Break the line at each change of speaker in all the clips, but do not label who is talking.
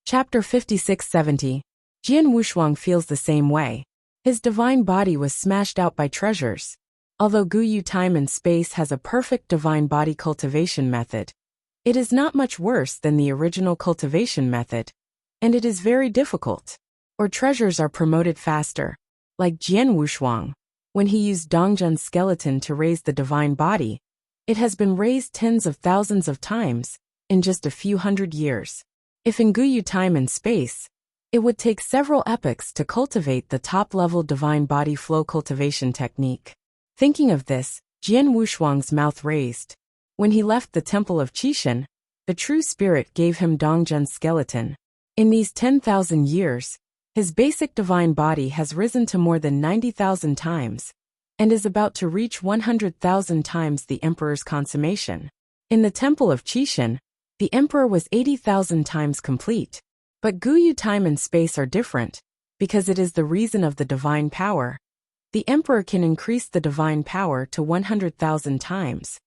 Chapter 5670. Jian Wushuang feels the same way. His divine body was smashed out by treasures. Although Guyu time and space has a perfect divine body cultivation method, it is not much worse than the original cultivation method, and it is very difficult. Or treasures are promoted faster. Like Jian Wushuang, when he used Dongjun's skeleton to raise the divine body, it has been raised tens of thousands of times in just a few hundred years. If in Guyu time and space, it would take several epochs to cultivate the top-level divine body flow cultivation technique. Thinking of this, Jian Wushuang's mouth raised. When he left the temple of Qishan, the true spirit gave him Dongjun's skeleton. In these 10,000 years, his basic divine body has risen to more than 90,000 times, and is about to reach 100,000 times the emperor's consummation. In the temple of Qishan, the emperor was 80,000 times complete. But Guyu time and space are different, because it is the reason of the divine power. The emperor can increase the divine power to 100,000 times,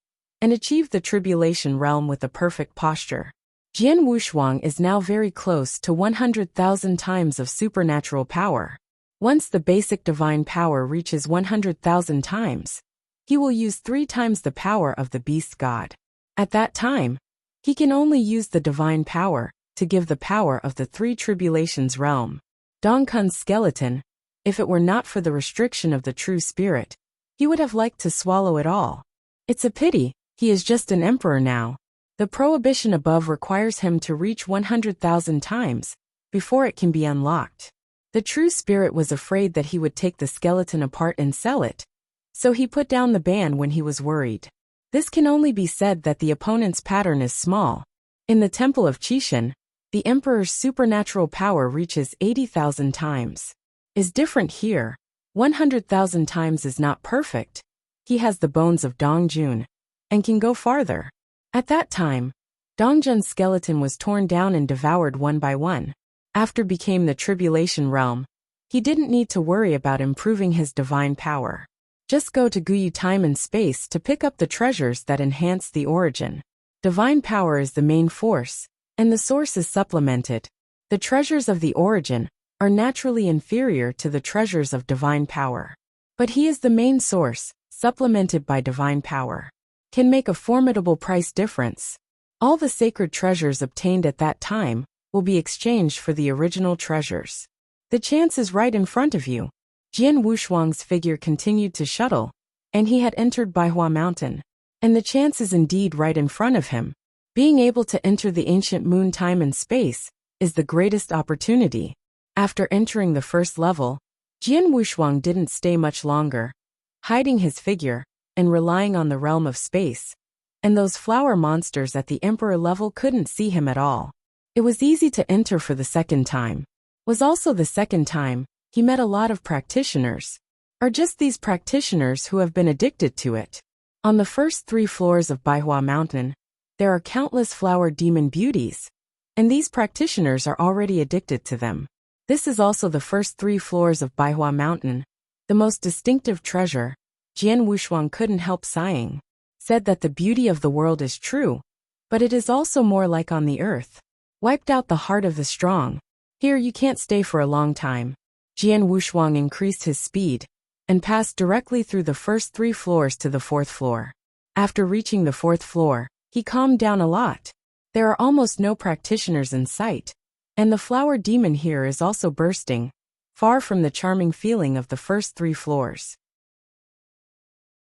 and achieve the tribulation realm with a perfect posture. Jian Wushuang is now very close to 100,000 times of supernatural power. Once the basic divine power reaches 100,000 times, he will use 3 times the power of the beast god. At that time, he can only use the divine power to give the power of the 3 tribulations realm. Dongkun's skeleton, if it were not for the restriction of the true spirit, he would have liked to swallow it all. It's a pity, he is just an emperor now. The prohibition above requires him to reach 100,000 times before it can be unlocked. The true spirit was afraid that he would take the skeleton apart and sell it, so he put down the ban when he was worried. This can only be said that the opponent's pattern is small. In the temple of Qishan, the emperor's supernatural power reaches 80,000 times. Is different here. 100,000 times is not perfect. He has the bones of Dongjun, and can go farther. At that time, Dongjun's skeleton was torn down and devoured one by one. After became the tribulation realm, he didn't need to worry about improving his divine power. Just go to Guyu time and space to pick up the treasures that enhance the origin. Divine power is the main force, and the source is supplemented. The treasures of the origin are naturally inferior to the treasures of divine power. But he is the main source, supplemented by divine power. Can make a formidable price difference. All the sacred treasures obtained at that time will be exchanged for the original treasures. The chance is right in front of you. Jian Wushuang's figure continued to shuttle, and he had entered Baihua Mountain. And the chance is indeed right in front of him. Being able to enter the ancient moon time and space is the greatest opportunity. After entering the first level, Jian Wushuang didn't stay much longer, hiding his figure and relying on the realm of space. And those flower monsters at the emperor level couldn't see him at all. It was easy to enter for the second time. Was also the second time he met a lot of practitioners. Or just these practitioners who have been addicted to it. On the first 3 floors of Baihua Mountain, there are countless flower demon beauties, and these practitioners are already addicted to them. This is also the first 3 floors of Baihua Mountain. The most distinctive treasure. Jian Wushuang couldn't help sighing. Said that the beauty of the world is true, but it is also more like on the earth. Wiped out the heart of the strong. Here you can't stay for a long time. Jian Wushuang increased his speed and passed directly through the first 3 floors to the 4th floor. After reaching the 4th floor, he calmed down a lot. There are almost no practitioners in sight, and the flower demon here is also bursting, far from the charming feeling of the first 3 floors.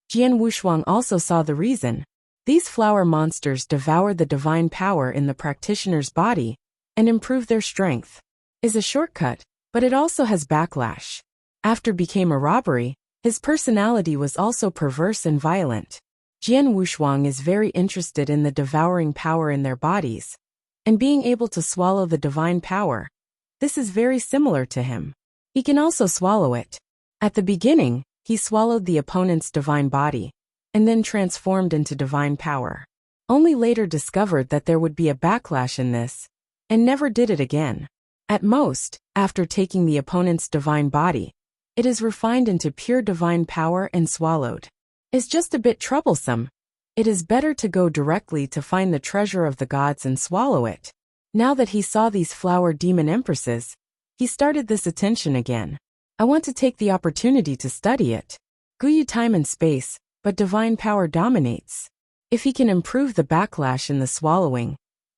Jian Wushuang also saw the reason. These flower monsters devour the divine power in the practitioner's body and improve their strength. Is a shortcut, but it also has backlash. After became a robbery, his personality was also perverse and violent. Jian Wushuang is very interested in the devouring power in their bodies, and being able to swallow the divine power. This is very similar to him. He can also swallow it. At the beginning, he swallowed the opponent's divine body, and then transformed into divine power. Only later discovered that there would be a backlash in this, and never did it again. At most, after taking the opponent's divine body, it is refined into pure divine power and swallowed. It's just a bit troublesome. It is better to go directly to find the treasure of the gods and swallow it. Now that he saw these flower demon empresses, he started this attention again. I want to take the opportunity to study it. Guyu time and space, but divine power dominates. If he can improve the backlash in the swallowing,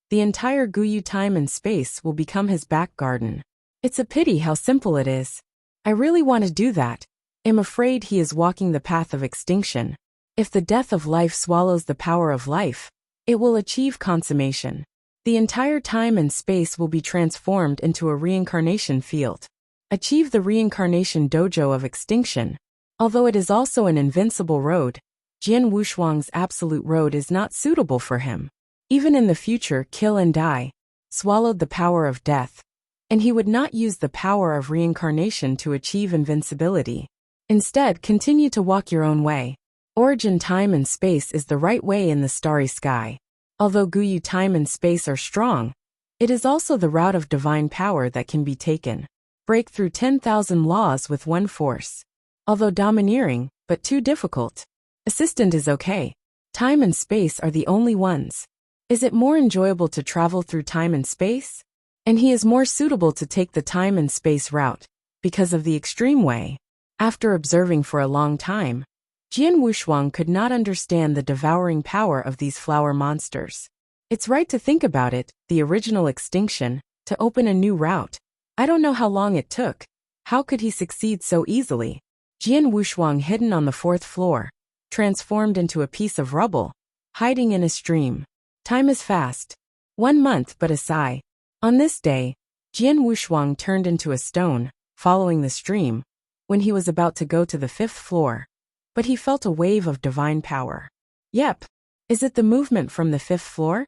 the entire Guyu time and space will become his back garden. It's a pity how simple it is. I really want to do that. I'm afraid he is walking the path of extinction. If the death of life swallows the power of life, it will achieve consummation. The entire time and space will be transformed into a reincarnation field. Achieve the reincarnation dojo of extinction. Although it is also an invincible road, Jian Wushuang's absolute road is not suitable for him. Even in the future, kill and die, swallowed the power of death, and he would not use the power of reincarnation to achieve invincibility. Instead, continue to walk your own way. Origin time and space is the right way in the starry sky. Although Guyu time and space are strong, it is also the route of divine power that can be taken. Break through 10,000 laws with one force. Although domineering, but too difficult. Assistant is okay. Time and space are the only ones. Is it more enjoyable to travel through time and space? And he is more suitable to take the time and space route, because of the extreme way. After observing for a long time, Jian Wushuang could not understand the devouring power of these flower monsters. It's right to think about it, the original extinction, to open a new route. I don't know how long it took. How could he succeed so easily? Jian Wushuang hidden on the 4th floor, transformed into a piece of rubble, hiding in a stream. Time is fast. 1 month but a sigh. On this day, Jian Wushuang turned into a stone, following the stream, when he was about to go to the 5th floor. But he felt a wave of divine power. Yep. Is it the movement from the 5th floor?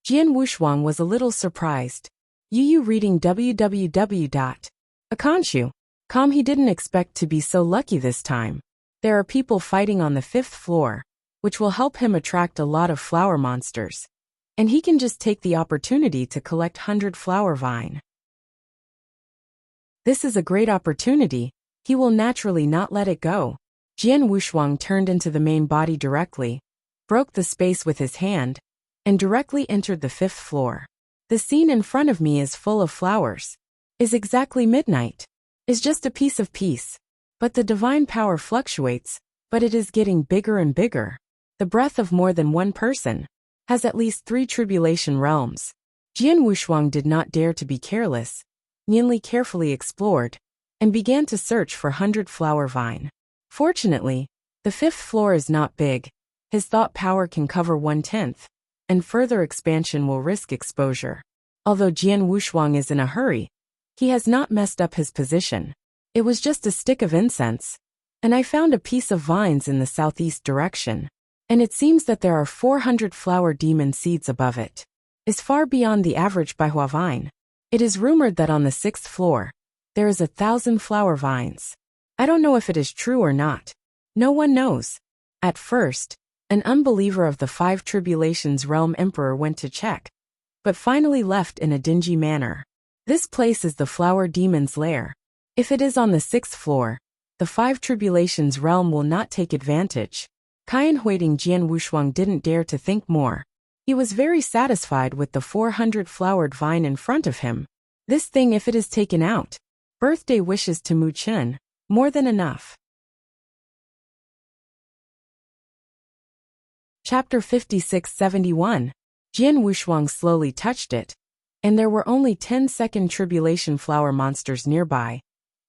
Jian Wushuang was a little surprised. Yu reading www.akanshu.com. He didn't expect to be so lucky this time. There are people fighting on the 5th floor, which will help him attract a lot of flower monsters. And he can just take the opportunity to collect 100 flower vine. This is a great opportunity. He will naturally not let it go. Jian Wushuang turned into the main body directly, broke the space with his hand, and directly entered the 5th floor. The scene in front of me is full of flowers. Is exactly midnight. Is just a piece of peace. But the divine power fluctuates, but it is getting bigger and bigger. The breath of more than one person has at least 3 tribulation realms. Jian Wushuang did not dare to be careless. Nianli carefully explored and began to search for 100 flower vine. Fortunately, the 5th floor is not big. His thought power can cover 1/10, and further expansion will risk exposure. Although Jian Wushuang is in a hurry, he has not messed up his position. It was just a stick of incense, and I found a piece of vines in the southeast direction, and it seems that there are 400 flower demon seeds above it. Is far beyond the average Baihua vine. It is rumored that on the 6th floor, there is 1,000 flower vines. I don't know if it is true or not. No one knows. At first, an unbeliever of the 5 tribulations realm emperor went to check, but finally left in a dingy manner. This place is the flower demon's lair. If it is on the 6th floor, the 5 tribulations realm will not take advantage. Qian Huiting Jian Wushuang didn't dare to think more. He was very satisfied with the 400 flowered vine in front of him. This thing, if it is taken out, birthday wishes to Mu Chen, more than enough. Chapter 56-71. Jian Wushuang slowly touched it, and there were only 10 second tribulation flower monsters nearby,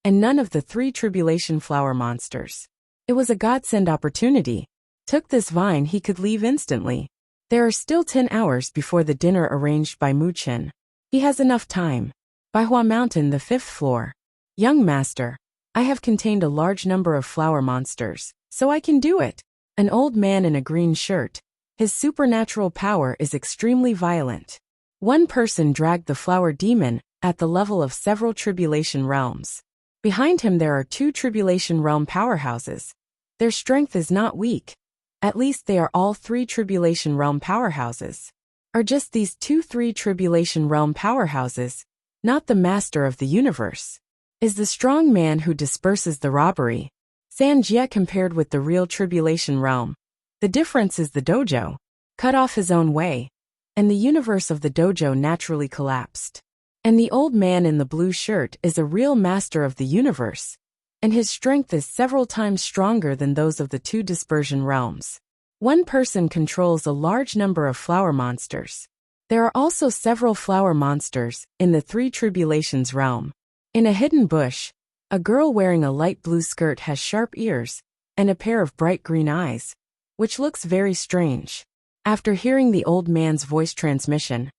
and none of the 3 tribulation flower monsters. It was a godsend opportunity. Took this vine, he could leave instantly. There are still 10 hours before the dinner arranged by Mu Chen. He has enough time. Baihua Mountain, the 5th floor. Young master, I have contained a large number of flower monsters, so I can do it. An old man in a green shirt. His supernatural power is extremely violent. One person dragged the flower demon at the level of several tribulation realms. Behind him there are 2 tribulation realm powerhouses. Their strength is not weak. At least they are all 3 tribulation realm powerhouses. Are just these 3 tribulation realm powerhouses, not the master of the universe. Is the strong man who disperses the robbery. Sanjie compared with the real tribulation realm. The difference is the dojo. Cut off his own way. and the universe of the dojo naturally collapsed. And the old man in the blue shirt is a real master of the universe, and his strength is several times stronger than those of the two dispersion realms. One person controls a large number of flower monsters. There are also several flower monsters in the Three Tribulations realm. In a hidden bush, a girl wearing a light blue skirt has sharp ears and a pair of bright green eyes, which looks very strange. After hearing the old man's voice transmission,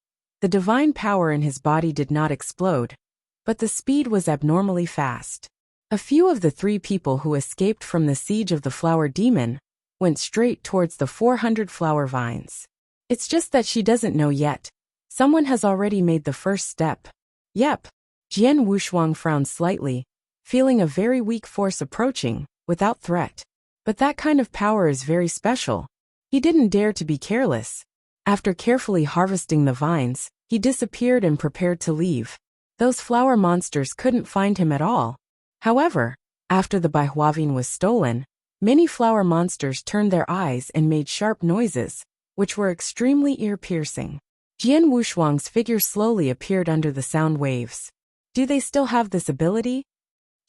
the divine power in his body did not explode, but the speed was abnormally fast. A few of the three people who escaped from the siege of the flower demon went straight towards the 400 flower vines. It's just that she doesn't know yet. Someone has already made the first step. Yep. Jian Wushuang frowned slightly, feeling a very weak force approaching, without threat. But that kind of power is very special. He didn't dare to be careless. After carefully harvesting the vines, he disappeared and prepared to leave. Those flower monsters couldn't find him at all. However, after the Baihuavine was stolen, many flower monsters turned their eyes and made sharp noises, which were extremely ear-piercing. Jian Wushuang's figure slowly appeared under the sound waves. Do they still have this ability?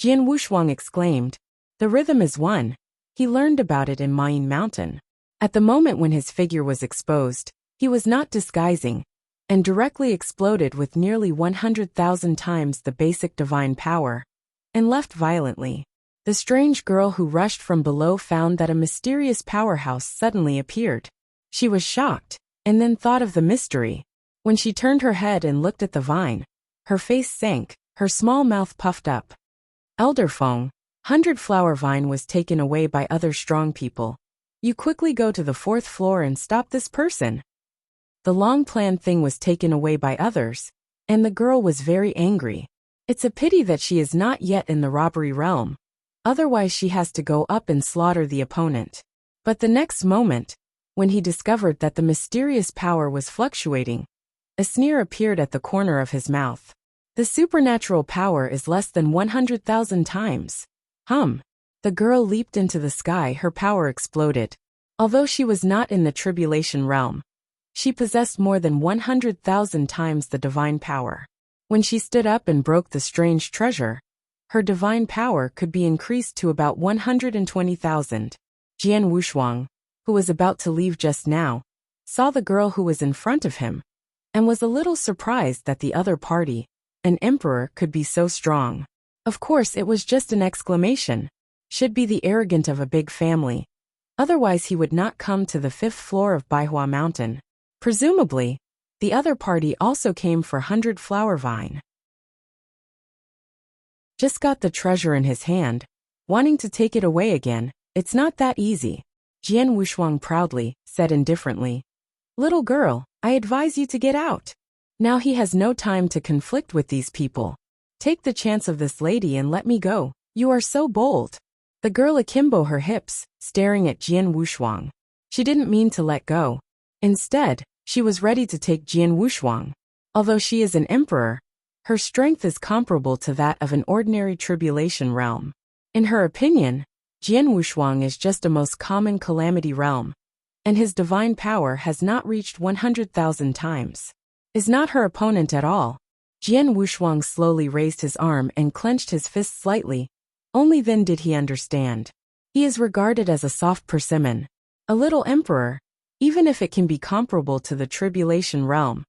Jian Wushuang exclaimed. The rhythm is one. He learned about it in Mayin Mountain. At the moment when his figure was exposed, he was not disguising, and directly exploded with nearly 100,000 times the basic divine power, and left violently. The strange girl who rushed from below found that a mysterious powerhouse suddenly appeared. She was shocked, and then thought of the mystery. When she turned her head and looked at the vine, her face sank, her small mouth puffed up. Elder Feng, 100 flower vine was taken away by other strong people. You quickly go to the 4th floor and stop this person. The long-planned thing was taken away by others, and the girl was very angry. It's a pity that she is not yet in the robbery realm. Otherwise she has to go up and slaughter the opponent. But the next moment, when he discovered that the mysterious power was fluctuating, a sneer appeared at the corner of his mouth. The supernatural power is less than 100,000 times. The girl leaped into the sky, her power exploded. Although she was not in the tribulation realm, she possessed more than 100,000 times the divine power. When she stood up and broke the strange treasure, her divine power could be increased to about 120,000. Jian Wushuang, who was about to leave just now, saw the girl who was in front of him, and was a little surprised that the other party, an emperor, could be so strong. Of course it was just an exclamation. Should be the arrogant of a big family. Otherwise he would not come to the 5th floor of Baihua Mountain. Presumably, the other party also came for 100 flower vine. Just got the treasure in his hand, wanting to take it away again. It's not that easy. Jian Wushuang proudly said indifferently. Little girl, I advise you to get out. Now he has no time to conflict with these people. Take the chance of this lady and let me go. You are so bold. The girl akimbo her hips, staring at Jian Wushuang. She didn't mean to let go. Instead, she was ready to take Jian Wushuang. Although she is an emperor, her strength is comparable to that of an ordinary tribulation realm. In her opinion, Jian Wushuang is just a most common calamity realm, and his divine power has not reached 100,000 times. Is not her opponent at all. Jian Wushuang slowly raised his arm and clenched his fist slightly. Only then did he understand. He is regarded as a soft persimmon, a little emperor. Even if it can be comparable to the tribulation realm,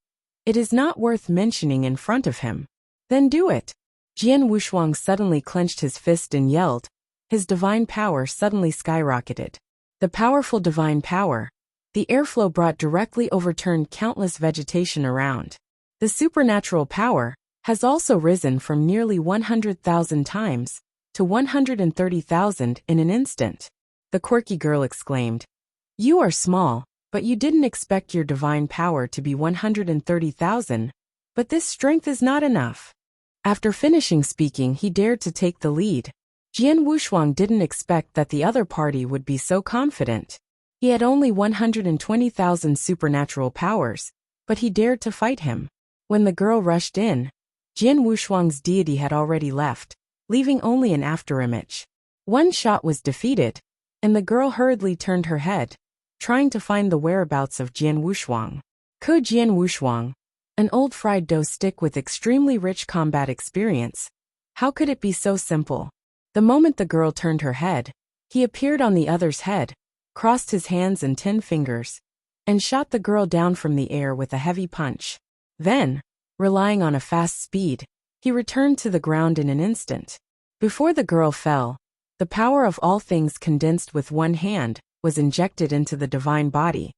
it is not worth mentioning in front of him. Then do it. Jian Wushuang suddenly clenched his fist and yelled. His divine power suddenly skyrocketed. The powerful divine power. The airflow brought directly overturned countless vegetation around. The supernatural power has also risen from nearly 100,000 times to 130,000 in an instant. The quirky girl exclaimed. You are small, but you didn't expect your divine power to be 130,000, but this strength is not enough. After finishing speaking, he dared to take the lead. Jian Wushuang didn't expect that the other party would be so confident. He had only 120,000 supernatural powers, but he dared to fight him. When the girl rushed in, Jian Wushuang's deity had already left, leaving only an afterimage. One shot was defeated, and the girl hurriedly turned her head, trying to find the whereabouts of Jian Wushuang. Ko Jian Wushuang, an old fried dough stick with extremely rich combat experience. How could it be so simple? The moment the girl turned her head, he appeared on the other's head, crossed his hands and 10 fingers, and shot the girl down from the air with a heavy punch. Then, relying on a fast speed, he returned to the ground in an instant. Before the girl fell, the power of all things condensed with one hand was injected into the divine body,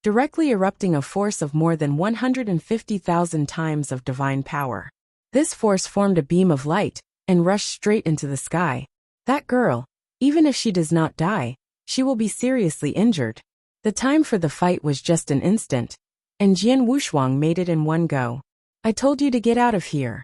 directly erupting a force of more than 150,000 times of divine power. This force formed a beam of light and rushed straight into the sky. That girl, even if she does not die, she will be seriously injured. The time for the fight was just an instant, and Jian Wushuang made it in one go. I told you to get out of here.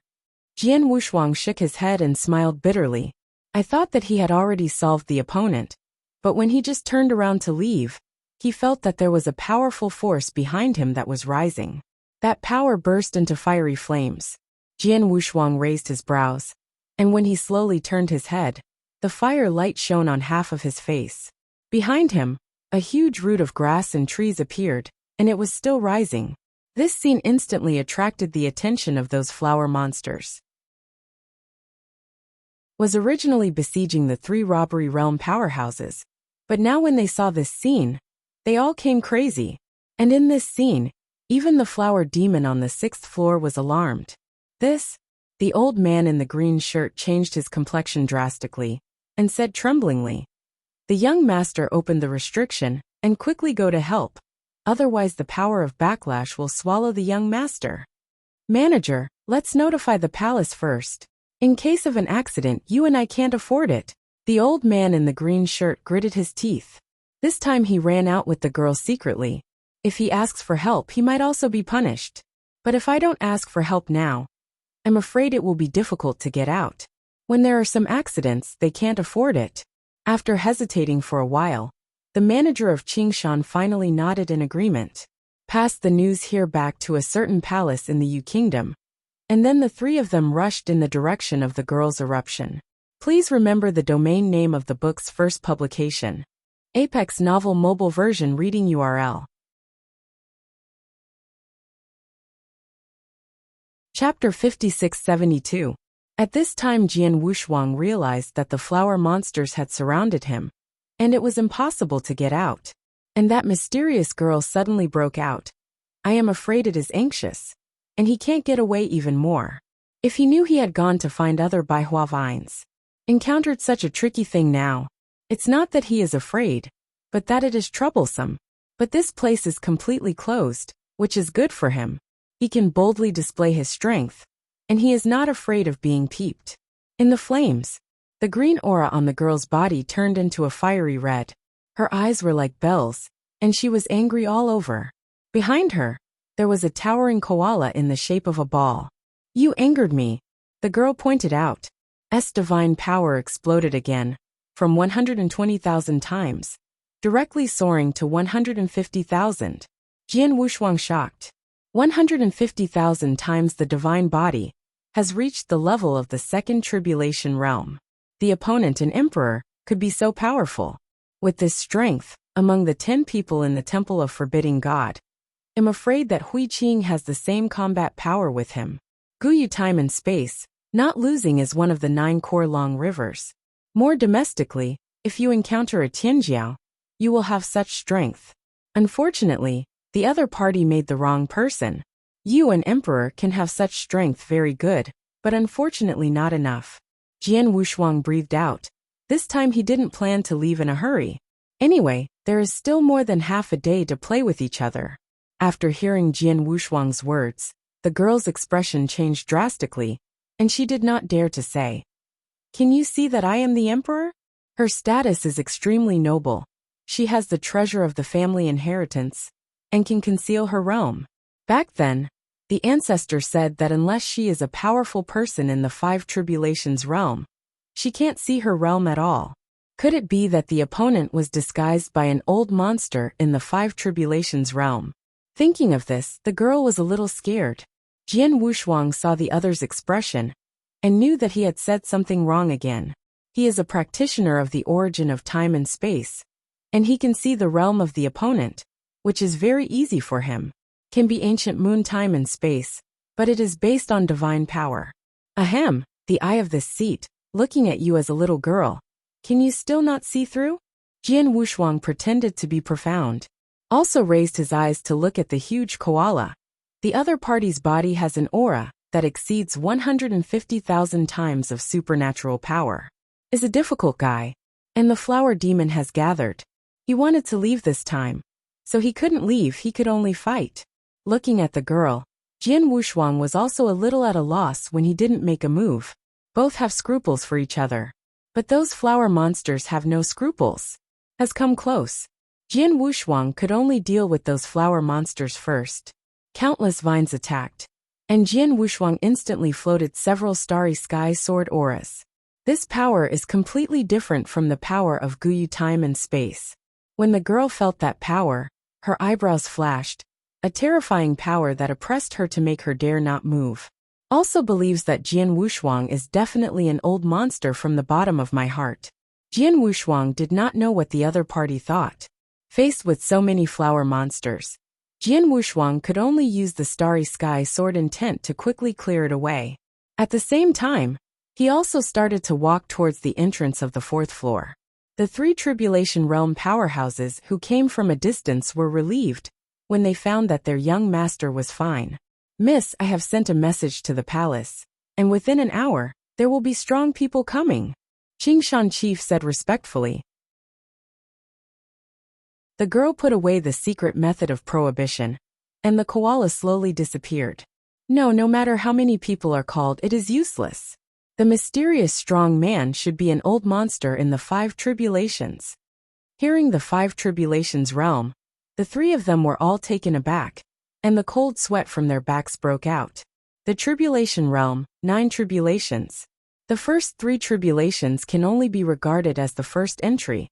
Jian Wushuang shook his head and smiled bitterly. I thought that he had already solved the opponent, but when he just turned around to leave, he felt that there was a powerful force behind him that was rising. That power burst into fiery flames. Jian Wushuang raised his brows, and when he slowly turned his head, the fire light shone on half of his face. Behind him, a huge root of grass and trees appeared, and it was still rising. This scene instantly attracted the attention of those flower monsters. Was originally besieging the 3 robbery realm powerhouses, but now when they saw this scene, they all came crazy. And in this scene, even the flower demon on the 6th floor was alarmed. The old man in the green shirt changed his complexion drastically, and said tremblingly, "The young master opened the restriction, and quickly go to help. Otherwise the power of backlash will swallow the young master. Manager, let's notify the palace first. In case of an accident, you and I can't afford it." The old man in the green shirt gritted his teeth. This time he ran out with the girl secretly. If he asks for help, he might also be punished. But if I don't ask for help now, I'm afraid it will be difficult to get out. When there are some accidents, they can't afford it. After hesitating for a while, the manager of Qingshan finally nodded in agreement. Passed the news here back to a certain palace in the Yu Kingdom, and then the 3 of them rushed in the direction of the girl's eruption. Please remember the domain name of the book's first publication. Apex Novel Mobile Version Reading URL. Chapter 5672. At this time Jian Wushuang realized that the flower monsters had surrounded him, and it was impossible to get out. And that mysterious girl suddenly broke out. I am afraid it is anxious, and he can't get away even more. If he knew he had gone to find other Baihua vines, encountered such a tricky thing now, it's not that he is afraid, but that it is troublesome. But this place is completely closed, which is good for him. He can boldly display his strength, and he is not afraid of being peeped. In the flames, the green aura on the girl's body turned into a fiery red. Her eyes were like bells, and she was angry all over. Behind her, there was a towering koala in the shape of a ball. You angered me, the girl pointed out. Divine power exploded again, from 120,000 times, directly soaring to 150,000. Jian Wushuang shocked. 150,000 times the divine body has reached the level of the 2nd tribulation realm. The opponent, an emperor, could be so powerful. With this strength, among the 10 people in the Temple of Forbidding God, I'm afraid that Hui Qing has the same combat power with him. Guyu time and space, not losing is one of the 9 core long rivers. More domestically, if you encounter a Tianjiao, you will have such strength. Unfortunately, the other party made the wrong person. You, an emperor, can have such strength very good, but unfortunately not enough. Jian Wushuang breathed out. This time he didn't plan to leave in a hurry. Anyway, there is still more than half a day to play with each other. After hearing Jian Wushuang's words, the girl's expression changed drastically, and she did not dare to say, "Can you see that I am the emperor?" Her status is extremely noble. She has the treasure of the family inheritance, and can conceal her realm. Back then, the ancestor said that unless she is a powerful person in the 5 tribulations realm, she can't see her realm at all. Could it be that the opponent was disguised by an old monster in the 5 tribulations realm? Thinking of this, the girl was a little scared. Jian Wushuang saw the other's expression, and knew that he had said something wrong again. He is a practitioner of the origin of time and space, and he can see the realm of the opponent, which is very easy for him. can be ancient moon time and space, but it is based on divine power. Ahem, the eye of this seat, looking at you as a little girl. Can you still not see through? Jian Wushuang pretended to be profound. Also raised his eyes to look at the huge koala. The other party's body has an aura that exceeds 150,000 times of supernatural power. Is a difficult guy. And the flower demon has gathered. He wanted to leave this time. So he couldn't leave, he could only fight. Looking at the girl, Jian Wushuang was also a little at a loss when he didn't make a move. Both have scruples for each other. But those flower monsters have no scruples. Has come close. Jian Wushuang could only deal with those flower monsters first. Countless vines attacked. And Jian Wushuang instantly floated several starry sky sword auras. This power is completely different from the power of Guyu time and space. When the girl felt that power, her eyebrows flashed, a terrifying power that oppressed her to make her dare not move. Also believes that Jian Wushuang is definitely an old monster from the bottom of my heart. Jian Wushuang did not know what the other party thought. Faced with so many flower monsters, Jian Wushuang could only use the starry sky sword intent to quickly clear it away. At the same time, he also started to walk towards the entrance of the 4th floor. The 3 Tribulation Realm powerhouses who came from a distance were relieved when they found that their young master was fine. Miss, I have sent a message to the palace, and within an hour, there will be strong people coming, Qingshan Chief said respectfully. The girl put away the secret method of prohibition, and the koala slowly disappeared. No matter how many people are called, it is useless. The mysterious strong man should be an old monster in the 5 tribulations. Hearing the 5 tribulations realm, the 3 of them were all taken aback, and the cold sweat from their backs broke out. The tribulation realm, 9 tribulations. The first 3 tribulations can only be regarded as the first entry,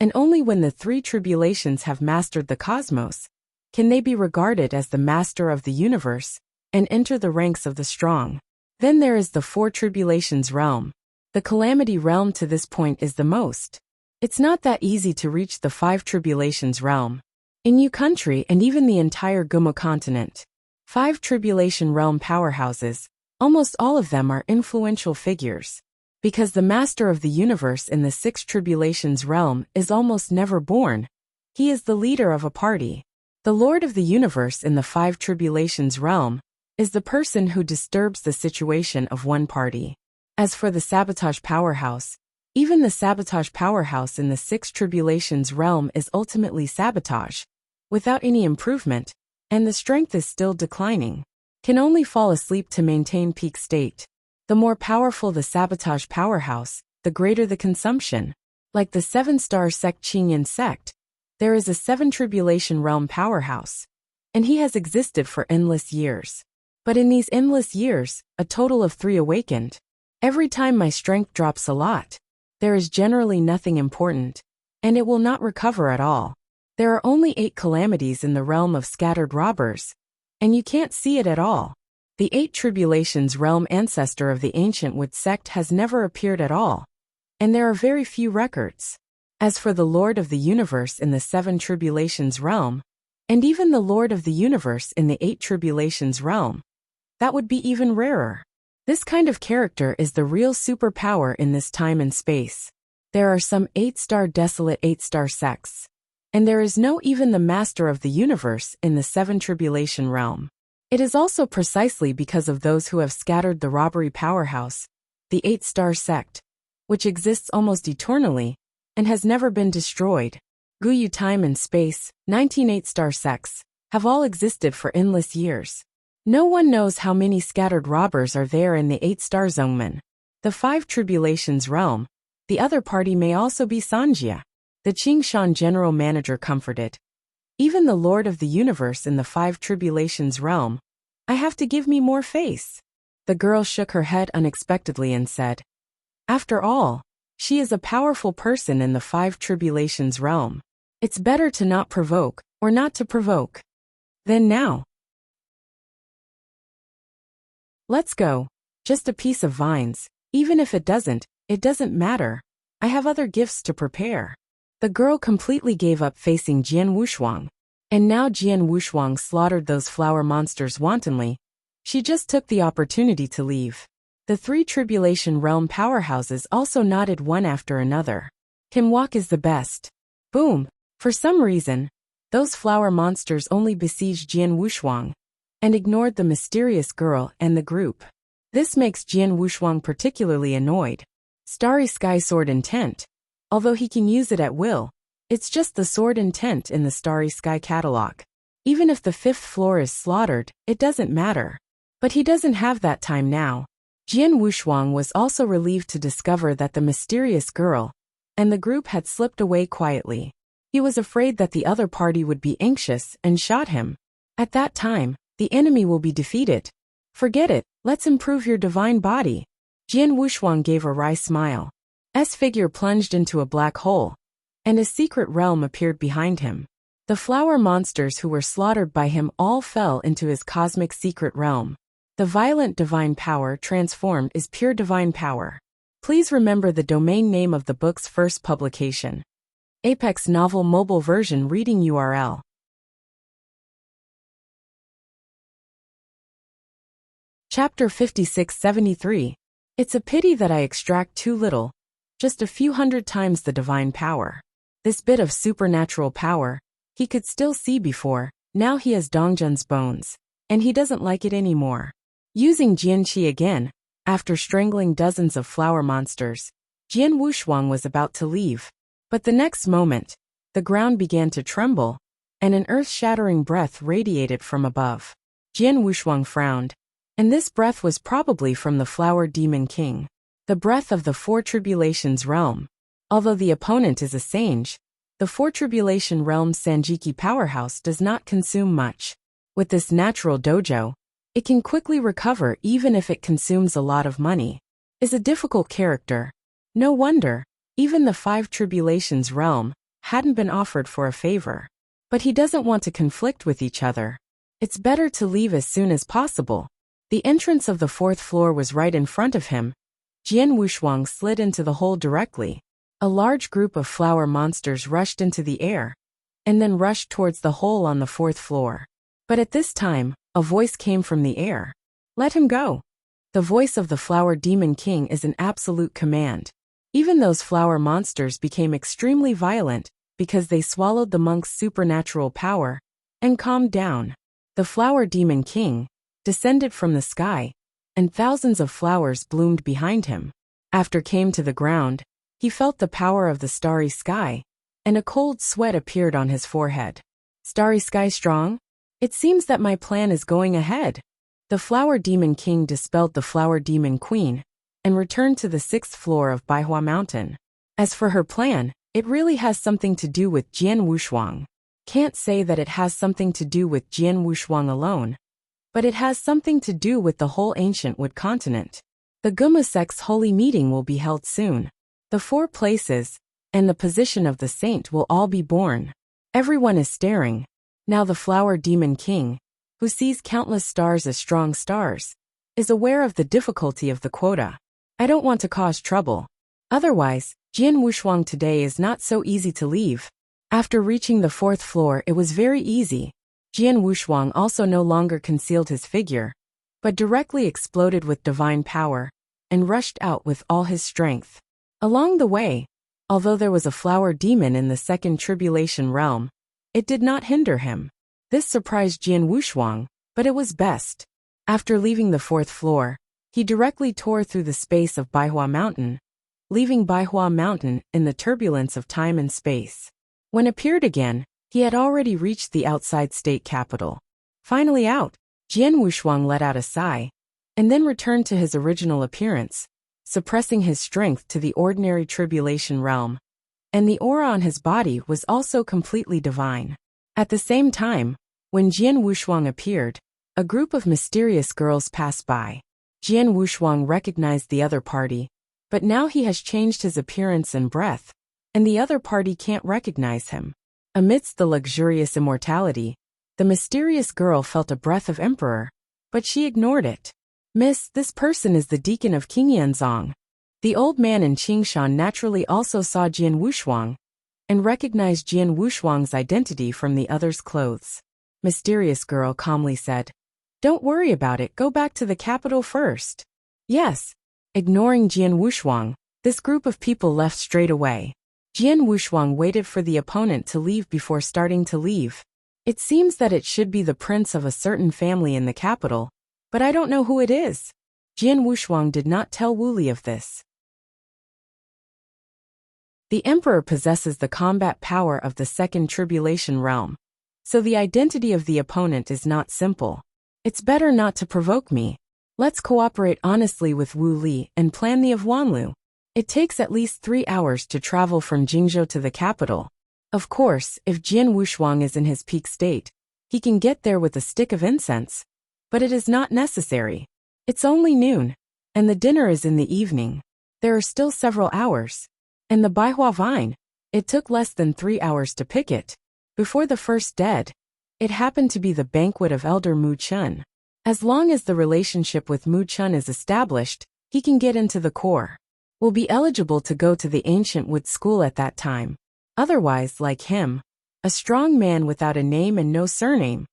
and only when the 3 tribulations have mastered the cosmos can they be regarded as the master of the universe and enter the ranks of the strong. Then there is the 4 tribulations realm. The calamity realm to this point is the most. It's not that easy to reach the 5 tribulations realm. In Yu country and even the entire Gumo continent, 5 tribulation realm powerhouses, almost all of them are influential figures. Because the master of the universe in the 6 tribulations realm is almost never born, he is the leader of a party. The lord of the universe in the 5 tribulations realm is the person who disturbs the situation of one party. As for the sabotage powerhouse, even the sabotage powerhouse in the 6 tribulations realm is ultimately sabotage, without any improvement, and the strength is still declining, can only fall asleep to maintain peak state. The more powerful the sabotage powerhouse, the greater the consumption. Like the 7-star sect Qingyan sect, there is a 7 tribulation realm powerhouse, and he has existed for endless years. But in these endless years, a total of 3 awakened. Every time my strength drops a lot, there is generally nothing important, and it will not recover at all. There are only 8 calamities in the realm of scattered robbers, and you can't see it at all. The 8 tribulations realm ancestor of the ancient Wood sect has never appeared at all, and there are very few records. As for the Lord of the Universe in the 7 tribulations realm, and even the Lord of the Universe in the 8 tribulations realm, that would be even rarer. This kind of character is the real superpower in this time and space. There are some 8-star desolate 8-star sects, and there is no even the master of the universe in the 7 tribulation realm. It is also precisely because of those who have scattered the robbery powerhouse, the 8-star sect, which exists almost eternally, and has never been destroyed. Guyu time and space, 19 8-star sects, have all existed for endless years. No one knows how many scattered robbers are there in the 8-star Zongmen. The 5 tribulations realm, the other party may also be Sanjia. The Qingshan general manager comforted. Even the Lord of the Universe in the 5 tribulations realm, I have to give me more face. The girl shook her head unexpectedly and said, after all, she is a powerful person in the 5 tribulations realm. It's better to not provoke, or not to provoke. Then now. Let's go. Just a piece of vines. Even if it doesn't matter. I have other gifts to prepare. The girl completely gave up facing Jian Wushuang. And now Jian Wushuang slaughtered those flower monsters wantonly. She just took the opportunity to leave. The three Tribulation Realm powerhouses also nodded one after another. Kim Wok is the best. Boom! For some reason, those flower monsters only besieged Jian Wushuang and ignored the mysterious girl and the group. This makes Jian Wushuang particularly annoyed. Starry Sky Sword Intent. Although he can use it at will, it's just the sword intent in the Starry Sky catalog. Even if the fifth floor is slaughtered, it doesn't matter. But he doesn't have that time now. Jian Wushuang was also relieved to discover that the mysterious girl and the group had slipped away quietly. He was afraid that the other party would be anxious and shot him. At that time, the enemy will be defeated. Forget it, let's improve your divine body. Jian Wushuang gave a wry smile. S figure plunged into a black hole, and a secret realm appeared behind him. The flower monsters who were slaughtered by him all fell into his cosmic secret realm. The violent divine power transformed is pure divine power. Please remember the domain name of the book's first publication. Apex Novel Mobile Version Reading URL. Chapter 5673. It's a pity that I extract too little, just a few hundred times the divine power. This bit of supernatural power, he could still see before, now he has Dongjun's bones, and he doesn't like it anymore. Using Jianqi again, after strangling dozens of flower monsters, Jian Wushuang was about to leave. But the next moment, the ground began to tremble, and an earth-shattering breath radiated from above. Jian Wushuang frowned, and this breath was probably from the Flower Demon King. The breath of the Four Tribulations realm. Although the opponent is a sage, the Four Tribulation realm's Sanjiki powerhouse does not consume much. With this natural dojo, it can quickly recover even if it consumes a lot of money. Is a difficult character. No wonder, even the Five Tribulations realm hadn't been offered for a favor. But he doesn't want to conflict with each other. It's better to leave as soon as possible. The entrance of the fourth floor was right in front of him. Jian Wushuang slid into the hole directly. A large group of flower monsters rushed into the air, and then rushed towards the hole on the fourth floor. But at this time, a voice came from the air. Let him go. The voice of the Flower Demon King is an absolute command. Even those flower monsters became extremely violent because they swallowed the monk's supernatural power and calmed down. The Flower Demon King descended from the sky, and thousands of flowers bloomed behind him. After came to the ground, he felt the power of the starry sky, and a cold sweat appeared on his forehead. Starry Sky strong? It seems that my plan is going ahead. The Flower Demon King dispelled the Flower Demon Queen, and returned to the 6th floor of Baihua Mountain. As for her plan, it really has something to do with Jian Wushuang. Can't say that it has something to do with Jian Wushuang alone, but it has something to do with the whole ancient wood continent. The Guma sect's holy meeting will be held soon. The 4 places, and the position of the saint will all be born. Everyone is staring. Now the Flower Demon King, who sees countless stars as strong stars, is aware of the difficulty of the quota. I don't want to cause trouble. Otherwise, Jian Wushuang today is not so easy to leave. After reaching the 4th floor, it was very easy. Jian Wushuang also no longer concealed his figure, but directly exploded with divine power, and rushed out with all his strength. Along the way, although there was a flower demon in the 2nd Tribulation realm, it did not hinder him. This surprised Jian Wushuang, but it was best. After leaving the 4th floor, he directly tore through the space of Baihua Mountain, leaving Baihua Mountain in the turbulence of time and space. When appeared again, he had already reached the outside state capital. Finally out, Jian Wushuang let out a sigh, and then returned to his original appearance, suppressing his strength to the ordinary tribulation realm. And the aura on his body was also completely divine. At the same time, when Jian Wushuang appeared, a group of mysterious girls passed by. Jian Wushuang recognized the other party, but now he has changed his appearance and breath, and the other party can't recognize him. Amidst the luxurious immortality, the mysterious girl felt a breath of emperor, but she ignored it. Miss, this person is the deacon of Qingyanzong. The old man in Qingshan naturally also saw Jian Wushuang, and recognized Jian Wushuang's identity from the other's clothes. Mysterious girl calmly said, "Don't worry about it, go back to the capital first." Yes. Ignoring Jian Wushuang, this group of people left straight away. Jian Wushuang waited for the opponent to leave before starting to leave. It seems that it should be the prince of a certain family in the capital, but I don't know who it is. Jian Wushuang did not tell Wu Li of this. The emperor possesses the combat power of the second tribulation realm, so the identity of the opponent is not simple. It's better not to provoke me. Let's cooperate honestly with Wu Li and plan the of Wanlu. It takes at least 3 hours to travel from Jingzhou to the capital. Of course, if Jian Wushuang is in his peak state, he can get there with a stick of incense. But it is not necessary. It's only noon, and the dinner is in the evening. There are still several hours. And the Baihua vine, it took less than 3 hours to pick it. Before the first dead, it happened to be the banquet of Elder Mu Chun. As long as the relationship with Mu Chun is established, he can get into the core. Will be eligible to go to the ancient wood school at that time. Otherwise, like him, a strong man without a name and no surname.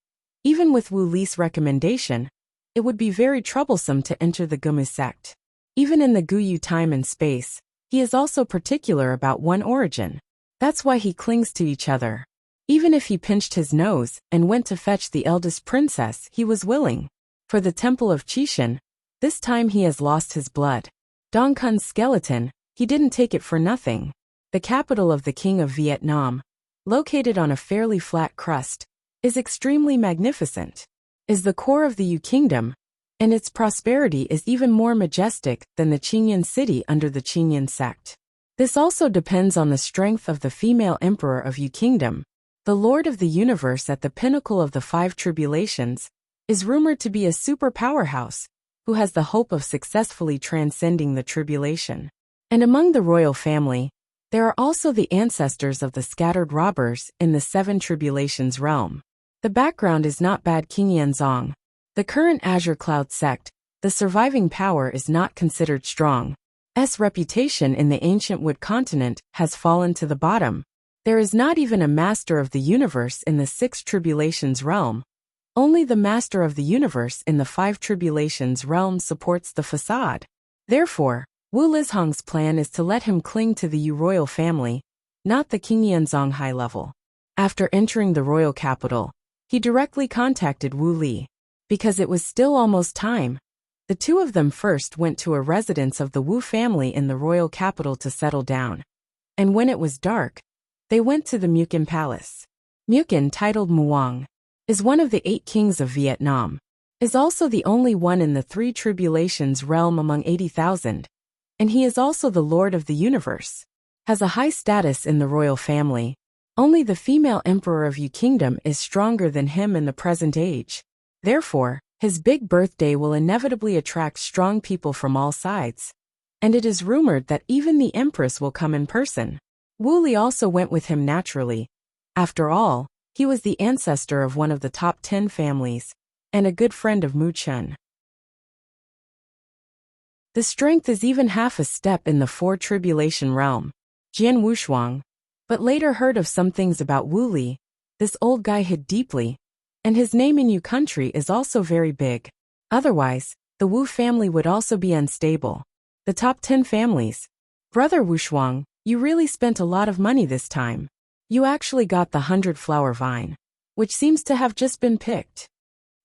Even with Wu Li's recommendation, it would be very troublesome to enter the Gumu sect. Even in the Guyu time and space, he is also particular about one origin. That's why he clings to each other. Even if he pinched his nose and went to fetch the eldest princess, he was willing. For the temple of Qishan, this time he has lost his blood. Dong Kun's skeleton, he didn't take it for nothing. The capital of the King of Vietnam, located on a fairly flat crust, is extremely magnificent, is the core of the Yu Kingdom, and its prosperity is even more majestic than the Qingyan city under the Qingyan sect. This also depends on the strength of the female emperor of Yu Kingdom. The Lord of the Universe at the pinnacle of the 5 tribulations is rumored to be a super powerhouse who has the hope of successfully transcending the tribulation. And among the royal family, there are also the ancestors of the scattered robbers in the 7 tribulations realm. The background is not bad. King Yanzong, the current Azure Cloud sect, the surviving power is not considered strong. S reputation in the ancient wood continent has fallen to the bottom. There is not even a master of the universe in the 6 tribulations realm. Only the master of the universe in the 5 tribulations realm supports the facade. Therefore, Wu Lizhong's plan is to let him cling to the Yu royal family, not the King Yanzong high level. After entering the royal capital, he directly contacted Wu Li. Because it was still almost time, the two of them first went to a residence of the Wu family in the royal capital to settle down. And when it was dark, they went to the Mukin Palace. Mukin, titled Muang, is one of the 8 kings of Vietnam, is also the only one in the 3 tribulations realm among 80,000, and he is also the Lord of the Universe, has a high status in the royal family. Only the female emperor of Yu Kingdom is stronger than him in the present age. Therefore, his big birthday will inevitably attract strong people from all sides. And it is rumored that even the empress will come in person. Wu Li also went with him naturally. After all, he was the ancestor of one of the top 10 families, and a good friend of Mu Chun. The strength is even half a step in the 4 tribulation realm. Jian Wushuang, but later heard of some things about Wu Li. This old guy hid deeply, and his name in Yu country is also very big. Otherwise, the Wu family would also be unstable. The top 10 families. Brother Wushuang, you really spent a lot of money this time. You actually got the 100-flower vine, which seems to have just been picked.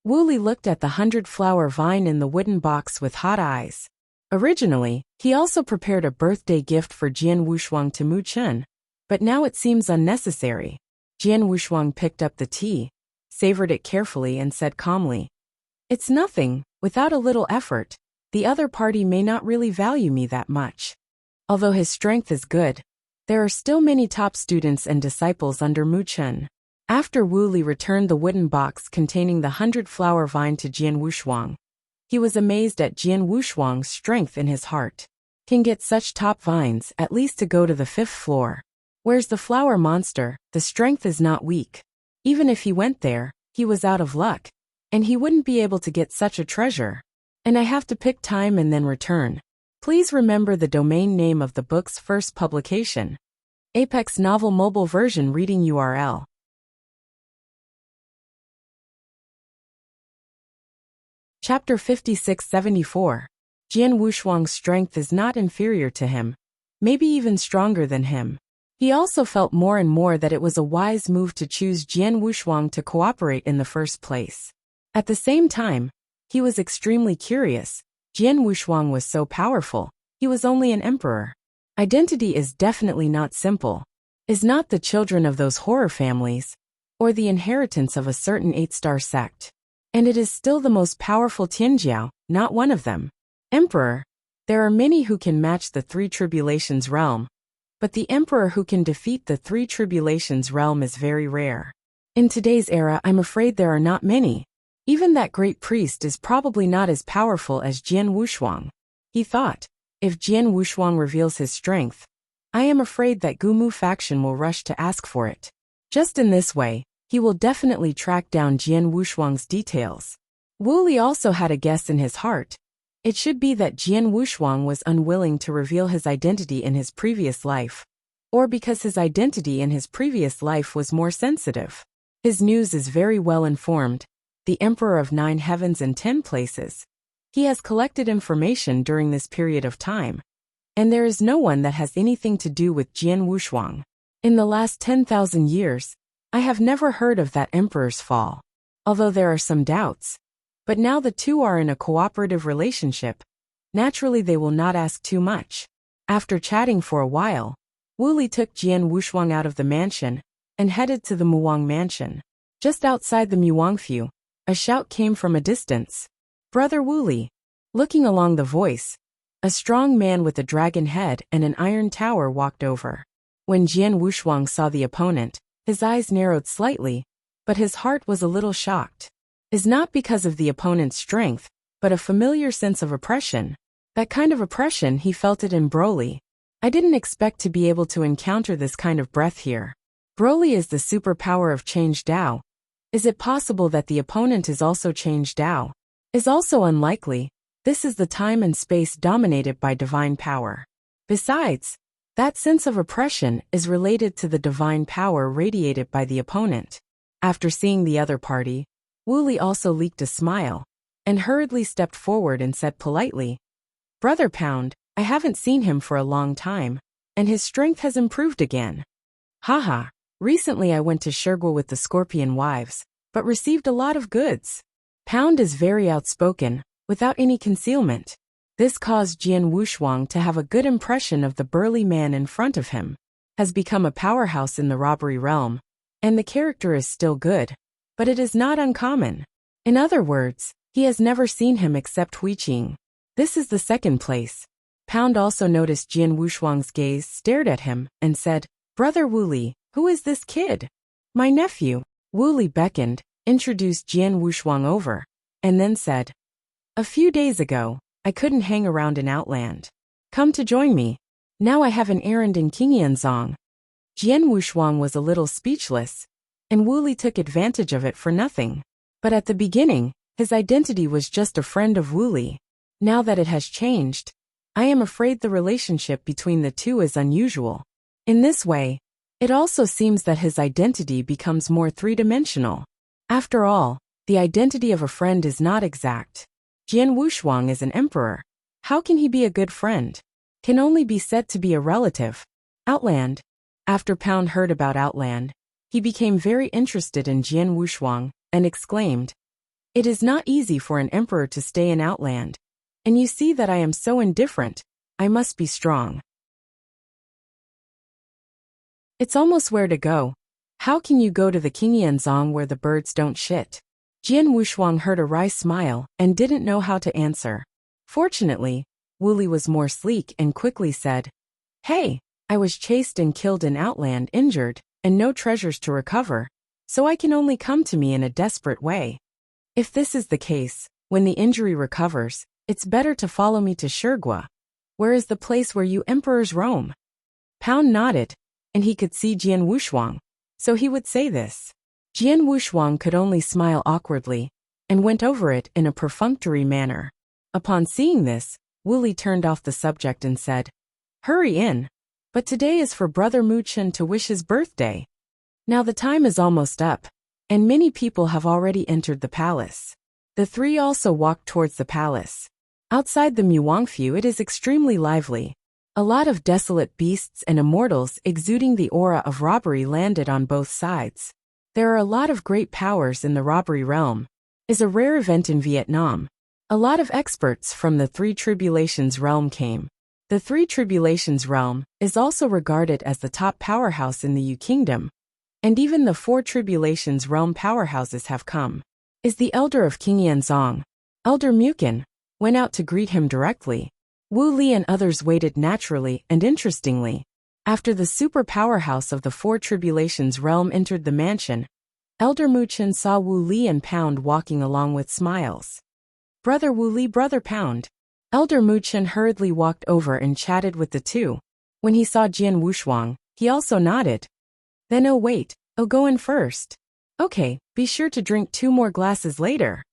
Wu Li looked at the 100-flower vine in the wooden box with hot eyes. Originally, he also prepared a birthday gift for Jian Wushuang to Mu Chun, but now it seems unnecessary. Jian Wushuang picked up the tea, savored it carefully and said calmly, "It's nothing. Without a little effort, the other party may not really value me that much." Although his strength is good, there are still many top students and disciples under Mu Chun. After Wu Li returned the wooden box containing the 100-flower vine to Jian Wushuang, he was amazed at Jian Wushuang's strength in his heart. Can get such top vines at least to go to the 5th floor. Where's the flower monster? The strength is not weak. Even if he went there, he was out of luck, and he wouldn't be able to get such a treasure. And I have to pick time and then return. Please remember the domain name of the book's first publication. Apex Novel Mobile Version Reading URL. Chapter 5674. Jian Wushuang's strength is not inferior to him, maybe even stronger than him. He also felt more and more that it was a wise move to choose Jian Wushuang to cooperate in the first place. At the same time, he was extremely curious. Jian Wushuang was so powerful. He was only an emperor. Identity is definitely not simple. Is not the children of those horror families, or the inheritance of a certain 8-star sect. And it is still the most powerful Tianjiao, not one of them. Emperor. There are many who can match the Three Tribulations realm, but the emperor who can defeat the Three Tribulations realm is very rare. In today's era, I'm afraid there are not many. Even that great priest is probably not as powerful as Jian Wushuang. He thought, if Jian Wushuang reveals his strength, I am afraid that Gumu faction will rush to ask for it. Just in this way, he will definitely track down Jian Wushuang's details. Wu Li also had a guess in his heart. It should be that Jian Wushuang was unwilling to reveal his identity in his previous life, or because his identity in his previous life was more sensitive. His news is very well informed. The Emperor of 9 heavens and 10 places. He has collected information during this period of time, and there is no one that has anything to do with Jian Wushuang. In the last 10,000 years, I have never heard of that emperor's fall, although there are some doubts. But now the two are in a cooperative relationship. Naturally they will not ask too much. After chatting for a while, Wu Li took Jian Wushuang out of the mansion and headed to the Muwang mansion. Just outside the Muwangfu, a shout came from a distance. Brother Wu Li. Looking along the voice, a strong man with a dragon head and an iron tower walked over. When Jian Wushuang saw the opponent, his eyes narrowed slightly, but his heart was a little shocked. Is not because of the opponent's strength, but a familiar sense of oppression. That kind of oppression he felt it in Broly. I didn't expect to be able to encounter this kind of breath here. Broly is the superpower of Change Dao. Is it possible that the opponent is also Change Dao? Is also unlikely. This is the time and space dominated by divine power. Besides, that sense of oppression is related to the divine power radiated by the opponent. After seeing the other party, Wu Li also leaked a smile, and hurriedly stepped forward and said politely, Brother Pound, I haven't seen him for a long time, and his strength has improved again. Haha, recently I went to Shergwa with the Scorpion Wives, but received a lot of goods. Pound is very outspoken, without any concealment. This caused Jian Wushuang to have a good impression of the burly man in front of him. Has become a powerhouse in the robbery realm, and the character is still good, but it is not uncommon. In other words, he has never seen him except Huiqing. This is the second place. Pound also noticed Jian Wushuang's gaze stared at him and said, Brother Wu Li, who is this kid? My nephew. Wu Li beckoned, introduced Jian Wushuang over, and then said, A few days ago, I couldn't hang around in Outland. Come to join me. Now I have an errand in Qingyanzong. Jian Wushuang was a little speechless, and Wu Li took advantage of it for nothing. But at the beginning, his identity was just a friend of Wu Li. Now that it has changed, I am afraid the relationship between the two is unusual. In this way, it also seems that his identity becomes more three-dimensional. After all, the identity of a friend is not exact. Jian Wushuang is an emperor. How can he be a good friend? Can only be said to be a relative. Outland. After Pound heard about Outland, he became very interested in Jian Wushuang and exclaimed, It is not easy for an emperor to stay in Outland. And you see that I am so indifferent. I must be strong. It's almost where to go. How can you go to the Qingyanzong where the birds don't shit? Jian Wushuang heard a wry smile and didn't know how to answer. Fortunately, Wu Li was more sleek and quickly said, Hey, I was chased and killed in Outland injured, and no treasures to recover, so I can only come to me in a desperate way. If this is the case, when the injury recovers, it's better to follow me to Shergwa. Where is the place where you emperors roam? Pound nodded, and he could see Jian Wushuang, so he would say this. Jian Wushuang could only smile awkwardly, and went over it in a perfunctory manner. Upon seeing this, Wu Li turned off the subject and said, Hurry in. But today is for Brother Muchen to wish his birthday. Now the time is almost up, and many people have already entered the palace. The three also walked towards the palace. Outside the Muangfu it is extremely lively. A lot of desolate beasts and immortals exuding the aura of robbery landed on both sides. There are a lot of great powers in the robbery realm. Is a rare event in Vietnam. A lot of experts from the Three Tribulations realm came. The Three Tribulations realm is also regarded as the top powerhouse in the Yu Kingdom, and even the Four Tribulations realm powerhouses have come. Is the elder of King Yanzong, Elder Mukin, went out to greet him directly. Wu Li and others waited naturally and interestingly. After the super powerhouse of the Four Tribulations realm entered the mansion, Elder Muchen saw Wu Li and Pound walking along with smiles. Brother Wu Li, Brother Pound. Elder Muchen hurriedly walked over and chatted with the two. When he saw Jian Wushuang, he also nodded. Then oh wait, I'll go in first. Okay, be sure to drink 2 more glasses later.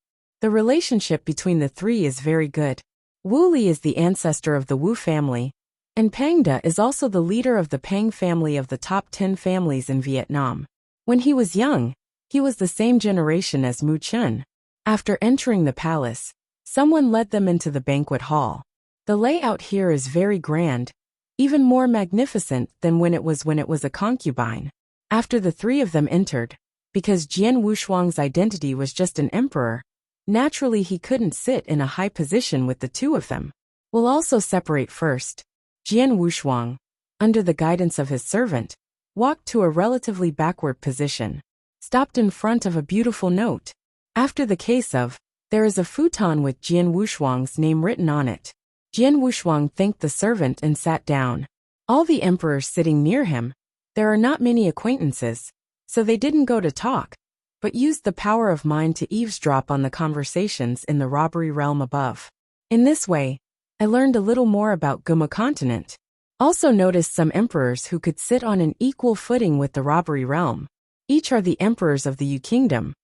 The relationship between the three is very good. Wu Li is the ancestor of the Wu family, and Pang Da is also the leader of the Pang family of the top 10 families in Vietnam. When he was young, he was the same generation as Mu Chun. After entering the palace, someone led them into the banquet hall. The layout here is very grand, even more magnificent than when it was a concubine. After the three of them entered, because Jian Wushuang's identity was just an emperor, naturally he couldn't sit in a high position with the two of them. We'll also separate first. Jian Wushuang, under the guidance of his servant, walked to a relatively backward position, stopped in front of a beautiful note. After the case of, there is a futon with Jian Wushuang's name written on it. Jian Wushuang thanked the servant and sat down. All the emperors sitting near him, there are not many acquaintances, so they didn't go to talk, but used the power of mind to eavesdrop on the conversations in the robbery realm above. In this way, I learned a little more about Guma continent. Also noticed some emperors who could sit on an equal footing with the robbery realm. Each are the emperors of the Yu Kingdom.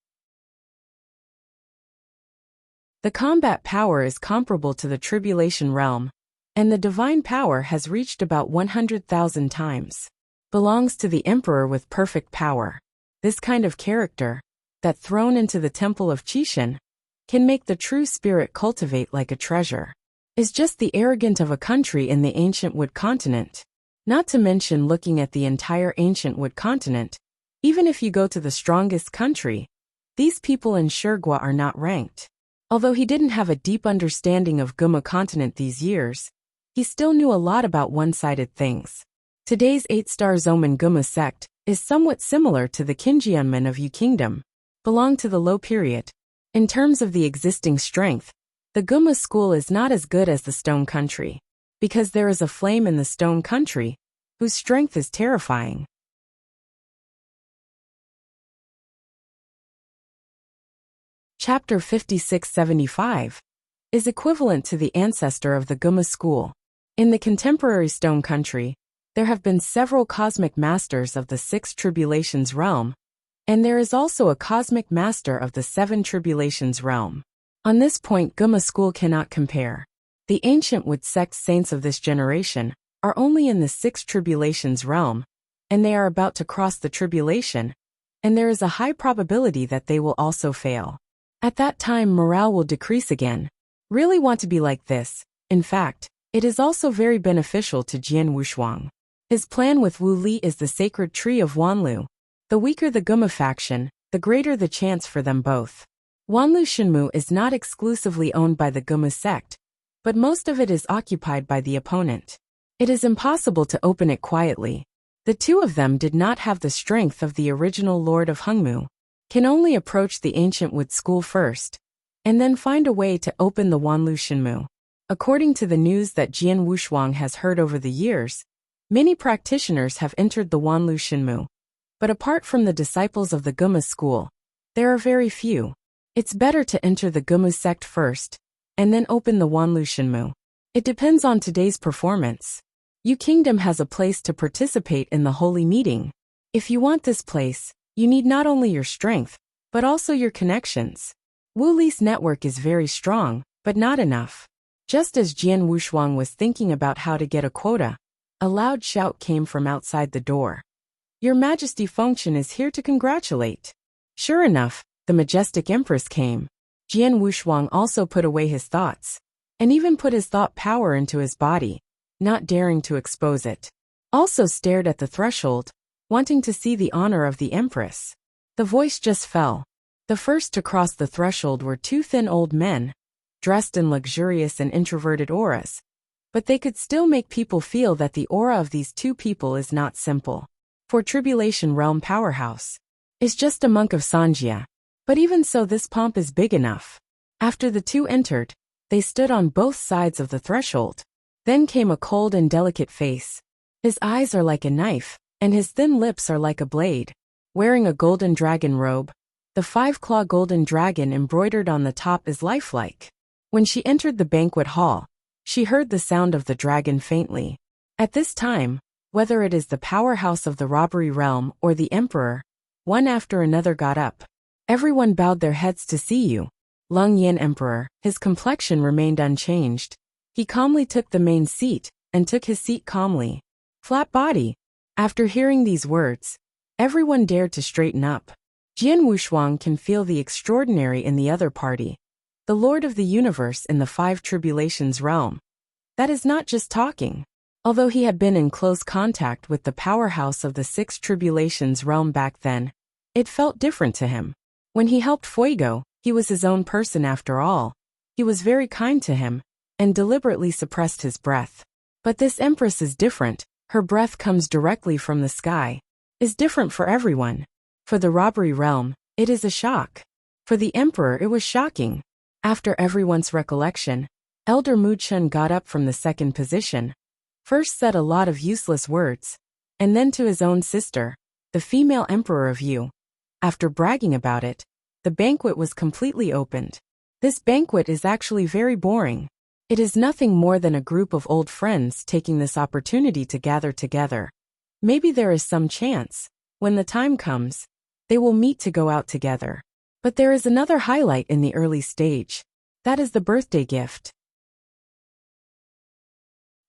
The combat power is comparable to the tribulation realm, and the divine power has reached about 100,000 times. Belongs to the emperor with perfect power. This kind of character, that thrown into the temple of Qishan, can make the true spirit cultivate like a treasure. Is just the arrogant of a country in the ancient Wood continent. Not to mention looking at the entire ancient Wood continent, even if you go to the strongest country, these people in Shurgua are not ranked. Although he didn't have a deep understanding of Guma continent these years, he still knew a lot about one-sided things. Today's 8-star Zoman Guma sect is somewhat similar to the Kinjianmen of Yu Kingdom, belong to the low period. In terms of the existing strength, the Guma school is not as good as the Stone Country, because there is a flame in the Stone Country, whose strength is terrifying. Chapter 5675 is equivalent to the ancestor of the Guma school. In the contemporary Stone Country, there have been several cosmic masters of the 6 tribulations realm, and there is also a cosmic master of the 7 tribulations realm. On this point, Guma school cannot compare. The ancient Wood sect saints of this generation are only in the 6 tribulations realm, and they are about to cross the tribulation, and there is a high probability that they will also fail. At that time, morale will decrease again. Really want to be like this. In fact, it is also very beneficial to Jian Wushuang. His plan with Wu Li is the sacred tree of Wanlu. The weaker the Guma faction, the greater the chance for them both. Wanlu Shenmu is not exclusively owned by the Guma sect, but most of it is occupied by the opponent. It is impossible to open it quietly. The two of them did not have the strength of the original Lord of Hungmu. Can only approach the ancient Wood school first, and then find a way to open the Wanlu Shenmu. According to the news that Jian Wushuang has heard over the years, many practitioners have entered the Wanlu Shenmu. But apart from the disciples of the Guma school, there are very few. It's better to enter the Guma sect first, and then open the Wanlu Shenmu. It depends on today's performance. Yu Kingdom has a place to participate in the holy meeting. If you want this place, you need not only your strength, but also your connections. Wu Li's network is very strong, but not enough. Just as Jian Wushuang was thinking about how to get a quota, A loud shout came from outside the door. Your Majesty Fengchen is here to congratulate. Sure enough, the majestic empress came. Jian Wushuang also put away his thoughts, and even put his thought power into his body, not daring to expose it. Also stared at the threshold, wanting to see the honor of the empress. The voice just fell. The first to cross the threshold were two thin old men, dressed in luxurious and introverted auras, but they could still make people feel that the aura of these two people is not simple. For Tribulation Realm Powerhouse is just a monk of Sanjia. But even so, this pomp is big enough. After the two entered, they stood on both sides of the threshold. Then came a cold and delicate face. His eyes are like a knife, and his thin lips are like a blade. Wearing a golden dragon robe, the 5-claw golden dragon embroidered on the top is lifelike. When she entered the banquet hall, she heard the sound of the dragon faintly. At this time, whether it is the powerhouse of the robbery realm or the emperor, one after another got up. Everyone bowed their heads to see you. Lung Yin Emperor, his complexion remained unchanged. He calmly took the main seat, and took his seat calmly. Flat body. After hearing these words, everyone dared to straighten up. Jian Wushuang can feel the extraordinary in the other party. The Lord of the Universe in the 5 Tribulations realm. That is not just talking. Although he had been in close contact with the powerhouse of the 6 Tribulations realm back then, it felt different to him. When he helped Fuego, he was his own person after all. He was very kind to him, and deliberately suppressed his breath. But this empress is different. Her breath comes directly from the sky. Is different for everyone. For the robbery realm, it is a shock. For the emperor, it was shocking. After everyone's recollection, Elder Mu Chun got up from the second position. First said a lot of useless words, and then to his own sister, the female emperor of Yu. After bragging about it, the banquet was completely opened. This banquet is actually very boring. It is nothing more than a group of old friends taking this opportunity to gather together. Maybe there is some chance, when the time comes, they will meet to go out together. But there is another highlight in the early stage. That is the birthday gift.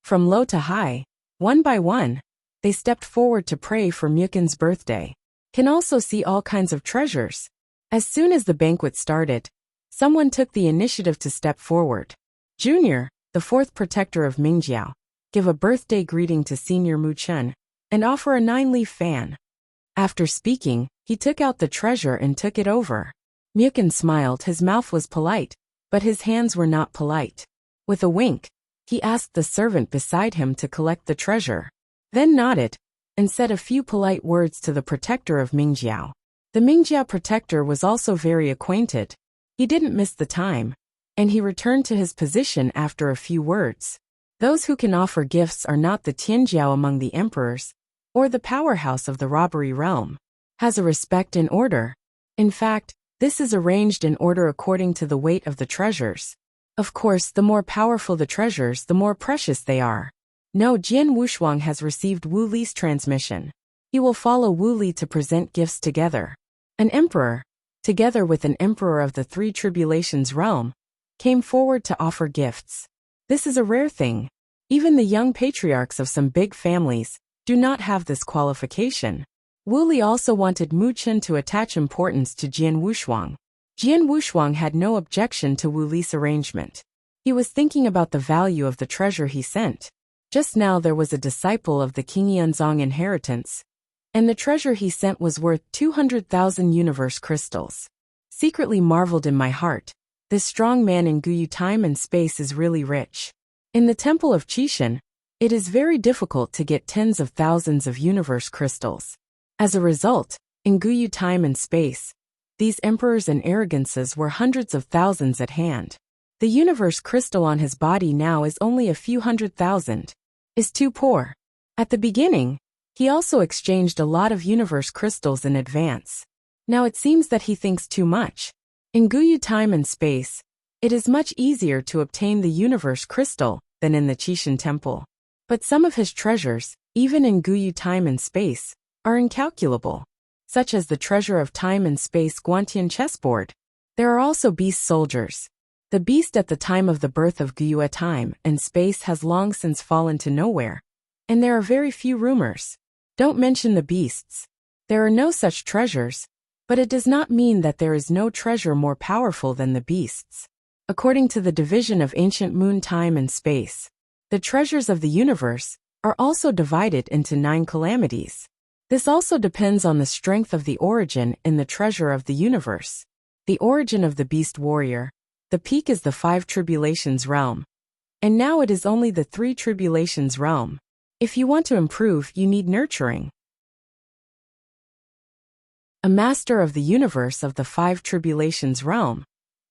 From low to high, one by one, they stepped forward to pray for Mukin's birthday. Can also see all kinds of treasures. As soon as the banquet started, someone took the initiative to step forward. Junior, the 4th protector of Mingjiao, give a birthday greeting to Senior Mu Chun, and offer a 9-leaf fan. After speaking, he took out the treasure and took it over. Mukin smiled, his mouth was polite, but his hands were not polite. With a wink, he asked the servant beside him to collect the treasure, then nodded, and said a few polite words to the protector of Mingjiao. The Mingjiao protector was also very acquainted. He didn't miss the time, and he returned to his position after a few words. Those who can offer gifts are not the Tianjiao among the emperors, or the powerhouse of the robbery realm. Has a respect and order. In fact, this is arranged in order according to the weight of the treasures. Of course, the more powerful the treasures, the more precious they are. No, Jian Wushuang has received Wu Li's transmission. He will follow Wu Li to present gifts together. An emperor, together with an emperor of the 3 Tribulations realm, came forward to offer gifts. This is a rare thing. Even the young patriarchs of some big families do not have this qualification. Wu Li also wanted Mu Chun to attach importance to Jian Wushuang. Jian Wushuang had no objection to Wu Li's arrangement. He was thinking about the value of the treasure he sent. Just now there was a disciple of the King Yunzong inheritance, and the treasure he sent was worth 200,000 universe crystals. Secretly marveled in my heart, this strong man in Guyu time and space is really rich. In the temple of Qishan, it is very difficult to get tens of thousands of universe crystals. As a result, in Guyu time and space, these emperors and arrogances were hundreds of thousands at hand. The universe crystal on his body now is only a few 100,000. Is too poor. At the beginning, he also exchanged a lot of universe crystals in advance. Now it seems that he thinks too much. In Guyu time and space, it is much easier to obtain the universe crystal than in the Qishan temple. But some of his treasures, even in Guyu time and space, are incalculable, such as the treasure of time and space Guantian chessboard. There are also beast soldiers. The beast at the time of the birth of Guyu time and space has long since fallen to nowhere. and there are very few rumors. Don't mention the beasts. There are no such treasures, but it does not mean that there is no treasure more powerful than the beasts. According to the division of ancient moon time and space, the treasures of the universe are also divided into 9 calamities. This also depends on the strength of the origin in the treasure of the universe. The origin of the beast warrior. The peak is the 5 tribulations realm. And now it is only the 3 tribulations realm. If you want to improve, you need nurturing. A master of the universe of the 5 tribulations realm.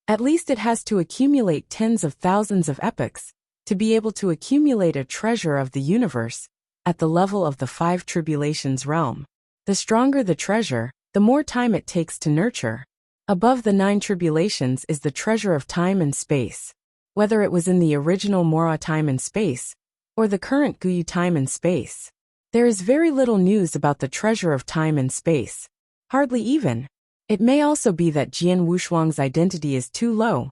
At least it has to accumulate tens of thousands of epochs to be able to accumulate a treasure of the universe at the level of the 5 tribulations realm. The stronger the treasure, the more time it takes to nurture. Above the 9 tribulations is the treasure of time and space. Whether it was in the original Mora time and space, or the current Guyu time and space. There is very little news about the treasure of time and space. Hardly even. It may also be that Jian Wushuang's identity is too low,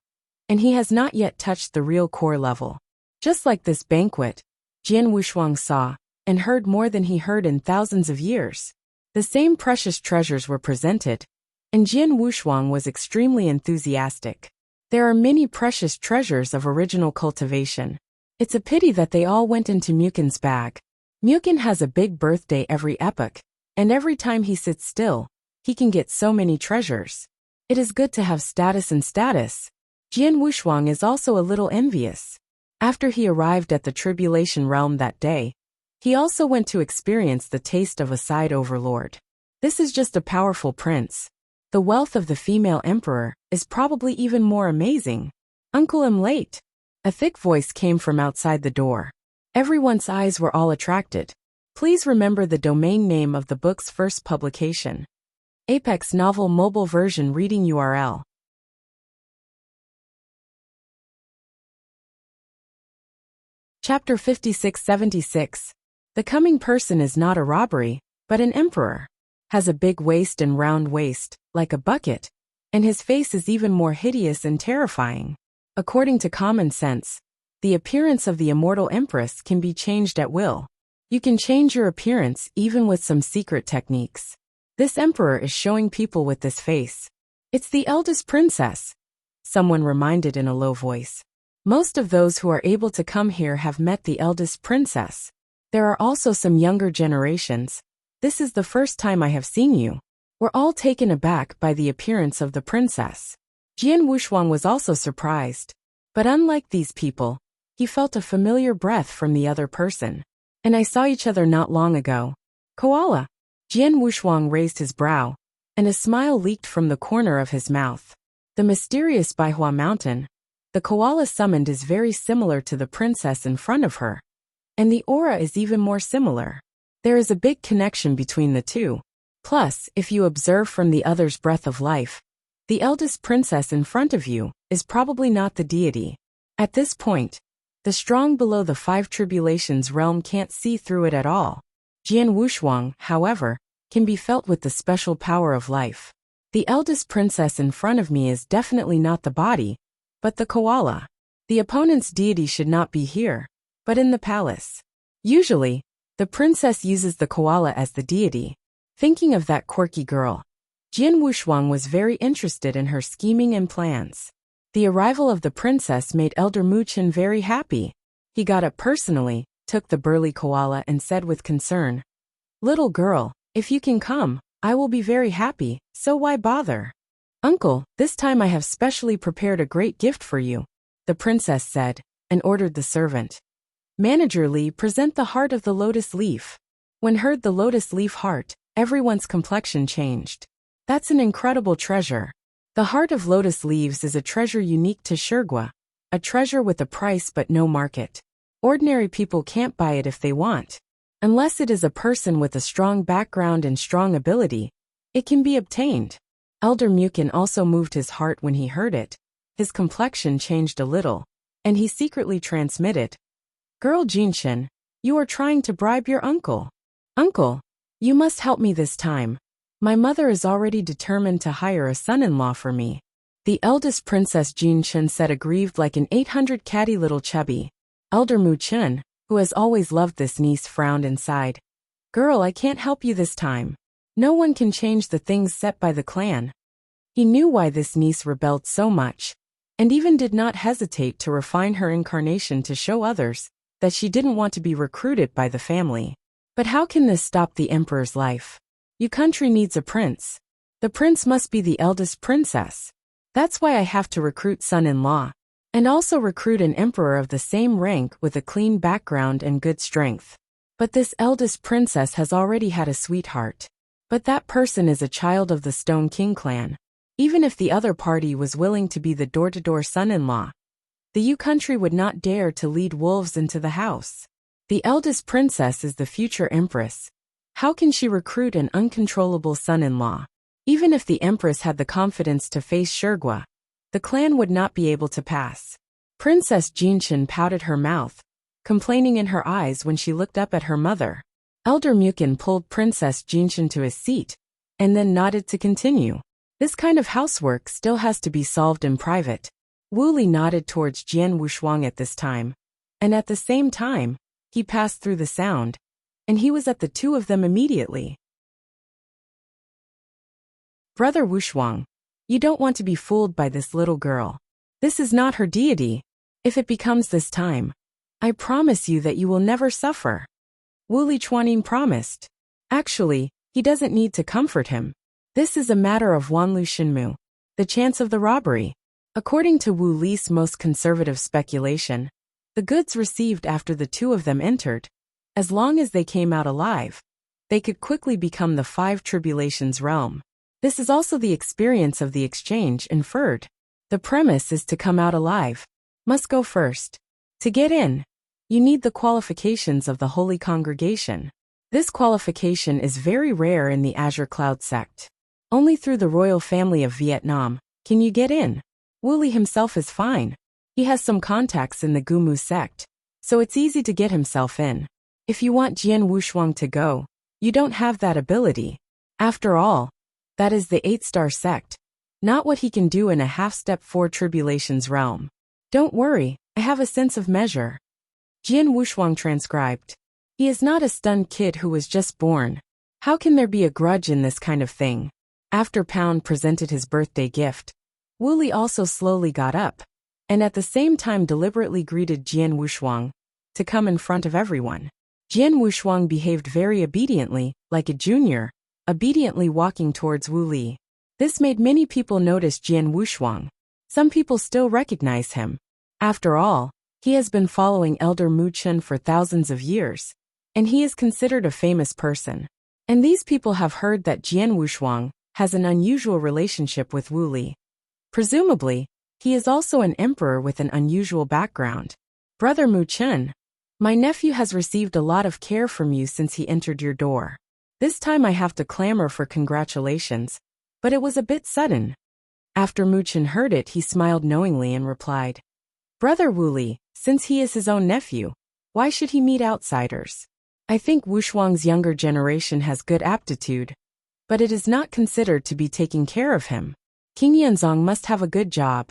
and he has not yet touched the real core level. Just like this banquet, Jian Wushuang saw and heard more than he heard in thousands of years. The same precious treasures were presented, and Jian Wushuang was extremely enthusiastic. There are many precious treasures of original cultivation. It's a pity that they all went into Mukin's bag. Mukin has a big birthday every epoch, and every time he sits still, he can get so many treasures. It is good to have status and status. Jian Wushuang is also a little envious. After he arrived at the tribulation realm that day, he also went to experience the taste of a side overlord. This is just a powerful prince. The wealth of the female emperor is probably even more amazing. Uncle, I'm late. A thick voice came from outside the door. Everyone's eyes were all attracted. Please remember the domain name of the book's first publication. Apex Novel Mobile Version Reading URL. Chapter 5676. The coming person is not a robbery, but an emperor. Has a big waist and round waist, like a bucket, and his face is even more hideous and terrifying. According to common sense, the appearance of the immortal empress can be changed at will. You can change your appearance even with some secret techniques. This emperor is showing people with this face. It's the eldest princess, someone reminded in a low voice. Most of those who are able to come here have met the eldest princess. There are also some younger generations. This is the first time I have seen you. We're all taken aback by the appearance of the princess. Jian Wushuang was also surprised. But unlike these people, he felt a familiar breath from the other person. And I saw each other not long ago. Koala. Jian Wushuang raised his brow, and a smile leaked from the corner of his mouth. The mysterious Baihua mountain. The koala summoned is very similar to the princess in front of her. And the aura is even more similar. There is a big connection between the two. Plus, if you observe from the other's breath of life, the eldest princess in front of you is probably not the deity. At this point, the strong below the 5 tribulations realm can't see through it at all. Jian Wushuang, however, can be felt with the special power of life. The eldest princess in front of me is definitely not the body, but the koala. The opponent's deity should not be here, but in the palace. Usually, the princess uses the koala as the deity. Thinking of that quirky girl, Jian Wushuang was very interested in her scheming and plans. The arrival of the princess made Elder Mu Chen very happy. He got up personally, took the burly koala and said with concern, "Little girl, if you can come, I will be very happy, so why bother?" "Uncle, this time I have specially prepared a great gift for you," the princess said, and ordered the servant. "Manager Li, present the heart of the lotus leaf." When heard the lotus leaf heart, everyone's complexion changed. That's an incredible treasure. The heart of lotus leaves is a treasure unique to Shirgua, a treasure with a price but no market. Ordinary people can't buy it if they want. Unless it is a person with a strong background and strong ability, it can be obtained. Elder Mukin also moved his heart when he heard it. His complexion changed a little, and he secretly transmitted, "Girl Jinshin, you are trying to bribe your uncle. Uncle, you must help me this time. My mother is already determined to hire a son-in-law for me." The eldest princess Jinshin said, aggrieved like an 800 catty little chubby. Elder Mu Chen, who who has always loved this niece, frowned and sighed. Girl, I can't help you this time. No one can change the things set by the clan. He knew why this niece rebelled so much, and even did not hesitate to refine her incarnation to show others that she didn't want to be recruited by the family. But how can this stop the emperor's life? Your country needs a prince. The prince must be the eldest princess. That's why I have to recruit son-in-law, and also recruit an emperor of the same rank with a clean background and good strength. But this eldest princess has already had a sweetheart. But that person is a child of the Stone King clan. Even if the other party was willing to be the door-to-door son-in-law, the Yu country would not dare to lead wolves into the house. The eldest princess is the future empress. How can she recruit an uncontrollable son-in-law? Even if the empress had the confidence to face Shirgua, the clan would not be able to pass. Princess Jinshin pouted her mouth, complaining in her eyes when she looked up at her mother. Elder Mukin pulled Princess Jinshin to his seat, and then nodded to continue. This kind of housework still has to be solved in private. Wu Li nodded towards Jian Wushuang at this time, and at the same time, he passed through the sound, and he was at the two of them immediately. Brother Wushuang, you don't want to be fooled by this little girl. This is not her deity. If it becomes this time, I promise you that you will never suffer. Wu Li Chuanin promised. Actually, he doesn't need to comfort him. This is a matter of Wanlu Shinmu, the chance of the robbery. According to Wu Li's most conservative speculation, the goods received after the two of them entered, as long as they came out alive, they could quickly become the Five Tribulations realm. This is also the experience of the exchange inferred. The premise is to come out alive. Must go first. To get in, you need the qualifications of the Holy Congregation. This qualification is very rare in the Azure Cloud sect. Only through the royal family of Vietnam can you get in. Wu Li himself is fine. He has some contacts in the Gumu sect, so it's easy to get himself in. If you want Jian Wushuang to go, you don't have that ability. After all, that is the 8-star sect, not what he can do in a half-step 4 tribulations realm. Don't worry, I have a sense of measure. Jian Wushuang transcribed. He is not a stunned kid who was just born. How can there be a grudge in this kind of thing? After Pound presented his birthday gift, Wu Li also slowly got up, and at the same time deliberately greeted Jian Wushuang to come in front of everyone. Jian Wushuang behaved very obediently, like a junior, obediently walking towards Wu Li. This made many people notice Jian Wushuang. Some people still recognize him. After all, he has been following Elder Mu Chen for thousands of years, and he is considered a famous person. And these people have heard that Jian Wushuang has an unusual relationship with Wu Li. Presumably, he is also an emperor with an unusual background. Brother Mu Chen, my nephew has received a lot of care from you since he entered your door. This time I have to clamor for congratulations, but it was a bit sudden. After Mu Chen heard it, he smiled knowingly and replied, Brother Wu Li, since he is his own nephew, why should he meet outsiders? I think Wushuang's younger generation has good aptitude, but it is not considered to be taking care of him. King Yanzong must have a good job.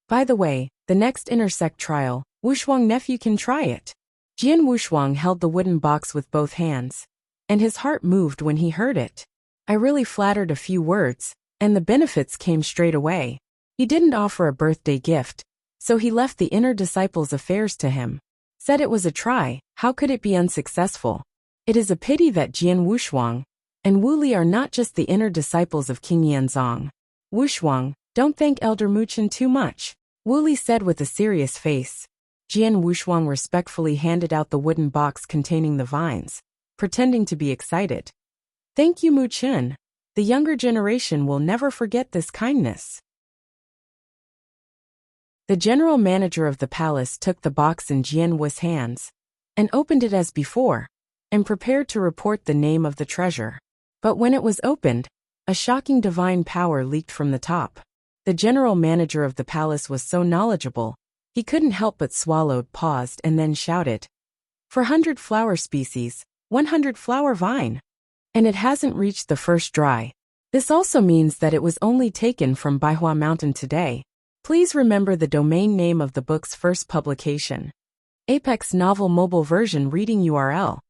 By the way, the next intersect trial, Wushuang nephew can try it. Jian Wushuang held the wooden box with both hands, and his heart moved when he heard it. I really flattered a few words, and the benefits came straight away. He didn't offer a birthday gift, so he left the inner disciples' affairs to him. Said it was a try, how could it be unsuccessful? It is a pity that Jian Wushuang and Wu Li are not just the inner disciples of King Yanzong. Wushuang, don't thank Elder Mu Chen too much, Wu Li said with a serious face. Jian Wushuang respectfully handed out the wooden box containing the vines, pretending to be excited. Thank you, Mu Chen. The younger generation will never forget this kindness. The general manager of the palace took the box in Jian Wu's hands, and opened it as before, and prepared to report the name of the treasure. But when it was opened, a shocking divine power leaked from the top. The general manager of the palace was so knowledgeable, he couldn't help but swallowed, paused, and then shouted, For 100 flower species, 100 flower vine. And it hasn't reached the first dry. This also means that it was only taken from Baihua Mountain today. Please remember the domain name of the book's first publication. Apex novel mobile version reading URL.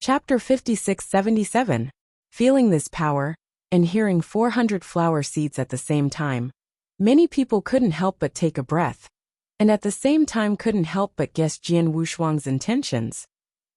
Chapter 5677. Feeling this power, and hearing 400 flower seeds at the same time. Many people couldn't help but take a breath, and at the same time couldn't help but guess Jian Wushuang's intentions,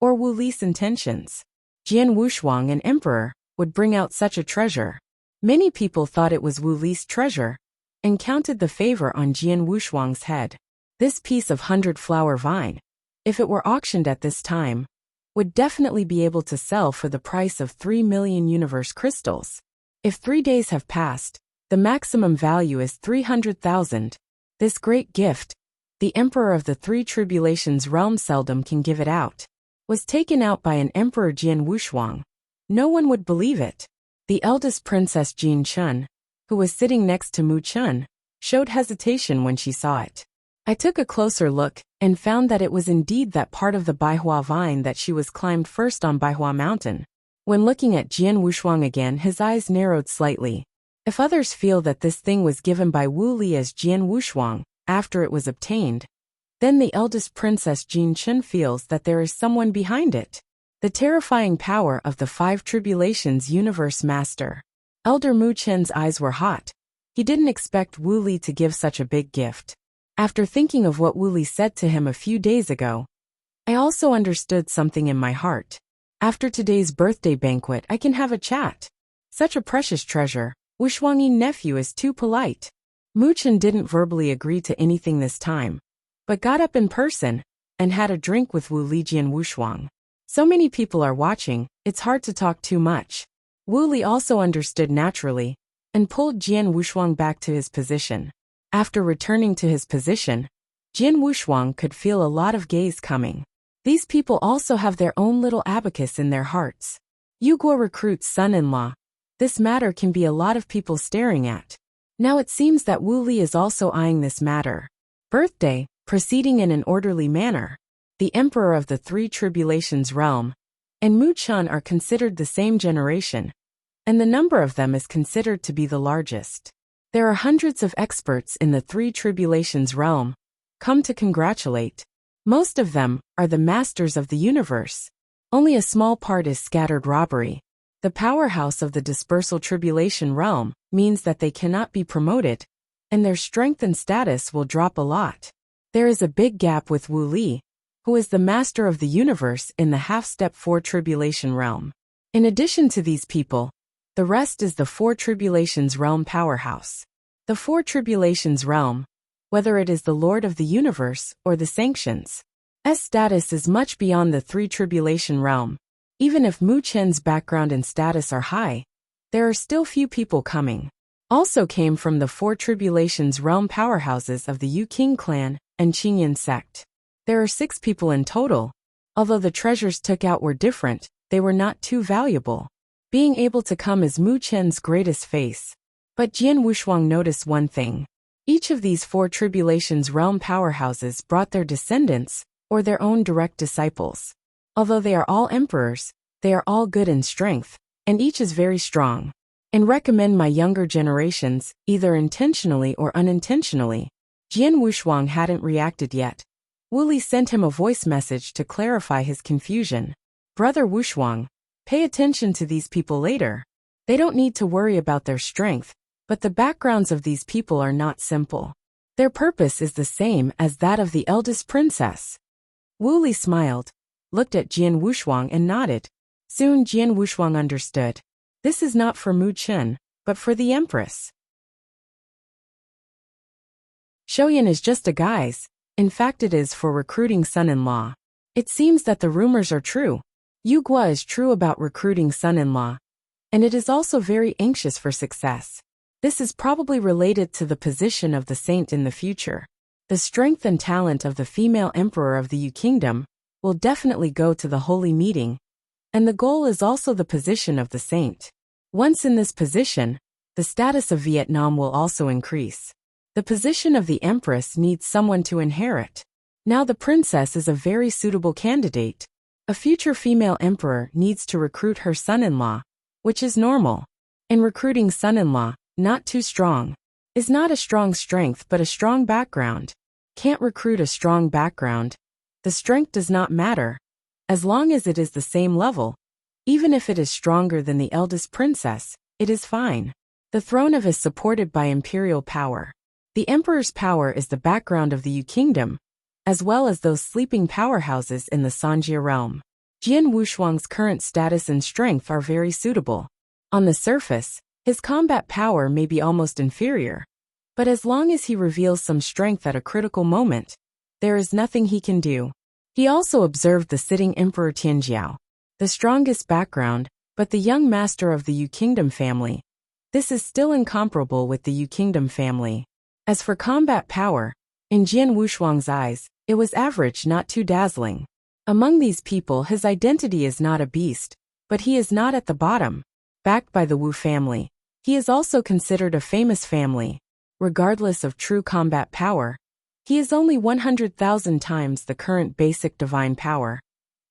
or Wu Li's intentions. Jian Wushuang, an emperor, would bring out such a treasure. Many people thought it was Wu Li's treasure, and counted the favor on Jian Wushuang's head. This piece of 100-flower vine, if it were auctioned at this time, would definitely be able to sell for the price of 3 million universe crystals. If 3 days have passed, the maximum value is 300,000. This great gift, the Emperor of the Three Tribulations realm seldom can give it out, was taken out by an Emperor Jian Wushuang. No one would believe it. The eldest princess Jin Chun, who was sitting next to Mu Chun, showed hesitation when she saw it. I took a closer look, and found that it was indeed that part of the Baihua vine that she was climbed first on Baihua Mountain. When looking at Jian Wushuang again, his eyes narrowed slightly. If others feel that this thing was given by Wu Li as Jian Wushuang, after it was obtained, then the eldest princess Jin Chun feels that there is someone behind it. The terrifying power of the Five Tribulations Universe Master. Elder Mu Chen's eyes were hot. He didn't expect Wu Li to give such a big gift. After thinking of what Wu Li said to him a few days ago, I also understood something in my heart. After today's birthday banquet, I can have a chat. Such a precious treasure. Wushuangyi nephew is too polite. Mu Chen didn't verbally agree to anything this time, but got up in person and had a drink with Wu Li Jian Wushuang. So many people are watching, it's hard to talk too much. Wu Li also understood naturally and pulled Jian Wushuang back to his position. After returning to his position, Jian Wushuang could feel a lot of gaze coming. These people also have their own little abacus in their hearts. Yu Guo recruits son-in-law. This matter can be a lot of people staring at. Now it seems that Wu Li is also eyeing this matter. Birthday, proceeding in an orderly manner. The Emperor of the Three Tribulations realm and Mu Chun are considered the same generation, and the number of them is considered to be the largest. There are hundreds of experts in the Three Tribulations realm, come to congratulate. Most of them are the masters of the universe. Only a small part is scattered robbery. The powerhouse of the dispersal tribulation realm means that they cannot be promoted, and their strength and status will drop a lot. There is a big gap with Wu Li, who is the master of the universe in the half-step 4 tribulation realm. In addition to these people, the rest is the 4 Tribulations realm powerhouse. The 4 Tribulations realm, whether it is the Lord of the Universe or the Sanctions, S status is much beyond the 3 Tribulation realm. Even if Mu Chen's background and status are high, there are still few people coming. Also came from the 4 Tribulations realm powerhouses of the Yu King clan and Qingyan sect. There are 6 people in total. Although the treasures took out were different, they were not too valuable. Being able to come is Mu Chen's greatest face. But Jian Wushuang noticed one thing. Each of these 4 Tribulations realm powerhouses brought their descendants, or their own direct disciples. Although they are all emperors, they are all good in strength, and each is very strong. And recommend my younger generations, either intentionally or unintentionally. Jian Wushuang hadn't reacted yet. Wu Li sent him a voice message to clarify his confusion. Brother Wushuang, pay attention to these people later. They don't need to worry about their strength, but the backgrounds of these people are not simple. Their purpose is the same as that of the eldest princess. Wu Li smiled, looked at Jian Wushuang and nodded. Soon Jian Wushuang understood. This is not for Mu Chen, but for the Empress. Shoyan is just a guise. In fact, it is for recruiting son-in-law. It seems that the rumors are true. Yu Guo is true about recruiting son-in-law, and it is also very anxious for success. This is probably related to the position of the saint in the future. The strength and talent of the female emperor of the Yu Kingdom will definitely go to the holy meeting, and the goal is also the position of the saint. Once in this position, the status of Vietnam will also increase. The position of the empress needs someone to inherit. Now the princess is a very suitable candidate. A future female emperor needs to recruit her son-in-law, which is normal. In recruiting son-in-law, not too strong. Is not a strong strength but a strong background. Can't recruit a strong background. The strength does not matter, as long as it is the same level. Even if it is stronger than the eldest princess, it is fine. The throne of is supported by imperial power. The emperor's power is the background of the Yu kingdom, as well as those sleeping powerhouses in the Sanjia realm. Jian Wushuang's current status and strength are very suitable. On the surface, his combat power may be almost inferior, but as long as he reveals some strength at a critical moment, there is nothing he can do. He also observed the sitting Emperor Tianjiao, the strongest background, but the young master of the Yu kingdom family. This is still incomparable with the Yu kingdom family. As for combat power, in Jian Wushuang's eyes, it was average, not too dazzling. Among these people, his identity is not a beast, but he is not at the bottom. Backed by the Wu family, he is also considered a famous family. Regardless of true combat power, he is only 100,000 times the current basic divine power,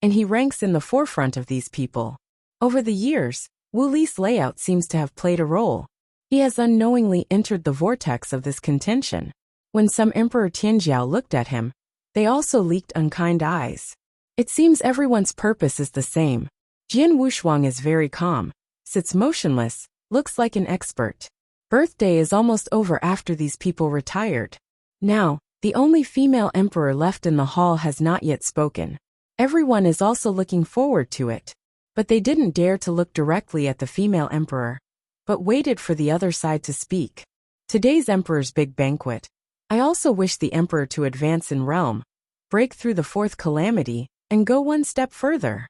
and he ranks in the forefront of these people. Over the years, Wu Li's layout seems to have played a role. He has unknowingly entered the vortex of this contention. When some Emperor Tianjiao looked at him, they also leaked unkind eyes. It seems everyone's purpose is the same. Jian Wushuang is very calm, sits motionless, looks like an expert. Birthday is almost over after these people retired. Now, the only female emperor left in the hall has not yet spoken. Everyone is also looking forward to it. But they didn't dare to look directly at the female emperor, but waited for the other side to speak. Today's emperor's big banquet. I also wish the emperor to advance in realm, break through the fourth calamity, and go one step further.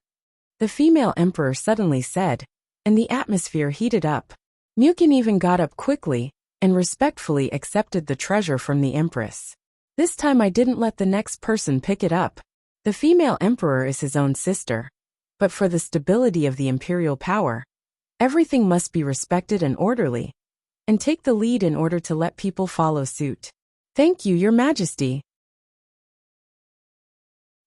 The female emperor suddenly said, and the atmosphere heated up. Mukin even got up quickly and respectfully accepted the treasure from the empress. This time I didn't let the next person pick it up. The female emperor is his own sister. But for the stability of the imperial power, everything must be respected and orderly, and take the lead in order to let people follow suit. Thank you, Your Majesty.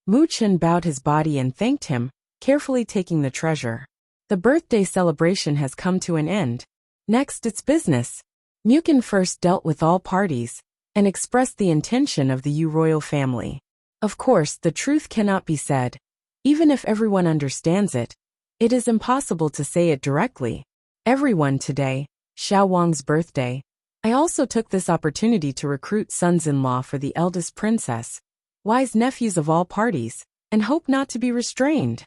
Mu Chen bowed his body and thanked him, carefully taking the treasure. The birthday celebration has come to an end. Next, it's business. Mukin first dealt with all parties and expressed the intention of the Yu royal family. Of course, the truth cannot be said. Even if everyone understands it, it is impossible to say it directly. Everyone today, Xiao Wang's birthday. I also took this opportunity to recruit sons-in-law for the eldest princess, wise nephews of all parties, and hope not to be restrained.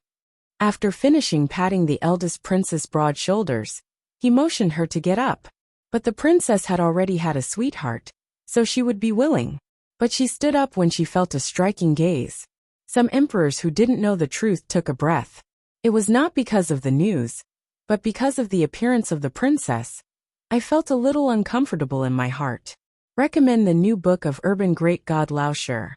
After finishing patting the eldest princess' broad shoulders, he motioned her to get up. But the princess had already had a sweetheart, so she would be willing. But she stood up when she felt a striking gaze. Some emperors who didn't know the truth took a breath. It was not because of the news, but because of the appearance of the princess. I felt a little uncomfortable in my heart. Recommend the new book of Urban Great God Lao Shi.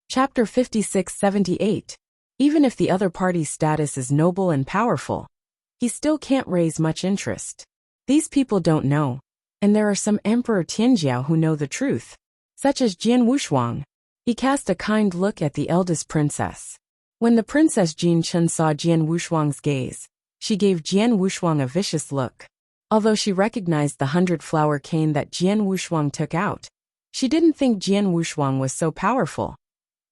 Chapter 5678. Even if the other party's status is noble and powerful, he still can't raise much interest. These people don't know, and there are some Emperor Tianjiao who know the truth, such as Jian Wushuang. He cast a kind look at the eldest princess. When the Princess Jin Chen saw Jian Wushuang's gaze, she gave Jian Wushuang a vicious look. Although she recognized the 100-flower cane that Jian Wushuang took out, she didn't think Jian Wushuang was so powerful,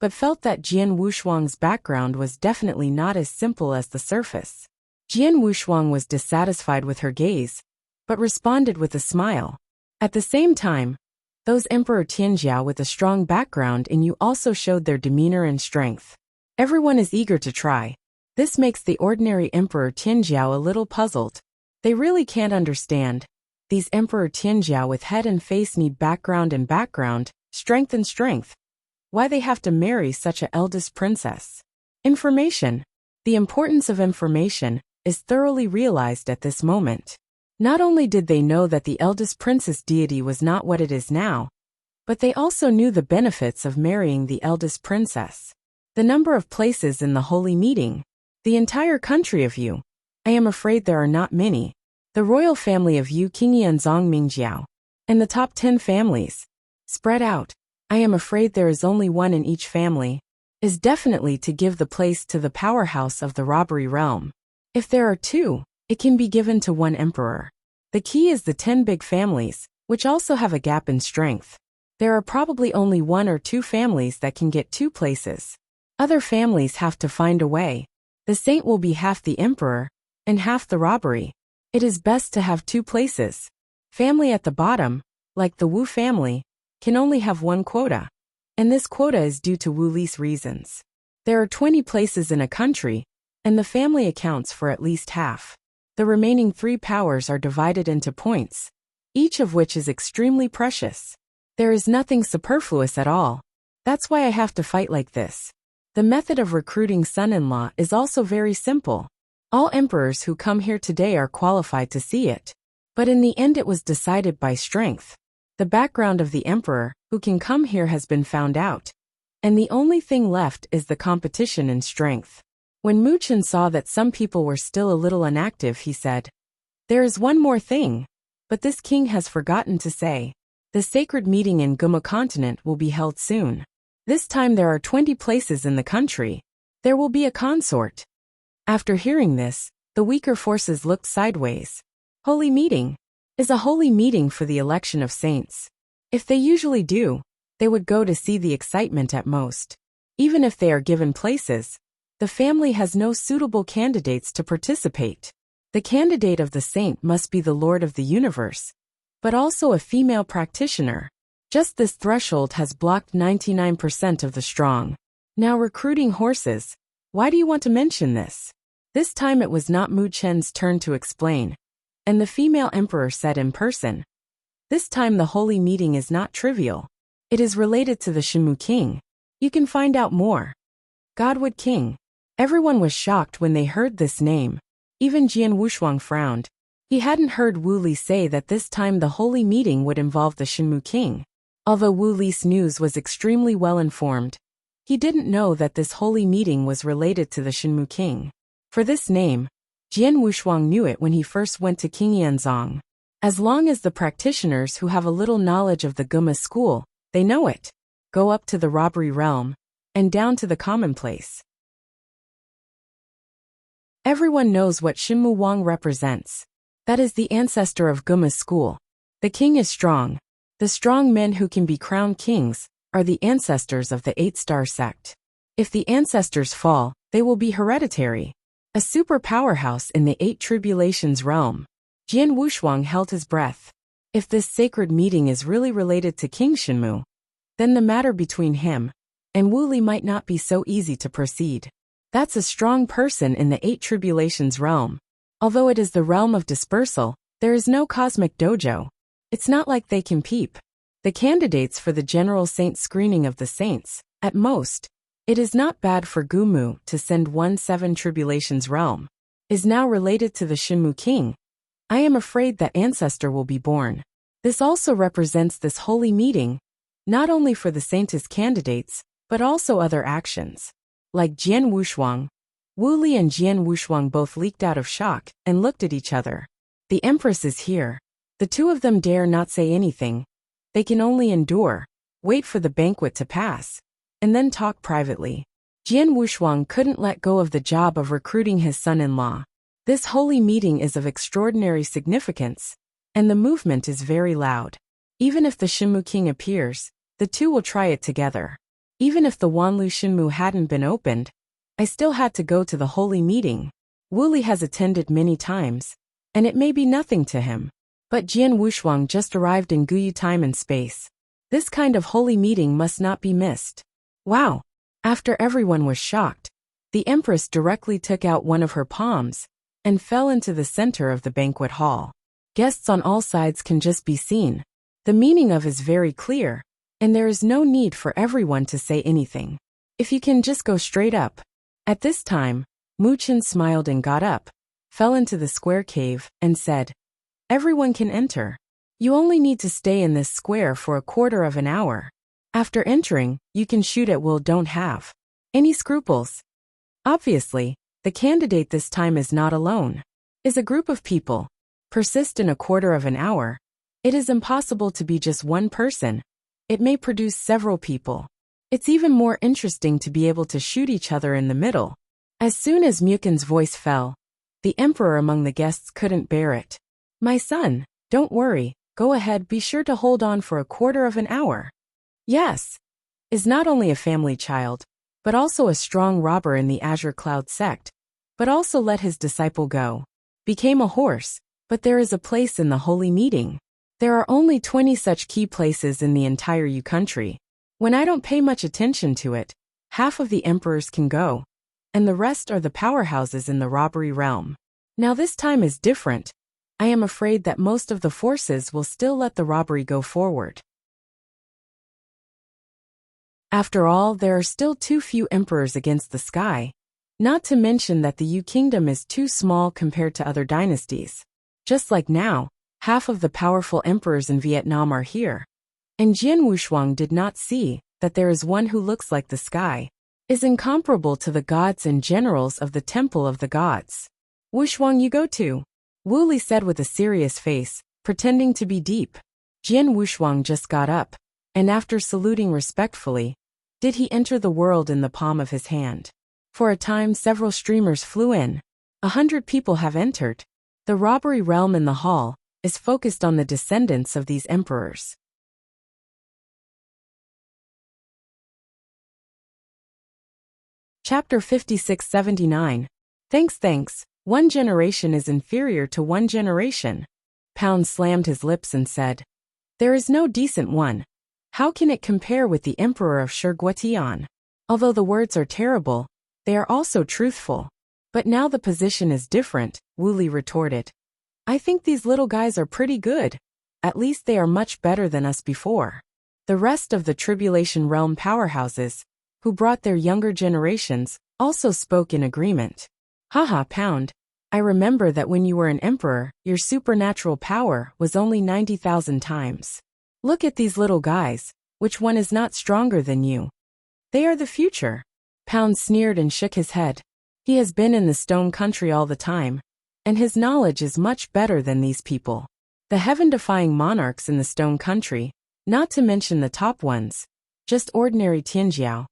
but felt that Jian Wushuang's background was definitely not as simple as the surface. Jian Wushuang was dissatisfied with her gaze, but responded with a smile. At the same time, those Emperor Tianjiao with a strong background in you also showed their demeanor and strength. Everyone is eager to try. This makes the ordinary Emperor Tianjiao a little puzzled. They really can't understand. These Emperor Tianjiao with head and face need background and background, strength and strength. Why they have to marry such an eldest princess? Information. The importance of information is thoroughly realized at this moment. Not only did they know that the eldest princess deity was not what it is now, but they also knew the benefits of marrying the eldest princess. The number of places in the holy meeting. The entire country of Yu. I am afraid there are not many. The royal family of Yu Qingyan Zongmingjiao. And the top 10 families. Spread out. I am afraid there is only one in each family. Is definitely to give the place to the powerhouse of the robbery realm. If there are two, It can be given to one emperor. The key is the 10 big families, which also have a gap in strength. There are probably only 1 or 2 families that can get 2 places. Other families have to find a way. The saint will be half the emperor, and half the robbery. It is best to have 2 places. Family at the bottom, like the Wu family, can only have 1 quota. And this quota is due to Wu Li's reasons. There are 20 places in a country, and the family accounts for at least half. The remaining 3 powers are divided into points, each of which is extremely precious. There is nothing superfluous at all. That's why I have to fight like this. The method of recruiting son-in-law is also very simple. All emperors who come here today are qualified to see it. But in the end it was decided by strength. The background of the emperor who can come here has been found out. And the only thing left is the competition in strength. When Mu Chen saw that some people were still a little inactive, he said, "There is one more thing, but this king has forgotten to say. The sacred meeting in Guma continent will be held soon. This time there are 20 places in the country. There will be a consort." After hearing this, the weaker forces looked sideways. Holy meeting is a holy meeting for the election of saints. If they usually do, they would go to see the excitement at most. Even if they are given places, the family has no suitable candidates to participate. The candidate of the saint must be the Lord of the universe, but also a female practitioner. Just this threshold has blocked 99% of the strong. Now recruiting horses. Why do you want to mention this? This time it was not Mu Chen's turn to explain, and the female emperor said in person, "This time the holy meeting is not trivial. It is related to the Shenmu king. You can find out more." Godwood king. Everyone was shocked when they heard this name. Even Jian Wushuang frowned. He hadn't heard Wu Li say that this time the holy meeting would involve the Shenmu king. Although Wu Li's news was extremely well informed, he didn't know that this holy meeting was related to the Shenmu king. For this name, Jian Wushuang knew it when he first went to King Yanzong. As long as the practitioners who have a little knowledge of the Guma school, they know it. Go up to the robbery realm, and down to the commonplace. Everyone knows what Shenmu Wang represents. That is the ancestor of Guma's school. The king is strong. The strong men who can be crowned kings are the ancestors of the 8-star sect. If the ancestors fall, they will be hereditary. A super powerhouse in the 8 tribulations realm. Jian Wushuang held his breath. If this sacred meeting is really related to King Shenmu, then the matter between him and Wu Li might not be so easy to proceed. That's a strong person in the 8 tribulations realm. Although it is the realm of dispersal, there is no cosmic dojo. It's not like they can peep. The candidates for the general saint screening of the saints, at most, it is not bad for Gumu to send 7 tribulations realm, is now related to the Shenmu king. I am afraid that ancestor will be born. This also represents this holy meeting, not only for the saint as candidates, but also other actions. Like Jian Wushuang, Wu Li and Jian Wushuang both leaked out of shock and looked at each other. The empress is here. The two of them dare not say anything. They can only endure, wait for the banquet to pass, and then talk privately. Jian Wushuang couldn't let go of the job of recruiting his son-in-law. This holy meeting is of extraordinary significance, and the movement is very loud. Even if the Shenmu king appears, the two will try it together. Even if the Wanlu Shenmu hadn't been opened, I still had to go to the holy meeting. Wu Li has attended many times, and it may be nothing to him. But Jian Wushuang just arrived in Guyu time and space. This kind of holy meeting must not be missed. Wow! After everyone was shocked, the empress directly took out one of her palms and fell into the center of the banquet hall. Guests on all sides can just be seen. The meaning of is very clear, and there is no need for everyone to say anything. If you can just go straight up. At this time, Mu Chen smiled and got up, fell into the square cave, and said, "Everyone can enter. You only need to stay in this square for a quarter of an hour. After entering, you can shoot at will. Don't have any scruples." Obviously, the candidate this time is not alone. Is a group of people. Persist in a quarter of an hour. It is impossible to be just one person. It may produce several people. It's even more interesting to be able to shoot each other in the middle. As soon as Mukin's voice fell, The emperor among the guests couldn't bear it. "My son, don't worry, go ahead, be sure to hold on for a quarter of an hour." Yes, is not only a family child, but also a strong robber in the Azure Cloud sect, but also let his disciple go. Became a horse, but there is a place in the holy meeting. There are only 20 such key places in the entire U country. When I don't pay much attention to it, half of the emperors can go, and the rest are the powerhouses in the robbery realm. Now this time is different. I am afraid that most of the forces will still let the robbery go forward. After all, there are still too few emperors against the sky. Not to mention that the Yu kingdom is too small compared to other dynasties. Just like now, half of the powerful emperors in Vietnam are here. And Jian Wushuang did not see that there is one who looks like the sky, is incomparable to the gods and generals of the Temple of the Gods. "Wushuang, you go too," Wu Li said with a serious face, pretending to be deep. Jian Wushuang just got up, and after saluting respectfully, did he enter the world in the palm of his hand. For a time several streamers flew in. 100 people have entered. The robbery realm in the hall is focused on the descendants of these emperors. Chapter 56-79. Thanks. One generation is inferior to one generation. Pound slammed his lips and said, "There is no decent one. How can it compare with the emperor of Shiguetian?" Although the words are terrible, they are also truthful. "But now the position is different," Wu Li retorted. "I think these little guys are pretty good. At least they are much better than us before." The rest of the Tribulation Realm powerhouses, who brought their younger generations, also spoke in agreement. "Haha, Pound. I remember that when you were an emperor, your supernatural power was only 90,000 times. Look at these little guys, which one is not stronger than you? They are the future." Pound sneered and shook his head. He has been in the Stone Country all the time, and his knowledge is much better than these people. The heaven-defying monarchs in the Stone Country, not to mention the top ones, just ordinary Tianjiao,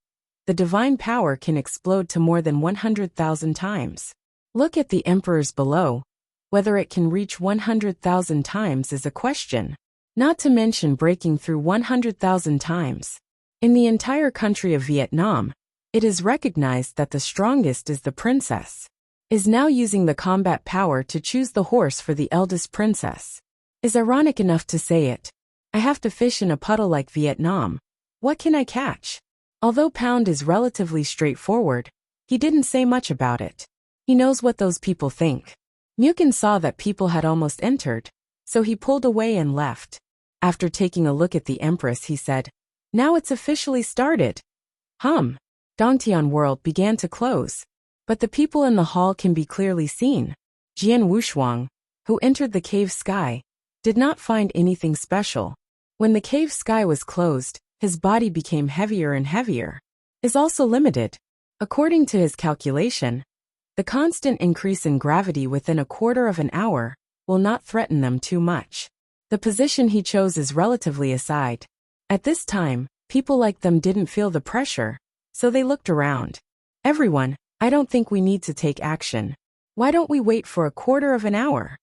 the divine power can explode to more than 100,000 times. Look at the emperors below. Whether it can reach 100,000 times is a question. Not to mention breaking through 100,000 times. In the entire country of Vietnam, it is recognized that the strongest is the princess. Is now using the combat power to choose the horse for the eldest princess. Is ironic enough to say it. I have to fish in a puddle like Vietnam. What can I catch? Although Pound is relatively straightforward, he didn't say much about it. He knows what those people think. Mukin saw that people had almost entered, so he pulled away and left. After taking a look at the Empress, he said, "Now it's officially started." Dongtian world began to close, but the people in the hall can be clearly seen. Jian Wushuang, who entered the cave sky, did not find anything special. When the cave sky was closed, his body became heavier and heavier. Is also limited. According to his calculation, the constant increase in gravity within a quarter of an hour will not threaten them too much. The position he chose is relatively aside. At this time, people like them didn't feel the pressure, so they looked around. "Everyone, I don't think we need to take action. Why don't we wait for a quarter of an hour?"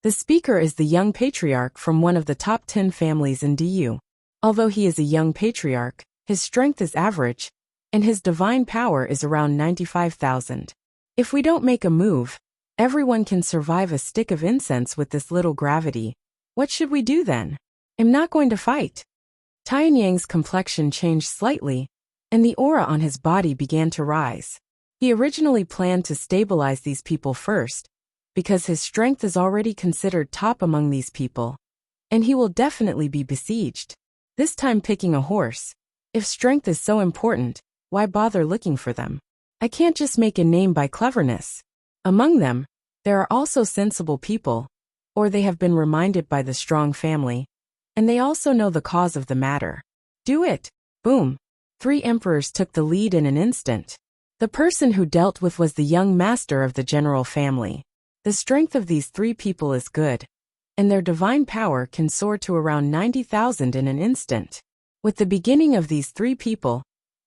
The speaker is the young patriarch from one of the top 10 families in DU. Although he is a young patriarch, his strength is average, and his divine power is around 95,000. If we don't make a move, everyone can survive a stick of incense with this little gravity. What should we do then? I'm not going to fight. Tianyang's complexion changed slightly, and the aura on his body began to rise. He originally planned to stabilize these people first, because his strength is already considered top among these people, and he will definitely be besieged. This time picking a horse. If strength is so important, why bother looking for them? I can't just make a name by cleverness. Among them, there are also sensible people, or they have been reminded by the strong family, and they also know the cause of the matter. Do it. Boom. 3 emperors took the lead in an instant. The person who dealt with was the young master of the general family. The strength of these 3 people is good, and their divine power can soar to around 90,000 in an instant. With the beginning of these 3 people,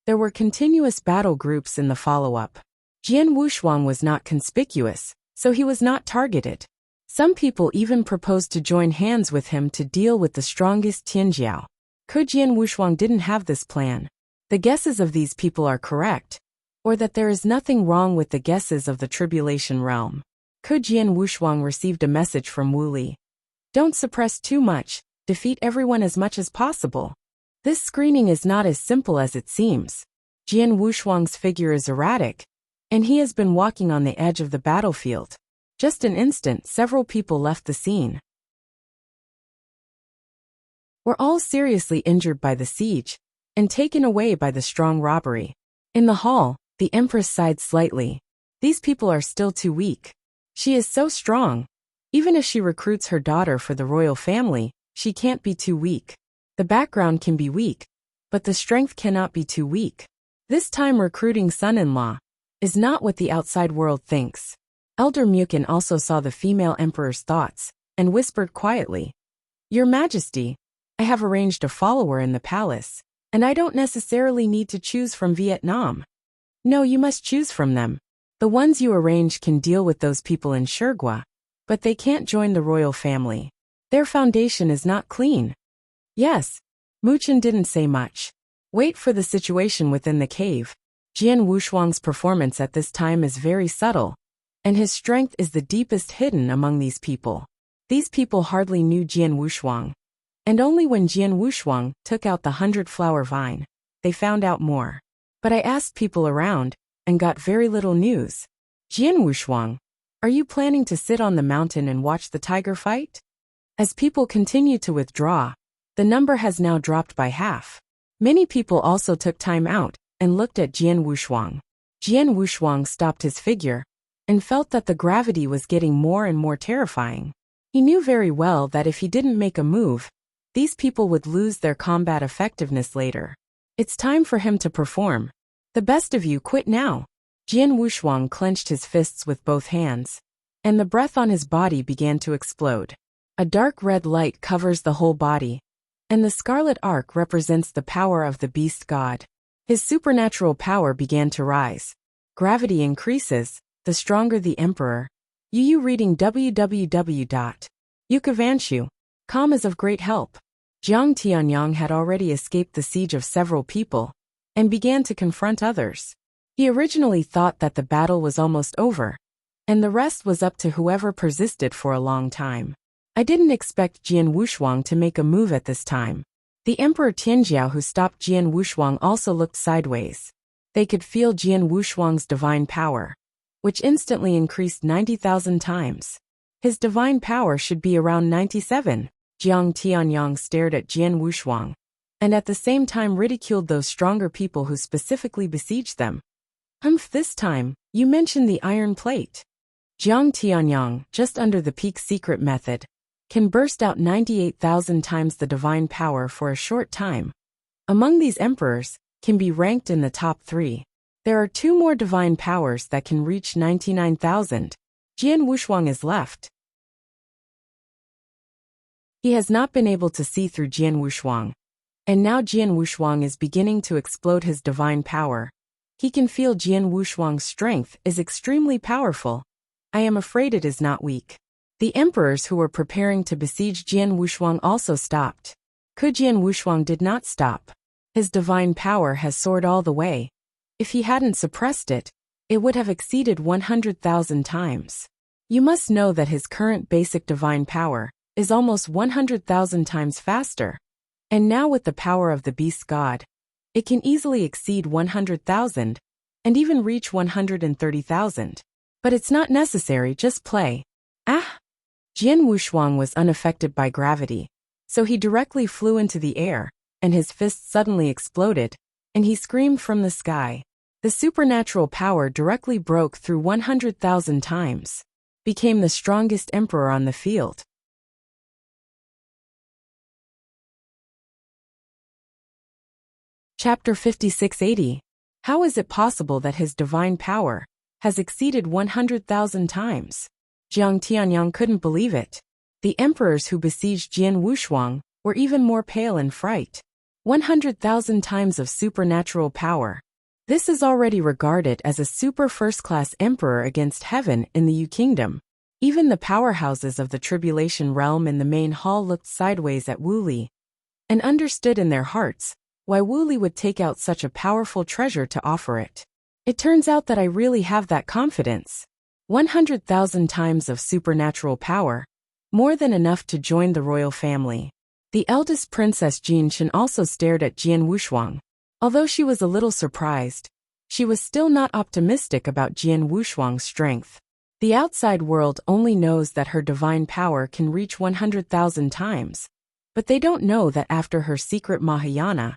there were continuous battle groups in the follow-up. Jian Wushuang was not conspicuous, so he was not targeted. Some people even proposed to join hands with him to deal with the strongest Tianjiao. Jian Wushuang didn't have this plan. The guesses of these people are correct, or that there is nothing wrong with the guesses of the tribulation realm. Jian Wushuang received a message from Wu Li. Don't suppress too much, defeat everyone as much as possible. This screening is not as simple as it seems. Jian Wushuang's figure is erratic, and he has been walking on the edge of the battlefield. Just an instant, several people left the scene. Were all seriously injured by the siege, and taken away by the strong robbery. In the hall, the Empress sighed slightly. These people are still too weak. She is so strong. Even if she recruits her daughter for the royal family, she can't be too weak. The background can be weak, but the strength cannot be too weak. This time recruiting son-in-law is not what the outside world thinks. Elder Mukin also saw the female emperor's thoughts, and whispered quietly, Your Majesty, I have arranged a follower in the palace, and I don't necessarily need to choose from Vietnam. No, you must choose from them. The ones you arrange can deal with those people in Shirgua, but they can't join the royal family. Their foundation is not clean. Yes. Muchen didn't say much. Wait for the situation within the cave. Jian Wushuang's performance at this time is very subtle, and his strength is the deepest hidden among these people. These people hardly knew Jian Wushuang, and only when Jian Wushuang took out the 100-flower vine, they found out more. But I asked people around, and got very little news. Jian Wushuang, are you planning to sit on the mountain and watch the tiger fight? As people continue to withdraw, the number has now dropped by half. Many people also took time out and looked at Jian Wushuang. Jian Wushuang stopped his figure and felt that the gravity was getting more and more terrifying. He knew very well that if he didn't make a move, these people would lose their combat effectiveness later. It's time for him to perform. The best of you quit now. Jian Wushuang clenched his fists with both hands, and the breath on his body began to explode. A dark red light covers the whole body, and the scarlet arc represents the power of the beast god. His supernatural power began to rise. Gravity increases, the stronger the emperor. Yu reading www.yukavanchu.com is of great help. Jiang Tianyang had already escaped the siege of several people, and began to confront others. He originally thought that the battle was almost over, and the rest was up to whoever persisted for a long time. I didn't expect Jian Wushuang to make a move at this time. The Emperor Tianjiao who stopped Jian Wushuang also looked sideways. They could feel Jian Wushuang's divine power, which instantly increased 90,000 times. His divine power should be around 97. Jiang Tianyang stared at Jian Wushuang, and at the same time ridiculed those stronger people who specifically besieged them. This time, you mentioned the iron plate. Jiang Tianyang, just under the peak secret method, can burst out 98,000 times the divine power for a short time. Among these emperors, can be ranked in the top 3. There are 2 more divine powers that can reach 99,000. Jian Wushuang is left. He has not been able to see through Jian Wushuang, and now Jian Wushuang is beginning to explode his divine power. He can feel Jian Wushuang's strength is extremely powerful. I am afraid it is not weak. The emperors who were preparing to besiege Jian Wushuang also stopped. Jian Wushuang did not stop. His divine power has soared all the way. If he hadn't suppressed it, it would have exceeded 100,000 times. You must know that his current basic divine power is almost 100,000 times faster. And now with the power of the beast god, it can easily exceed 100,000, and even reach 130,000. But it's not necessary, just play. Jian Wushuang was unaffected by gravity, so he directly flew into the air, and his fist suddenly exploded, and he screamed from the sky. The supernatural power directly broke through 100,000 times, became the strongest emperor on the field. Chapter 5680. How is it possible that his divine power has exceeded 100,000 times? Jiang Tianyang couldn't believe it. The emperors who besieged Jian Wushuang were even more pale in fright. 100,000 times of supernatural power. This is already regarded as a super first-class emperor against heaven in the Yu Kingdom. Even the powerhouses of the tribulation realm in the main hall looked sideways at Wu Li and understood in their hearts why Wu Li would take out such a powerful treasure to offer it. It turns out that I really have that confidence. 100,000 times of supernatural power, more than enough to join the royal family. The eldest princess Jin Shen also stared at Jian Wushuang. Although she was a little surprised, she was still not optimistic about Jian Wushuang's strength. The outside world only knows that her divine power can reach 100,000 times, but they don't know that after her secret Mahayana,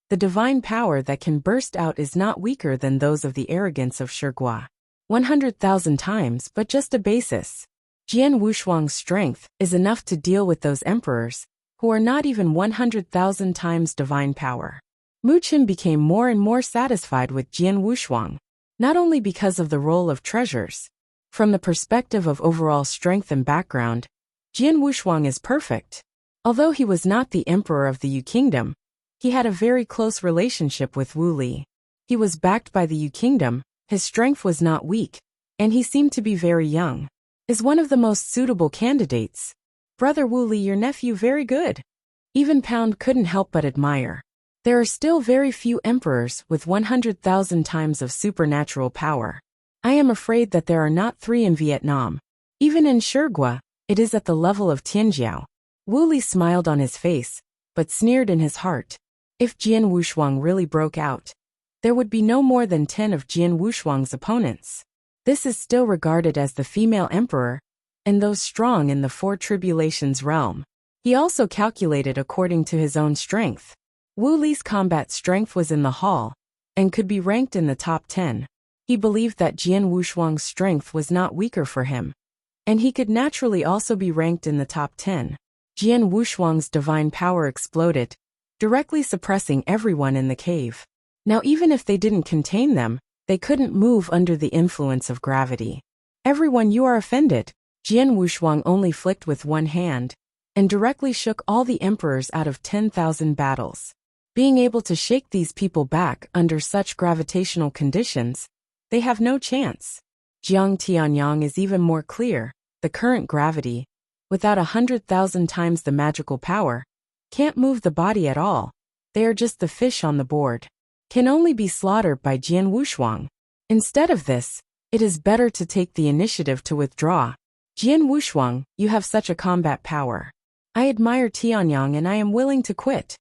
the divine power that can burst out is not weaker than those of the arrogance of Shigua. 100,000 times, but just a basis. Jian Wushuang's strength is enough to deal with those emperors, who are not even 100,000 times divine power. Mu Chen became more and more satisfied with Jian Wushuang, not only because of the role of treasures. From the perspective of overall strength and background, Jian Wushuang is perfect. Although he was not the emperor of the Yu Kingdom, he had a very close relationship with Wu Li. He was backed by the Yu Kingdom, his strength was not weak, and he seemed to be very young. Is one of the most suitable candidates. Brother Wu Li, your nephew, very good. Even Pound couldn't help but admire. There are still very few emperors with 100,000 times of supernatural power. I am afraid that there are not 3 in Vietnam. Even in Shigua, it is at the level of Tianjiao. Wu Li smiled on his face, but sneered in his heart. If Jian Wushuang really broke out, there would be no more than 10 of Jian Wushuang's opponents. This is still regarded as the female emperor, and those strong in the 4 tribulations realm. He also calculated according to his own strength. Wu Li's combat strength was in the hall, and could be ranked in the top 10. He believed that Jian Wushuang's strength was not weaker for him, and he could naturally also be ranked in the top 10. Jian Wushuang's divine power exploded, directly suppressing everyone in the cave. Now even if they didn't contain them, they couldn't move under the influence of gravity. Everyone, you are offended. Jian Wushuang only flicked with one hand, and directly shook all the emperors out of 10,000 battles. Being able to shake these people back under such gravitational conditions, they have no chance. Jiang Tianyang is even more clear. The current gravity, without 100,000 times the magical power, can't move the body at all. They are just the fish on the board. Can only be slaughtered by Jian Wushuang. Instead of this, it is better to take the initiative to withdraw. Jian Wushuang, you have such a combat power. I admire Tianyang and I am willing to quit.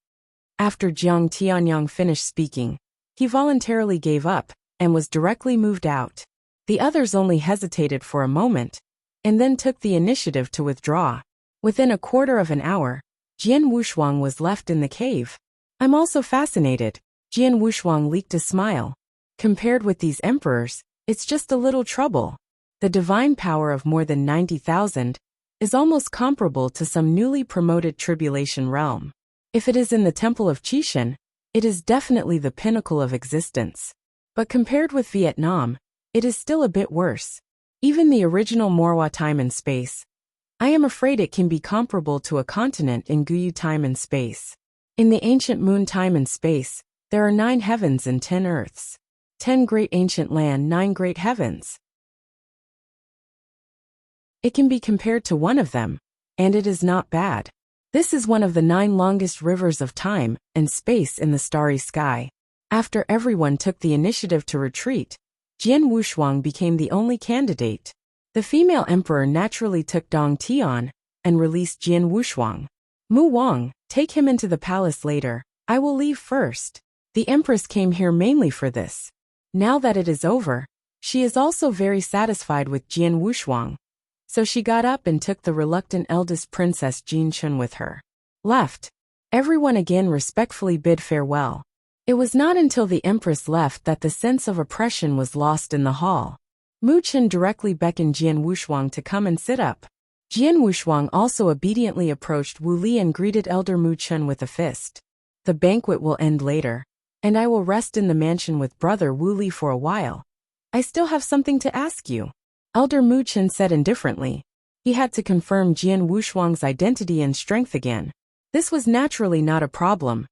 After Jiang Tianyang finished speaking, he voluntarily gave up, and was directly moved out. The others only hesitated for a moment, and then took the initiative to withdraw. Within a quarter of an hour, Jian Wushuang was left in the cave. I'm also fascinated. Jian Wushuang leaked a smile. Compared with these emperors, it's just a little trouble. The divine power of more than 90,000 is almost comparable to some newly promoted tribulation realm. If it is in the temple of Qishan, it is definitely the pinnacle of existence. But compared with Vietnam, it is still a bit worse. Even the original Morwa time and space, I am afraid it can be comparable to a continent in Guyu time and space. In the ancient moon time and space, there are 9 heavens and 10 earths. 10 great ancient land, 9 great heavens. It can be compared to one of them, and it is not bad. This is one of the 9 longest rivers of time and space in the starry sky. After everyone took the initiative to retreat, Jian Wushuang became the only candidate. The female emperor naturally took Dong Tian and released Jian Wushuang. Mu Wang, take him into the palace later. I will leave first. The empress came here mainly for this. Now that it is over, she is also very satisfied with Jian Wushuang. So she got up and took the reluctant eldest princess Jin Chun with her. Left. Everyone again respectfully bid farewell. It was not until the empress left that the sense of oppression was lost in the hall. Mu Chen directly beckoned Jian Wushuang to come and sit up. Jian Wushuang also obediently approached Wu Li and greeted Elder Mu Chen with a fist. The banquet will end later, and I will rest in the mansion with Brother Wu Li for a while. I still have something to ask you. Elder Mu Chen said indifferently. He had to confirm Jian Wushuang's identity and strength again. This was naturally not a problem.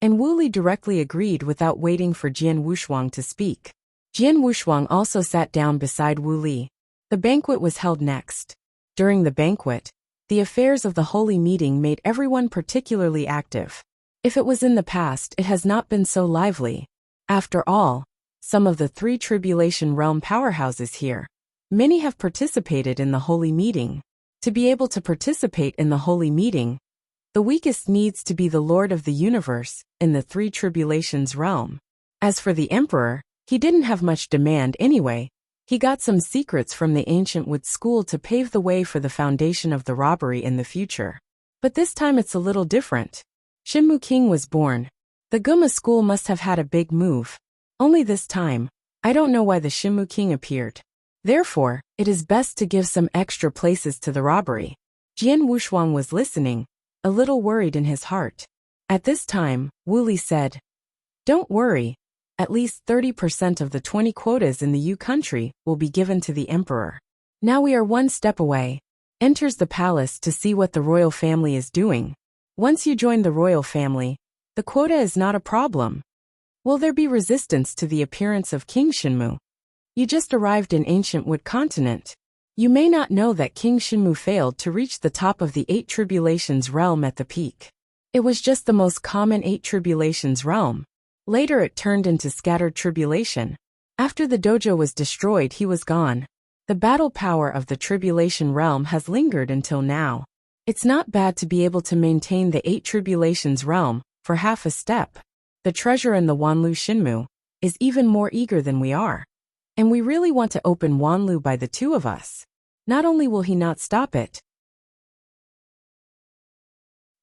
And Wu Li directly agreed without waiting for Jian Wushuang to speak. Jian Wushuang also sat down beside Wu Li. The banquet was held next. During the banquet, the affairs of the holy meeting made everyone particularly active. If it was in the past, it has not been so lively. After all, some of the three tribulation realm powerhouses here. Many have participated in the holy meeting. To be able to participate in the holy meeting, the weakest needs to be the Lord of the universe in the three tribulations realm. As for the emperor, he didn't have much demand anyway. He got some secrets from the ancient wood school to pave the way for the foundation of the robbery in the future. But this time it's a little different. Shinmu King was born. The Guma school must have had a big move. Only this time, I don't know why the Shinmu King appeared. Therefore, it is best to give some extra places to the robbery. Jian Wushuang was listening, a little worried in his heart. At this time, Wu Li said, "Don't worry. At least 30% of the 20 quotas in the Yu country will be given to the emperor. Now we are one step away." Enters the palace to see what the royal family is doing. Once you join the royal family, the quota is not a problem. Will there be resistance to the appearance of King Shinmu? You just arrived in ancient wood continent. You may not know that King Shinmu failed to reach the top of the 8 tribulations realm at the peak. It was just the most common 8 tribulations realm. Later it turned into scattered tribulation. After the dojo was destroyed, he was gone. The battle power of the tribulation realm has lingered until now. It's not bad to be able to maintain the 8 tribulations realm for half a step. The treasure in the Wanlu Shinmu is even more eager than we are. And we really want to open Wanlu by the two of us. Not only will he not stop it,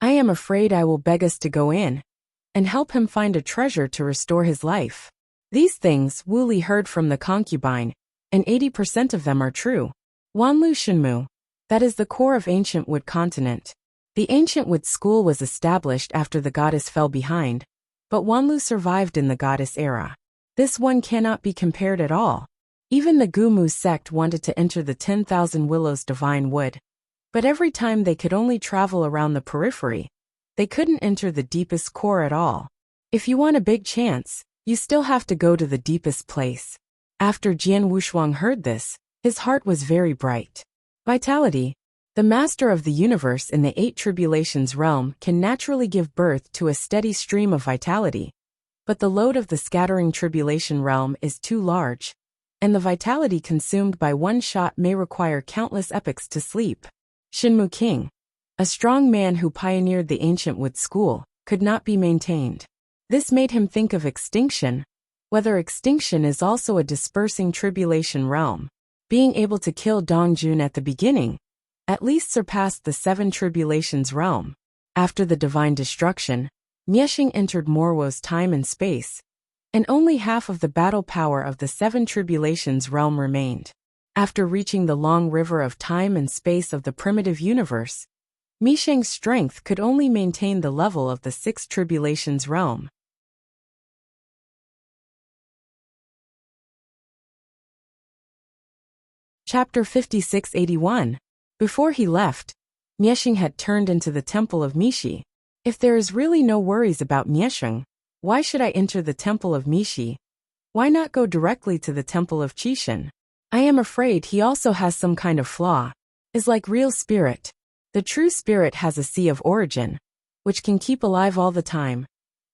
I am afraid I will beg us to go in and help him find a treasure to restore his life. These things Wu Li heard from the concubine, and 80% of them are true. Wanlu Shinmu, that is the core of ancient wood continent. The ancient wood school was established after the goddess fell behind, but Wanlu survived in the goddess era. This one cannot be compared at all. Even the Gumu sect wanted to enter the 10,000 Willows divine wood, but every time they could only travel around the periphery. They couldn't enter the deepest core at all. If you want a big chance, you still have to go to the deepest place. After Jian Wushuang heard this, his heart was very bright. Vitality. The master of the universe in the 8 tribulations realm can naturally give birth to a steady stream of vitality. But the load of the scattering tribulation realm is too large, and the vitality consumed by one shot may require countless epochs to sleep. Shinmu King, a strong man who pioneered the ancient wood school, could not be maintained. This made him think of extinction, whether extinction is also a dispersing tribulation realm. Being able to kill Dongjun at the beginning at least surpassed the 7 tribulations realm. After the divine destruction, Miexing entered Morwo's time and space, and only half of the battle power of the 7 tribulations realm remained. After reaching the long river of time and space of the primitive universe, Miexing's strength could only maintain the level of the 6 tribulations realm. Chapter 5681. Before he left, Miexing had turned into the temple of Mishi. If there is really no worries about Miexing, why should I enter the temple of Mishi? Why not go directly to the temple of Qishan? I am afraid he also has some kind of flaw. Is like real spirit. The true spirit has a sea of origin, which can keep alive all the time.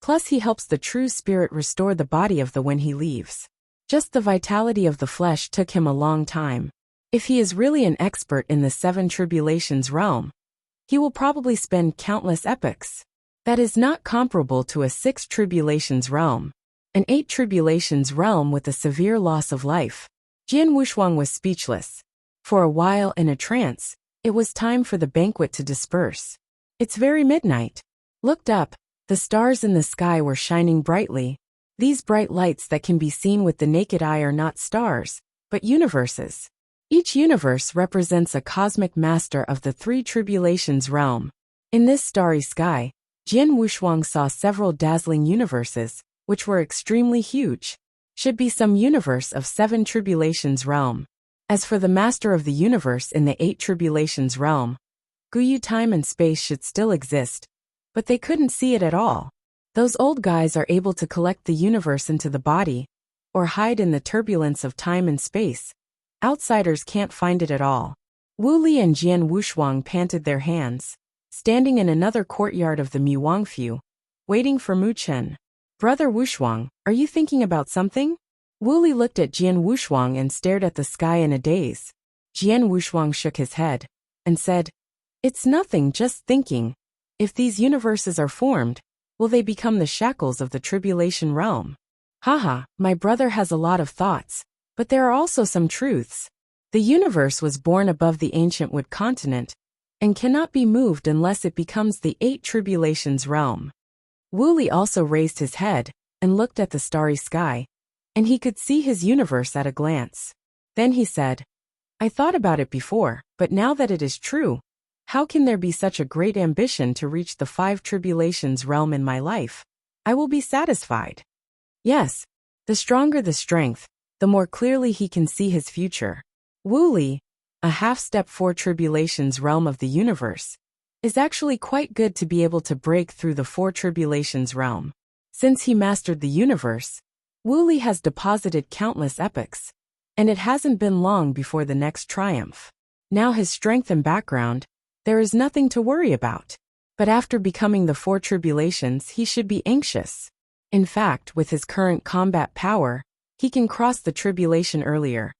Plus he helps the true spirit restore the body of the when he leaves. Just the vitality of the flesh took him a long time. If he is really an expert in the 7 tribulations realm, he will probably spend countless epochs. That is not comparable to a 6 tribulations realm. An 8 tribulations realm with a severe loss of life. Jian Wushuang was speechless. For a while in a trance, it was time for the banquet to disperse. It's very midnight. Looked up, the stars in the sky were shining brightly. These bright lights that can be seen with the naked eye are not stars, but universes. Each universe represents a cosmic master of the 3 tribulations realm. In this starry sky, Jian Wushuang saw several dazzling universes, which were extremely huge. Should be some universe of 7 tribulations realm. As for the master of the universe in the 8 tribulations realm, Guyu time and space should still exist, but they couldn't see it at all. Those old guys are able to collect the universe into the body, or hide in the turbulence of time and space. Outsiders can't find it at all. Wu Li and Jian Wushuang panted their hands, standing in another courtyard of the Muwangfu, waiting for Mu Chen. Brother Wushuang, are you thinking about something? Wu Li looked at Jian Wushuang and stared at the sky in a daze. Jian Wushuang shook his head and said, "It's nothing, just thinking. If these universes are formed, will they become the shackles of the tribulation realm?" Haha, my brother has a lot of thoughts, but there are also some truths. The universe was born above the ancient wood continent, and cannot be moved unless it becomes the 8 tribulations realm. Wu Li also raised his head and looked at the starry sky, and he could see his universe at a glance. Then he said, "I thought about it before, but now that it is true, how can there be such a great ambition to reach the 5 tribulations realm in my life? I will be satisfied." Yes, the stronger the strength, the more clearly he can see his future. Wu Li, a half-step 4 tribulations realm of the universe, is actually quite good to be able to break through the 4 tribulations realm. Since he mastered the universe, Wu Li has deposited countless epochs, and it hasn't been long before the next triumph. Now his strength and background, there is nothing to worry about. But after becoming the 4 tribulations, he should be anxious. In fact, with his current combat power, he can cross the tribulation earlier.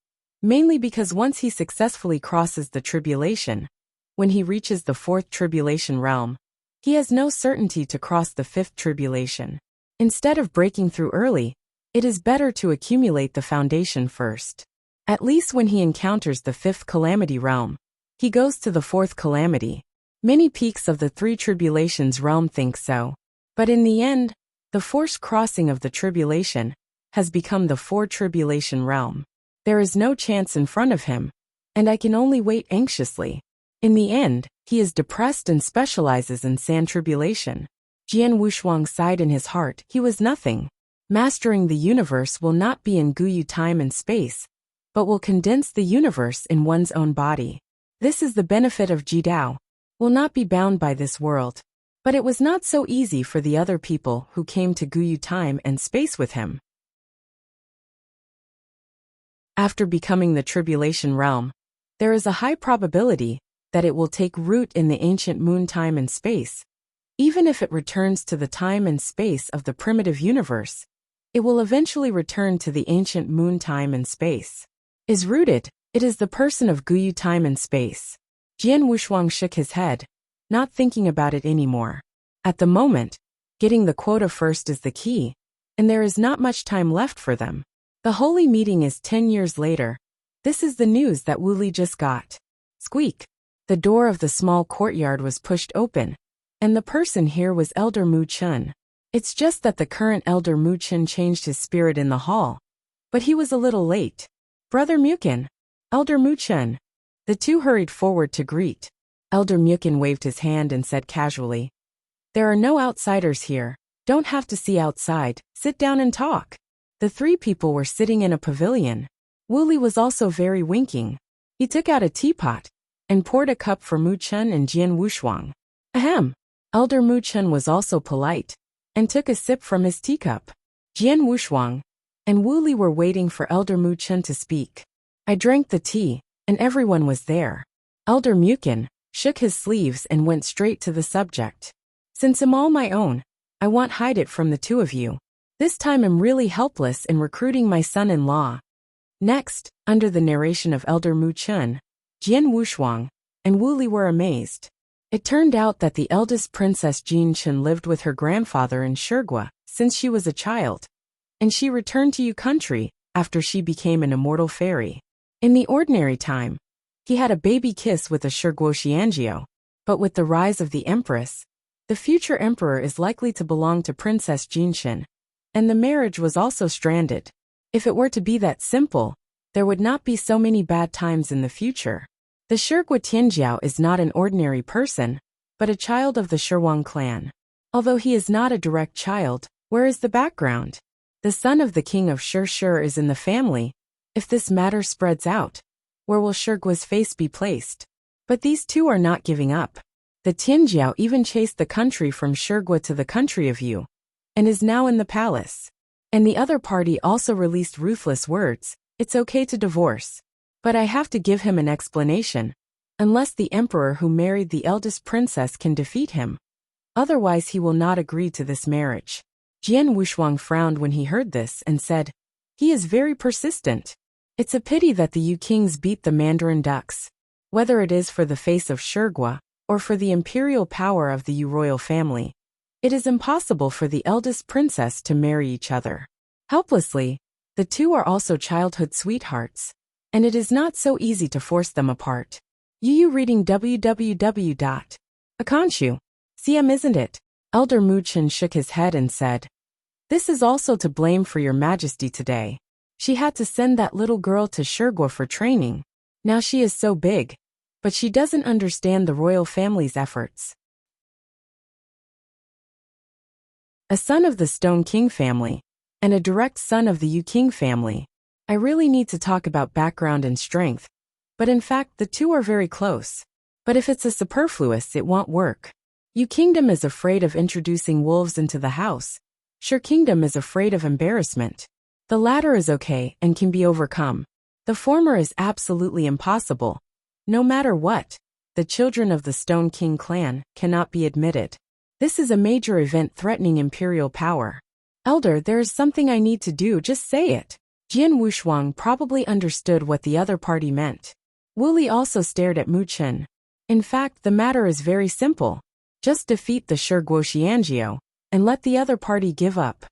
Mainly because once he successfully crosses the tribulation, when he reaches the 4th tribulation realm, he has no certainty to cross the 5th tribulation. Instead of breaking through early, it is better to accumulate the foundation first. At least when he encounters the 5th calamity realm, he goes to the 4th calamity. Many peaks of the 3 tribulations realm think so. But in the end, the forced crossing of the tribulation has become the 4 tribulation realm. There is no chance in front of him, and I can only wait anxiously. In the end, he is depressed and specializes in sand tribulation. Jian Wushuang sighed in his heart. He was nothing. Mastering the universe will not be in Guyu time and space, but will condense the universe in one's own body. This is the benefit of Jidao. Will not be bound by this world. But it was not so easy for the other people who came to Guyu time and space with him. After becoming the tribulation realm, there is a high probability that it will take root in the ancient moon time and space. Even if it returns to the time and space of the primitive universe, it will eventually return to the ancient moon time and space. Is rooted, it is the person of Guyu time and space. Jian Wushuang shook his head, not thinking about it anymore. At the moment, getting the quota first is the key, and there is not much time left for them. The holy meeting is 10 years later. This is the news that Wu Li just got. Squeak! The door of the small courtyard was pushed open, and the person here was Elder Mu Chen. It's just that the current Elder Mu Chen changed his spirit in the hall, but he was a little late. Brother Mukin, Elder Mu Chen. The two hurried forward to greet. Elder Mukin waved his hand and said casually, "There are no outsiders here. Don't have to see outside. Sit down and talk." The 3 people were sitting in a pavilion. Wu Li was also very winking. He took out a teapot and poured a cup for Mu Chen and Jian Wushuang. Ahem. Elder Mu Chen was also polite and took a sip from his teacup. Jian Wushuang and Wu Li were waiting for Elder Mu Chen to speak. I drank the tea, and everyone was there. Elder Mukin shook his sleeves and went straight to the subject. Since I'm all my own, I won't hide it from the 2 of you. This time I'm really helpless in recruiting my son-in-law. Next, under the narration of Elder Mu Chen, Jian Wushuang and Wu Li were amazed. It turned out that the eldest Princess Jin Chen lived with her grandfather in Shirgua since she was a child, and she returned to Yu country after she became an immortal fairy. In the ordinary time, he had a baby kiss with a Shirguo Xianjiao, but with the rise of the empress, the future emperor is likely to belong to Princess Jinshin, and the marriage was also stranded. If it were to be that simple, there would not be so many bad times in the future. The Shirgua Tianjiao is not an ordinary person, but a child of the Shirwang clan. Although he is not a direct child, where is the background? The son of the king of Shir is in the family. If this matter spreads out, where will Shirgua's face be placed? But these 2 are not giving up. The Tianjiao even chased the country from Shirgua to the country of Yu. and is now in the palace. And the other party also released ruthless words, "It's okay to divorce. But I have to give him an explanation. Unless the emperor who married the eldest princess can defeat him. Otherwise he will not agree to this marriage." Jian Wushuang frowned when he heard this and said, "He is very persistent. It's a pity that the Yu kings beat the Mandarin ducks. Whether it is for the face of Shirgua, or for the imperial power of the Yu royal family, it is impossible for the eldest princess to marry each other." Helplessly, the two are also childhood sweethearts, and it is not so easy to force them apart. Yu reading www. Akanshu. CM isn't it? Elder Mu Chen shook his head and said, "This is also to blame for your majesty today. She had to send that little girl to Shirgua for training. Now she is so big, but she doesn't understand the royal family's efforts." A son of the Stone King family, and a direct son of the Yu King family. I really need to talk about background and strength, but in fact the two are very close. But if it's a superfluous, it won't work. Yu Kingdom is afraid of introducing wolves into the house. Shir Kingdom is afraid of embarrassment. The latter is okay and can be overcome. The former is absolutely impossible. No matter what, the children of the Stone King clan cannot be admitted. This is a major event threatening imperial power. Elder, there is something I need to do, just say it. Jian Wushuang probably understood what the other party meant. Wu Li also stared at Mu Chen. In fact, the matter is very simple. Just defeat the Shirguo Xianjiao, and let the other party give up.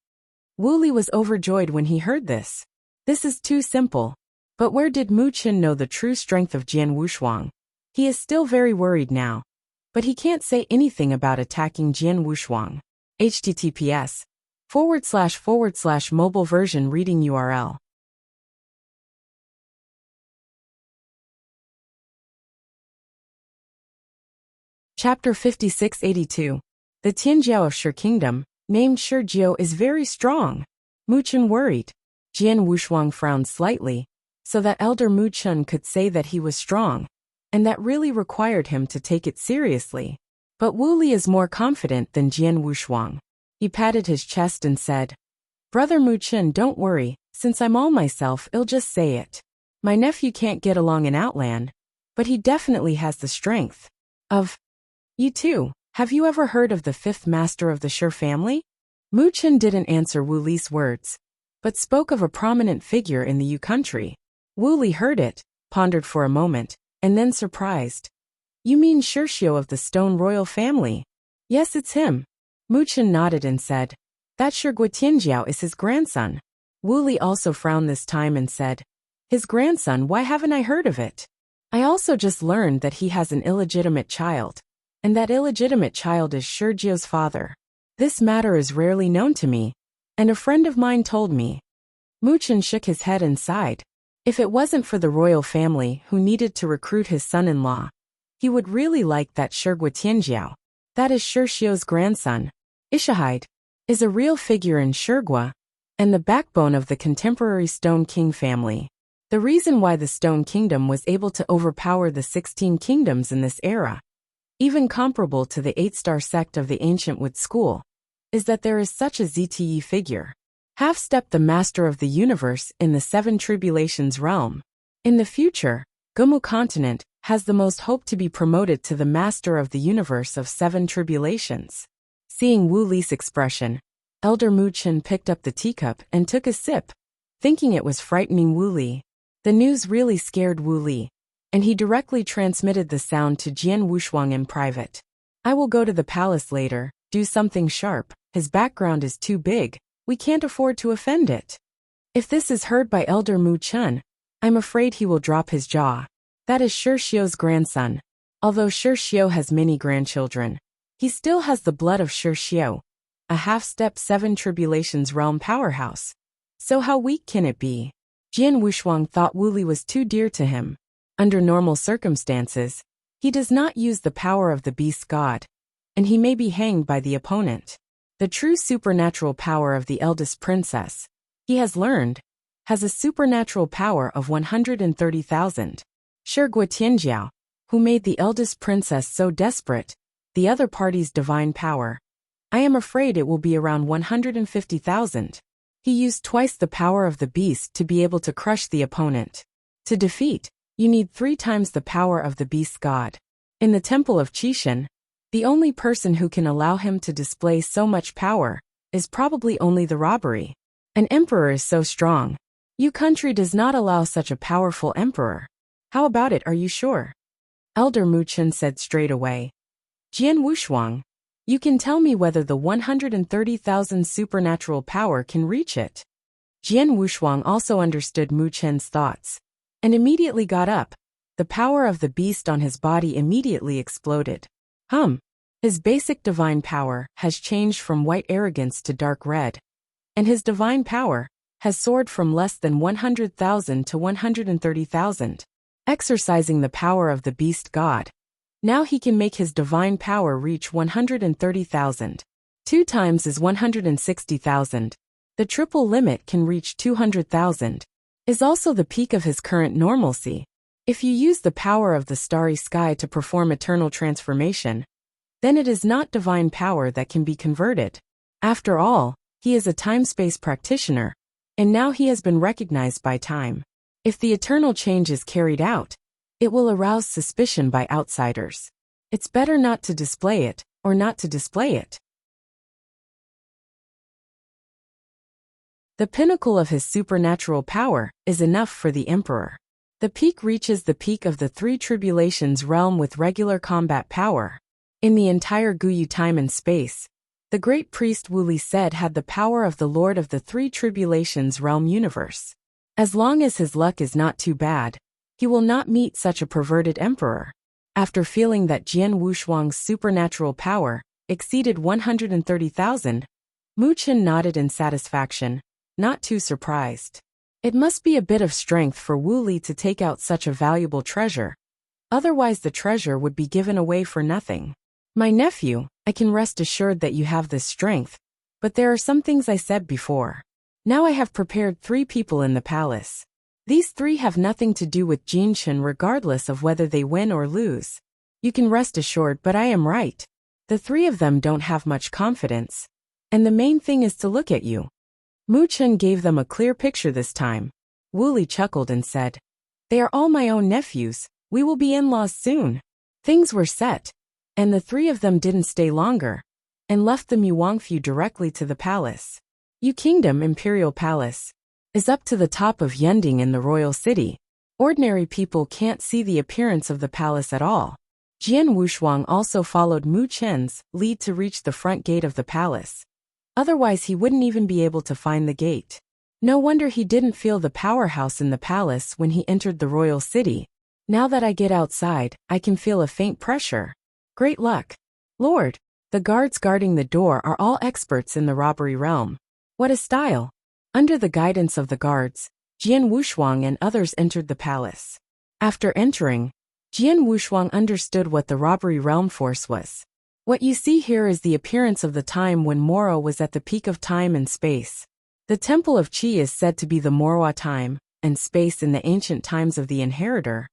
Wu Li was overjoyed when he heard this. This is too simple. But where did Mu Chen know the true strength of Jian Wushuang? He is still very worried now. But he can't say anything about attacking Jian Wushuang. https://mobile version reading URL. Chapter 5682. The Tianjiao of Shir Kingdom, named Shirjiao, is very strong. Mu Chen worried. Jian Wushuang frowned slightly, so that Elder Mu Chen could say that he was strong, and that really required him to take it seriously. But Wu Li is more confident than Jian Wushuang. He patted his chest and said, "Brother Mu Chen, don't worry, since I'm all myself, I'll just say it. My nephew can't get along in Outland, but he definitely has the strength of you too. Have you ever heard of the fifth master of the Shir family?" Mu Chen didn't answer Wu Li's words, but spoke of a prominent figure in the Yu country. Wu Li heard it, pondered for a moment, and then surprised. "You mean Shirxiao of the Stone Royal family?" "Yes, it's him." Mu Chen nodded and said, "That Shirguo Tianjiao is his grandson." Wu Li also frowned this time and said, "His grandson, why haven't I heard of it? I also just learned that he has an illegitimate child, and that illegitimate child is Shirjiao's father. This matter is rarely known to me, and a friend of mine told me." Mu Chen shook his head and sighed. If it wasn't for the royal family who needed to recruit his son-in-law, he would really like that Shirguo Tianjiao. That is Shirxiao's grandson. Ishihide is a real figure in Shirgua, and the backbone of the contemporary Stone King family. The reason why the Stone Kingdom was able to overpower the 16 kingdoms in this era, even comparable to the 8-star sect of the ancient Wood School, is that there is such a ZTE figure. Half-step the master of the universe in the 7 tribulations realm. In the future, Gumu continent has the most hope to be promoted to the master of the universe of 7 tribulations. Seeing Wu Li's expression, Elder Mu Chen picked up the teacup and took a sip, thinking it was frightening Wu Li. The news really scared Wu Li, and he directly transmitted the sound to Jian Wushuang in private. "I will go to the palace later, do something sharp. His background is too big, we can't afford to offend it." If this is heard by Elder Mu Chen, I'm afraid he will drop his jaw. That is Shirxiao's grandson. Although Shirxiao has many grandchildren, he still has the blood of Shirxiao, a half-step 7 tribulations realm powerhouse. So how weak can it be? Jian Wushuang thought Wu Li was too dear to him. Under normal circumstances, he does not use the power of the beast god, and he may be hanged by the opponent. The true supernatural power of the eldest princess, he has learned, has a supernatural power of 130,000. Shirguo Tianjiao, who made the eldest princess so desperate, the other party's divine power. I am afraid it will be around 150,000. He used twice the power of the beast to be able to crush the opponent. To defeat, you need 3 times the power of the beast's god. In the temple of Qishan, the only person who can allow him to display so much power is probably only the robbery. An emperor is so strong. Your country does not allow such a powerful emperor. How about it, are you sure? Elder Mu Chen said straight away. Jian Wushuang, you can tell me whether the 130,000 supernatural power can reach it. Jian Wushuang also understood Mu Chen's thoughts, and immediately got up. The power of the beast on his body immediately exploded. His basic divine power has changed from white arrogance to dark red, and his divine power has soared from less than 100,000 to 130,000, exercising the power of the beast god. Now he can make his divine power reach 130,000. 2 times is 160,000. The triple limit can reach 200,000. Is also the peak of his current normalcy. If you use the power of the starry sky to perform eternal transformation, then it is not divine power that can be converted. After all, he is a time-space practitioner, and now he has been recognized by time. If the eternal change is carried out, it will arouse suspicion by outsiders. It's better not to display it, or not to display it. The pinnacle of his supernatural power is enough for the emperor. The peak reaches the peak of the 3 tribulations realm with regular combat power. In the entire Guyu time and space, the great priest Wu Li said had the power of the Lord of the 3 tribulations realm universe. As long as his luck is not too bad, he will not meet such a perverted emperor. After feeling that Jian Wushuang's supernatural power exceeded 130,000, Mu Chen nodded in satisfaction, not too surprised. It must be a bit of strength for Wu Li to take out such a valuable treasure. Otherwise the treasure would be given away for nothing. My nephew, I can rest assured that you have this strength, but there are some things I said before. Now I have prepared 3 people in the palace. These 3 have nothing to do with Jinshan regardless of whether they win or lose. You can rest assured, but I am right. The 3 of them don't have much confidence. And the main thing is to look at you. Mu Chen gave them a clear picture this time. Wu Li chuckled and said, They are all my own nephews, we will be in-laws soon. Things were set, and the 3 of them didn't stay longer, and left the Muangfu directly to the palace. Yu Kingdom Imperial Palace is up to the top of Yending in the royal city. Ordinary people can't see the appearance of the palace at all. Jian Wushuang also followed Mu Chen's lead to reach the front gate of the palace. Otherwise he wouldn't even be able to find the gate. No wonder he didn't feel the powerhouse in the palace when he entered the royal city. Now that I get outside, I can feel a faint pressure. Great luck. Lord, the guards guarding the door are all experts in the robbery realm. What a style. Under the guidance of the guards, Jian Wushuang and others entered the palace. After entering, Jian Wushuang understood what the robbery realm force was. What you see here is the appearance of the time when Moro was at the peak of time and space. The Temple of Qi is said to be the Moroa time and space in the ancient times of the inheritor,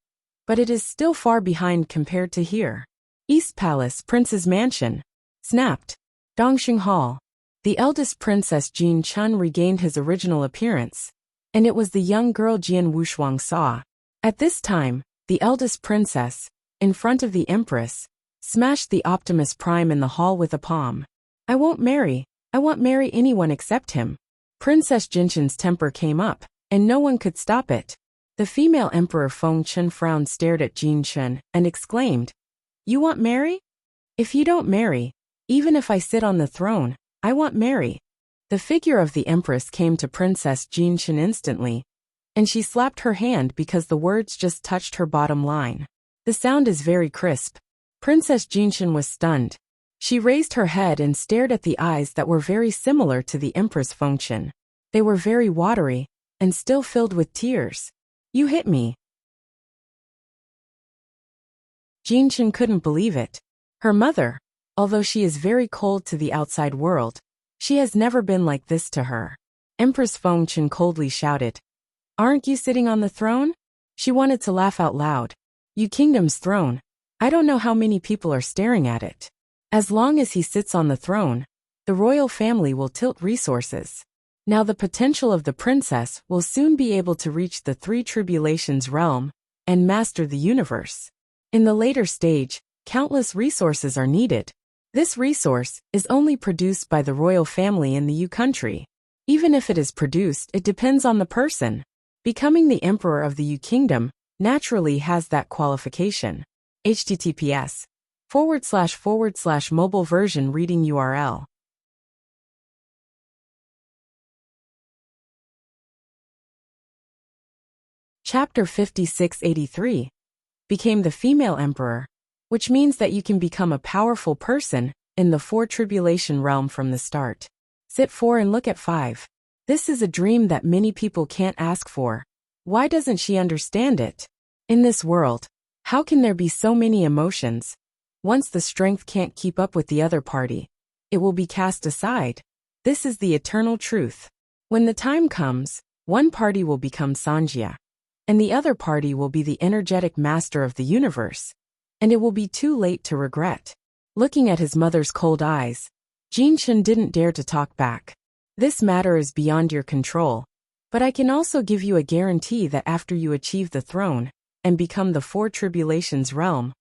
but it is still far behind compared to here. East Palace, Prince's Mansion. Snapped. Dongxing Hall. The eldest princess Jin Chun regained his original appearance, and it was the young girl Jian Wushuang saw. At this time, the eldest princess, in front of the empress, smashed the Optimus Prime in the hall with a palm. I won't marry anyone except him. Princess Jinshan's temper came up, and no one could stop it. The female emperor Feng Chen frowned, stared at Jin Chen, and exclaimed, You want marry? If you don't marry, even if I sit on the throne, I want marry. The figure of the empress came to Princess Jin Chen instantly, and she slapped her hand because the words just touched her bottom line. The sound is very crisp. Princess Jin Chen was stunned. She raised her head and stared at the eyes that were very similar to the Empress Feng Chen. They were very watery, and still filled with tears. You hit me. Jin Chen couldn't believe it. Her mother, although she is very cold to the outside world, she has never been like this to her. Empress Feng Chen coldly shouted, Aren't you sitting on the throne? She wanted to laugh out loud. You kingdom's throne. I don't know how many people are staring at it. As long as he sits on the throne, The royal family will tilt resources. Now the potential of the princess will soon be able to reach the three tribulations realm and master the universe. In the later stage, countless resources are needed. This resource is only produced by the royal family in the U country. Even if it is produced, it depends on the person. Becoming the emperor of the U kingdom naturally has that qualification. https://mobile version reading URL. Chapter 5683. Became the female emperor, which means that you can become a powerful person in the four tribulation realm from the start. Sit 4 and look at 5. This is a dream that many people can't ask for. Why doesn't she understand it? In this world, how can there be so many emotions? Once the strength can't keep up with the other party, it will be cast aside. This is the eternal truth. When the time comes, one party will become Sanjia, and the other party will be the energetic master of the universe, and it will be too late to regret. Looking at his mother's cold eyes, Jinchen didn't dare to talk back. This matter is beyond your control, but I can also give you a guarantee that after you achieve the throne and become the four tribulations realm,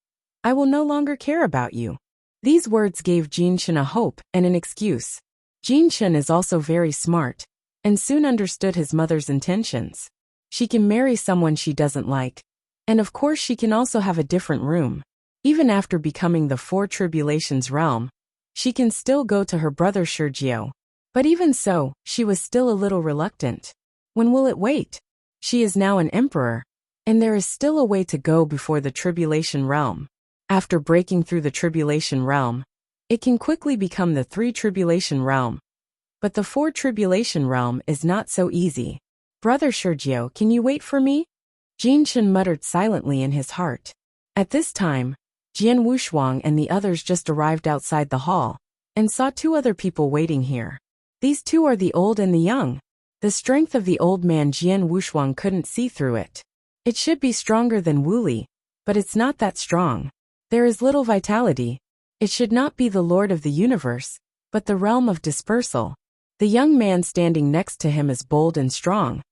I will no longer care about you. These words gave Jinchen a hope and an excuse. Jinchen is also very smart, and soon understood his mother's intentions. She can marry someone she doesn't like, and of course she can also have a different room. Even after becoming the four tribulations realm, she can still go to her brother Sergio. But even so, she was still a little reluctant. When will it wait? She is now an emperor, and there is still a way to go before the tribulation realm. After breaking through the tribulation realm, it can quickly become the three tribulation realm. But the four tribulation realm is not so easy. Brother Sergio, can you wait for me? Jinchen muttered silently in his heart. At this time, Jian Wushuang and the others just arrived outside the hall, and saw two other people waiting here. These two are the old and the young. The strength of the old man Jian Wushuang couldn't see through it. It should be stronger than Wuli, but it's not that strong. There is little vitality. It should not be the lord of the universe, but the realm of dispersal. The young man standing next to him is bold and strong.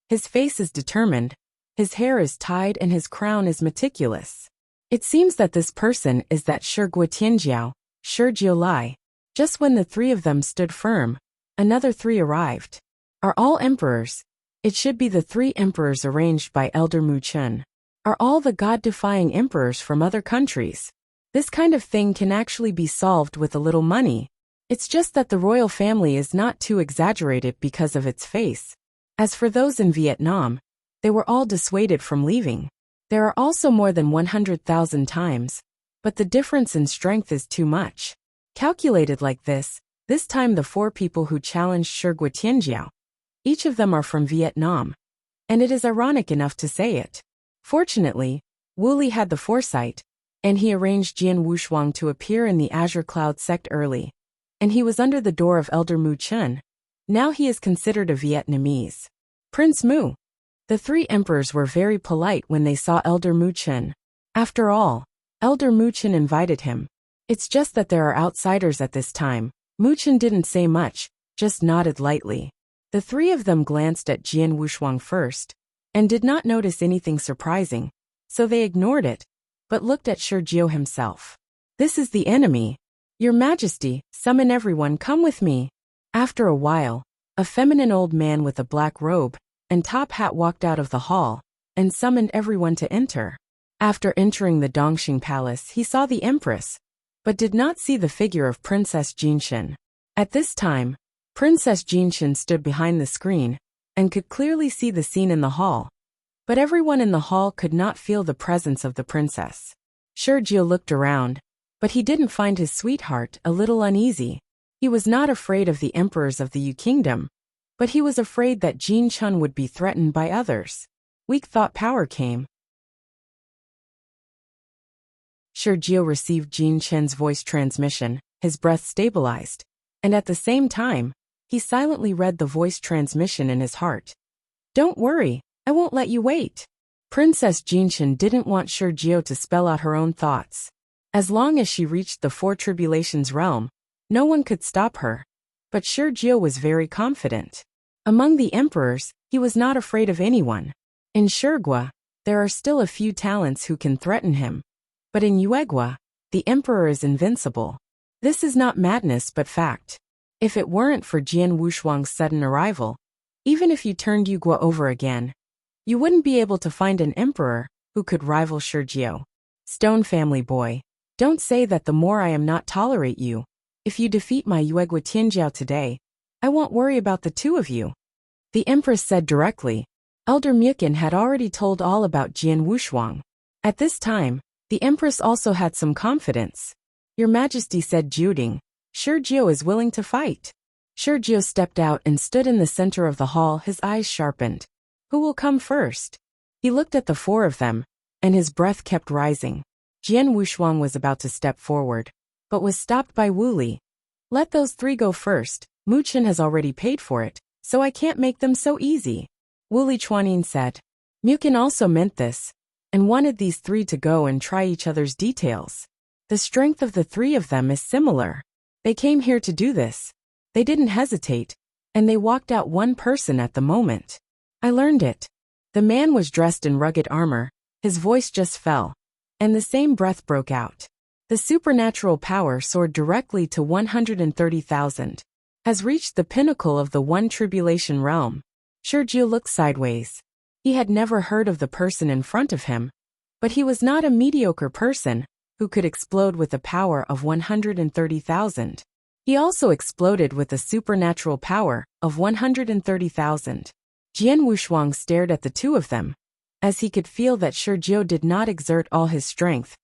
His face is determined, his hair is tied and his crown is meticulous. It seems that this person is that Shi Tianjiao, Sergio Lai. Just when the three of them stood firm, another three arrived. Are all emperors? It should be the three emperors arranged by Elder Mu Chun. Are all the god-defying emperors from other countries? This kind of thing can actually be solved with a little money. It's just that the royal family is not too exaggerated because of its face. As for those in Vietnam, they were all dissuaded from leaving. There are also more than 100,000 times, but the difference in strength is too much. Calculated like this time the four people who challenged Shi Tianjiao, each of them are from Vietnam, and it is ironic enough to say it. Fortunately, Wuli had the foresight, and he arranged Jian Wushuang to appear in the Azure Cloud sect early, and he was under the door of Elder Mu Chun. Now he is considered a Vietnamese. Prince Mu. The three emperors were very polite when they saw Elder Mu Chun. After all, Elder Mu Chun invited him. It's just that there are outsiders at this time. Mu Chun didn't say much, just nodded lightly. The three of them glanced at Jian Wushuang first, and did not notice anything surprising, so they ignored it, but looked at Sergio himself. This is the enemy. Your Majesty, summon everyone, come with me. After a while, a feminine old man with a black robe and top hat walked out of the hall, and summoned everyone to enter. After entering the Dongxing Palace, he saw the Empress, but did not see the figure of Princess Jinchen. At this time, Princess Jinchen stood behind the screen, and could clearly see the scene in the hall. But everyone in the hall could not feel the presence of the princess. Sergio looked around, but he didn't find his sweetheart, a little uneasy. He was not afraid of the emperors of the Yu Kingdom, but he was afraid that Jin Chun would be threatened by others. Weak thought power came. Sergio received Jin Chen's voice transmission, his breath stabilized, and at the same time, he silently read the voice transmission in his heart. Don't worry, I won't let you wait. Princess Jinchen didn't want Sergio to spell out her own thoughts. As long as she reached the Four Tribulations realm, no one could stop her. But Shurjiu was very confident. Among the emperors, he was not afraid of anyone. In Shurgua, there are still a few talents who can threaten him. But in Yuegua, the emperor is invincible. This is not madness but fact. If it weren't for Jian Wushuang's sudden arrival, even if you turned Yugua over again, you wouldn't be able to find an emperor who could rival Shurjiu. Stone family boy, don't say that the more I am not tolerate you. If you defeat my Yuegua Tianjiao today, I won't worry about the two of you. The empress said directly. Elder Mukin had already told all about Jian Wushuang. At this time, the empress also had some confidence. Your Majesty, said Juding, Shurjiu is willing to fight. Shurjiu stepped out and stood in the center of the hall, his eyes sharpened. Who will come first? He looked at the four of them, and his breath kept rising. Jian Wushuang was about to step forward, but was stopped by Wu Li. Let those three go first. Mu Chen has already paid for it, so I can't make them so easy. Wu Li Chuanin said. Mukin also meant this, and wanted these three to go and try each other's details. The strength of the three of them is similar. They came here to do this. They didn't hesitate, and they walked out one person at the moment. I learned it. The man was dressed in rugged armor, his voice just fell, and the same breath broke out. The supernatural power soared directly to 130,000. Has reached the pinnacle of the one tribulation realm. Shurjiu looked sideways. He had never heard of the person in front of him, but he was not a mediocre person who could explode with the power of 130,000. He also exploded with a supernatural power of 130,000. Jian Wushuang stared at the two of them, as he could feel that Shurjiu did not exert all his strength.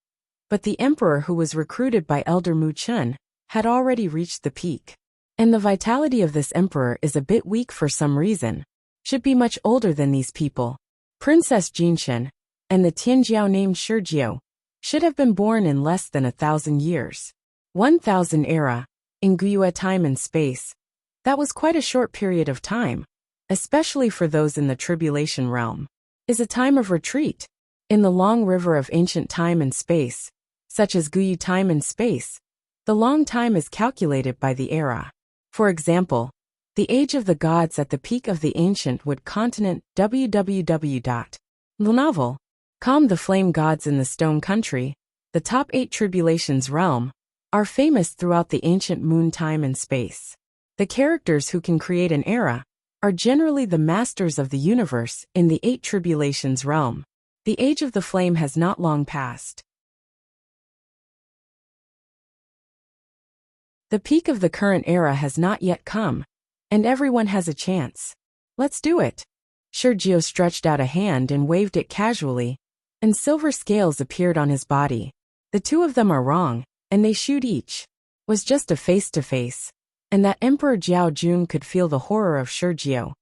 But the emperor who was recruited by Elder Mu Chen had already reached the peak. And the vitality of this emperor is a bit weak for some reason. Should be much older than these people. Princess Jinshen, and the Tianjiao named Shurjiu, should have been born in less than 1,000 years. 1,000 era, in Guyue time and space. That was quite a short period of time, especially for those in the tribulation realm. Is a time of retreat. In the long river of ancient time and space, such as Guyu time and space, the long time is calculated by the era. For example, the age of the gods at the peak of the ancient wood continent www. The novel, Calm the Flame Gods in the Stone Country, the top 8 tribulations realm, are famous throughout the ancient moon time and space. The characters who can create an era are generally the masters of the universe in the 8 tribulations realm. The age of the flame has not long passed. The peak of the current era has not yet come, and everyone has a chance. Let's do it. Shurjiu stretched out a hand and waved it casually, and silver scales appeared on his body. The two of them are wrong, and they shoot each. Was just a face-to-face, and that Emperor Jiao Jun could feel the horror of Shurjiu.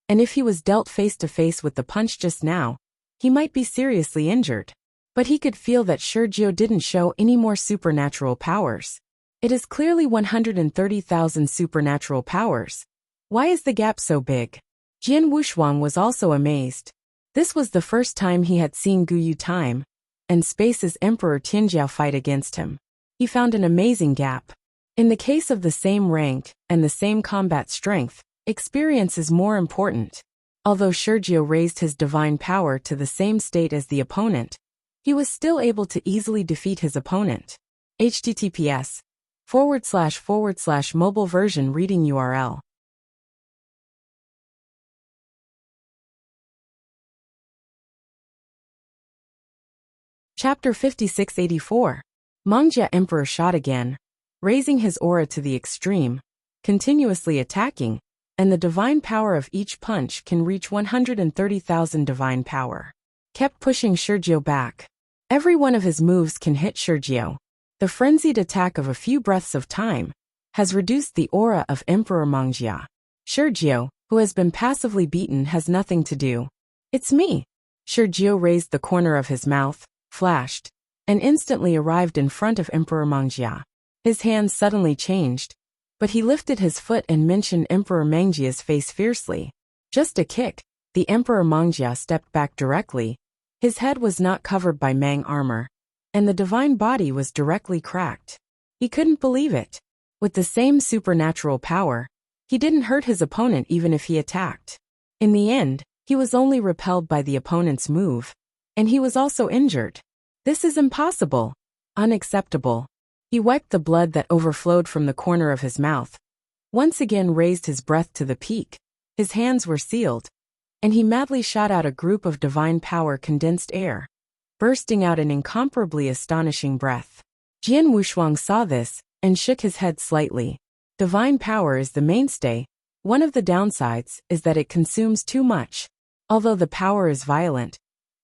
And if he was dealt face-to-face with the punch just now, he might be seriously injured. But he could feel that Shurjiu didn't show any more supernatural powers. It is clearly 130,000 supernatural powers. Why is the gap so big? Jian Wushuang was also amazed. This was the first time he had seen Guyu time and Space's Emperor Tianjiao fight against him. He found an amazing gap. In the case of the same rank and the same combat strength, experience is more important. Although Shurjiu raised his divine power to the same state as the opponent, he was still able to easily defeat his opponent. https://mobile version reading URL. Chapter 5684. Mongjia Emperor shot again, raising his aura to the extreme, continuously attacking, and the divine power of each punch can reach 130,000 divine power. Kept pushing Shurjiu back. Every one of his moves can hit Shurjiu. The frenzied attack of a few breaths of time has reduced the aura of Emperor Mongjia. Shurjiu, who has been passively beaten, has nothing to do. It's me. Shurjiu raised the corner of his mouth, flashed, and instantly arrived in front of Emperor Mongjia. His hands suddenly changed, but he lifted his foot and mentioned Emperor Mangjia's face fiercely. Just a kick, the Emperor Mongjia stepped back directly. His head was not covered by Mang armor, and the divine body was directly cracked. He couldn't believe it. With the same supernatural power, He didn't hurt his opponent even if he attacked. In the end, he was only repelled by the opponent's move, and he was also injured. This is impossible. Unacceptable. He wiped the blood that overflowed from the corner of his mouth, once again raised his breath to the peak, his hands were sealed, and he madly shot out a group of divine power condensed air, bursting out an incomparably astonishing breath. Jian Wushuang saw this, and shook his head slightly. Divine power is the mainstay. One of the downsides is that it consumes too much, although the power is violent.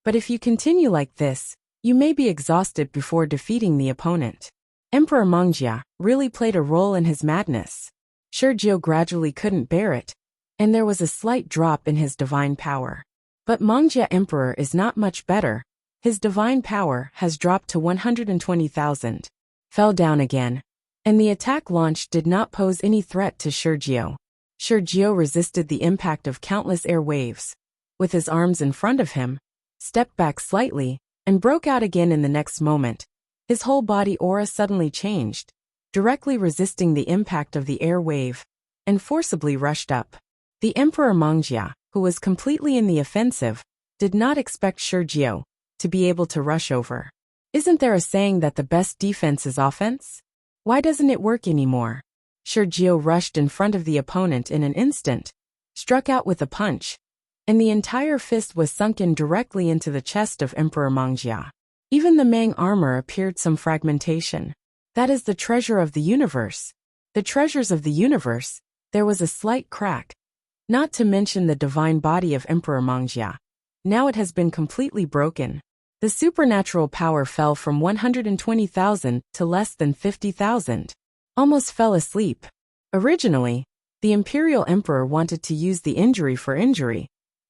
But if you continue like this, you may be exhausted before defeating the opponent. Emperor Mongjia really played a role in his madness. Shurjiu gradually couldn't bear it, and there was a slight drop in his divine power. But Mongjia Emperor is not much better. His divine power has dropped to 120,000. Fell down again, and the attack launched did not pose any threat to Shurjiu. Shurjiu resisted the impact of countless air waves. With his arms in front of him, stepped back slightly, and broke out again in the next moment. His whole body aura suddenly changed, directly resisting the impact of the air wave, and forcibly rushed up. The Emperor Mongjia, who was completely in the offensive, did not expect Shurjiu to be able to rush over. Isn't there a saying that the best defense is offense? Why doesn't it work anymore? Shurjiu rushed in front of the opponent in an instant, struck out with a punch, and the entire fist was sunk in directly into the chest of Emperor Mongjia. Even the Mang armor appeared some fragmentation. That is the treasure of the universe. The treasures of the universe, there was a slight crack. Not to mention the divine body of Emperor Mongjia. Now it has been completely broken. The supernatural power fell from 120,000 to less than 50,000. Almost fell asleep. Originally, the Imperial Emperor wanted to use the injury for injury,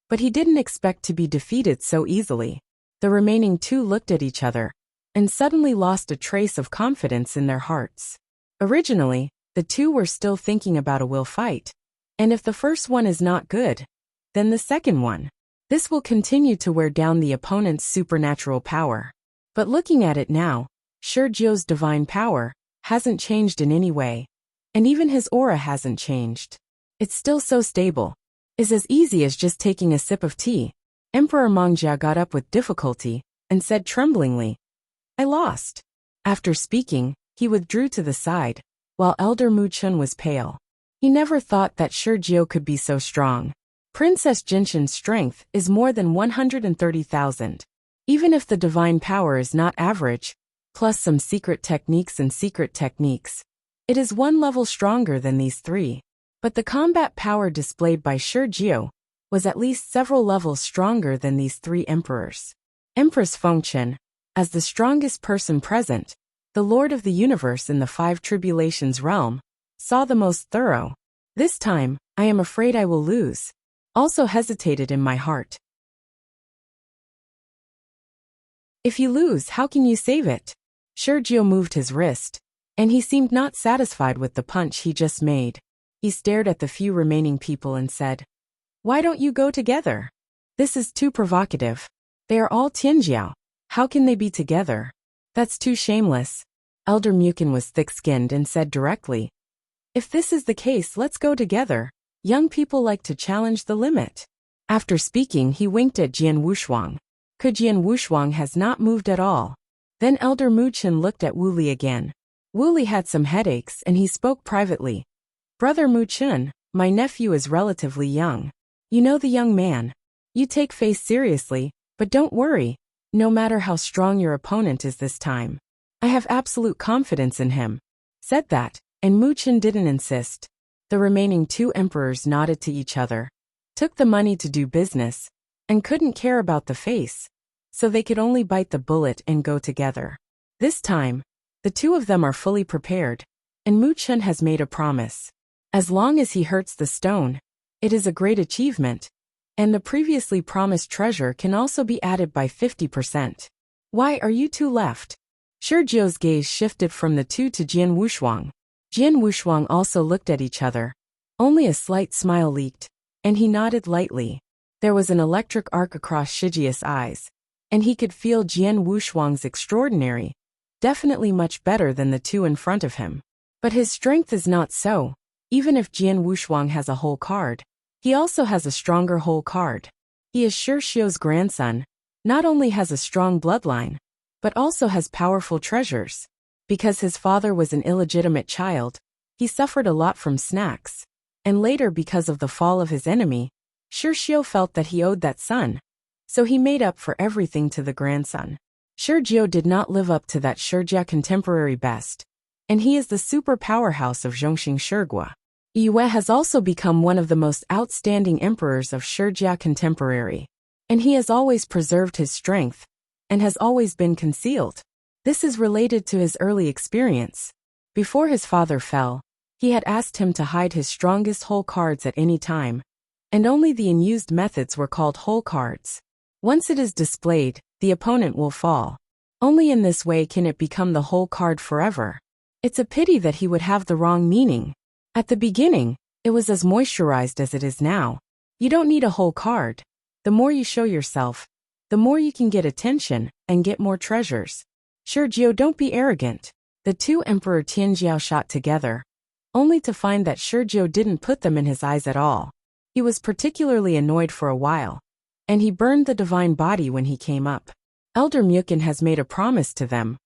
but he didn't expect to be defeated so easily. The remaining two looked at each other, and suddenly lost a trace of confidence in their hearts. Originally, the two were still thinking about a will fight, and if the first one is not good, then the second one. This will continue to wear down the opponent's supernatural power. But looking at it now, Shurjiu's divine power hasn't changed in any way, and even his aura hasn't changed. It's still so stable. It's as easy as just taking a sip of tea. Emperor Mongjia got up with difficulty and said tremblingly, "I lost." After speaking, he withdrew to the side, while Elder Mu Chun was pale. He never thought that Shurjiu could be so strong. Princess Jinshan's strength is more than 130,000. Even if the divine power is not average, plus some secret techniques, it is one level stronger than these three. But the combat power displayed by Shurjiu was at least several levels stronger than these three emperors. Empress Fengchen, as the strongest person present, the Lord of the Universe in the Five Tribulations realm, saw the most thorough. This time, I am afraid I will lose. Also hesitated in my heart. If you lose, how can you save it? Shurjiu moved his wrist, and he seemed not satisfied with the punch he just made. He stared at the few remaining people and said, "Why don't you go together? This is too provocative. They are all Tianjiao. How can they be together? That's too shameless." Elder Mukin was thick-skinned and said directly, "If this is the case, let's go together. Young people like to challenge the limit." After speaking, he winked at Jian Wushuang. Jian Wushuang has not moved at all. Then Elder Mu Chun looked at Wu Li again. Wu Li had some headaches and he spoke privately. "Brother Mu Chun, my nephew is relatively young. You know the young man. You take face seriously, but don't worry, no matter how strong your opponent is this time. I have absolute confidence in him." Said that, and Mu Chun didn't insist. The remaining two emperors nodded to each other, took the money to do business, and couldn't care about the face, so they could only bite the bullet and go together. This time, the two of them are fully prepared, and Mu Chun has made a promise. As long as he hurts the stone, it is a great achievement, and the previously promised treasure can also be added by 50%. "Why are you two left?" Shurjiu's gaze shifted from the two to Jian Wushuang. Jian Wushuang also looked at each other. Only a slight smile leaked, and he nodded lightly. There was an electric arc across Shijia's eyes, and he could feel Jian Wushuang's extraordinary, definitely much better than the two in front of him. But his strength is not so. Even if Jian Wushuang has a whole card, he also has a stronger whole card. He is Shi Xiu's grandson, not only has a strong bloodline, but also has powerful treasures. Because his father was an illegitimate child, he suffered a lot from snacks, and later because of the fall of his enemy, Shi Xiu felt that he owed that son, so he made up for everything to the grandson. Shi Jiu did not live up to that Shijia contemporary best, and he is the super powerhouse of Zhongxing Shigua. Yue has also become one of the most outstanding emperors of Shijia contemporary, and he has always preserved his strength, and has always been concealed. This is related to his early experience. Before his father fell, he had asked him to hide his strongest whole cards at any time, and only the unused methods were called whole cards. Once it is displayed, the opponent will fall. Only in this way can it become the whole card forever. It's a pity that he would have the wrong meaning. At the beginning, it was as moisturized as it is now. You don't need a whole card. The more you show yourself, the more you can get attention and get more treasures. Shi Jiu, don't be arrogant. The two Emperor Tianjiao shot together, only to find that Shi Jiu didn't put them in his eyes at all. He was particularly annoyed for a while, and he burned the divine body when he came up. Elder Mukin has made a promise to them.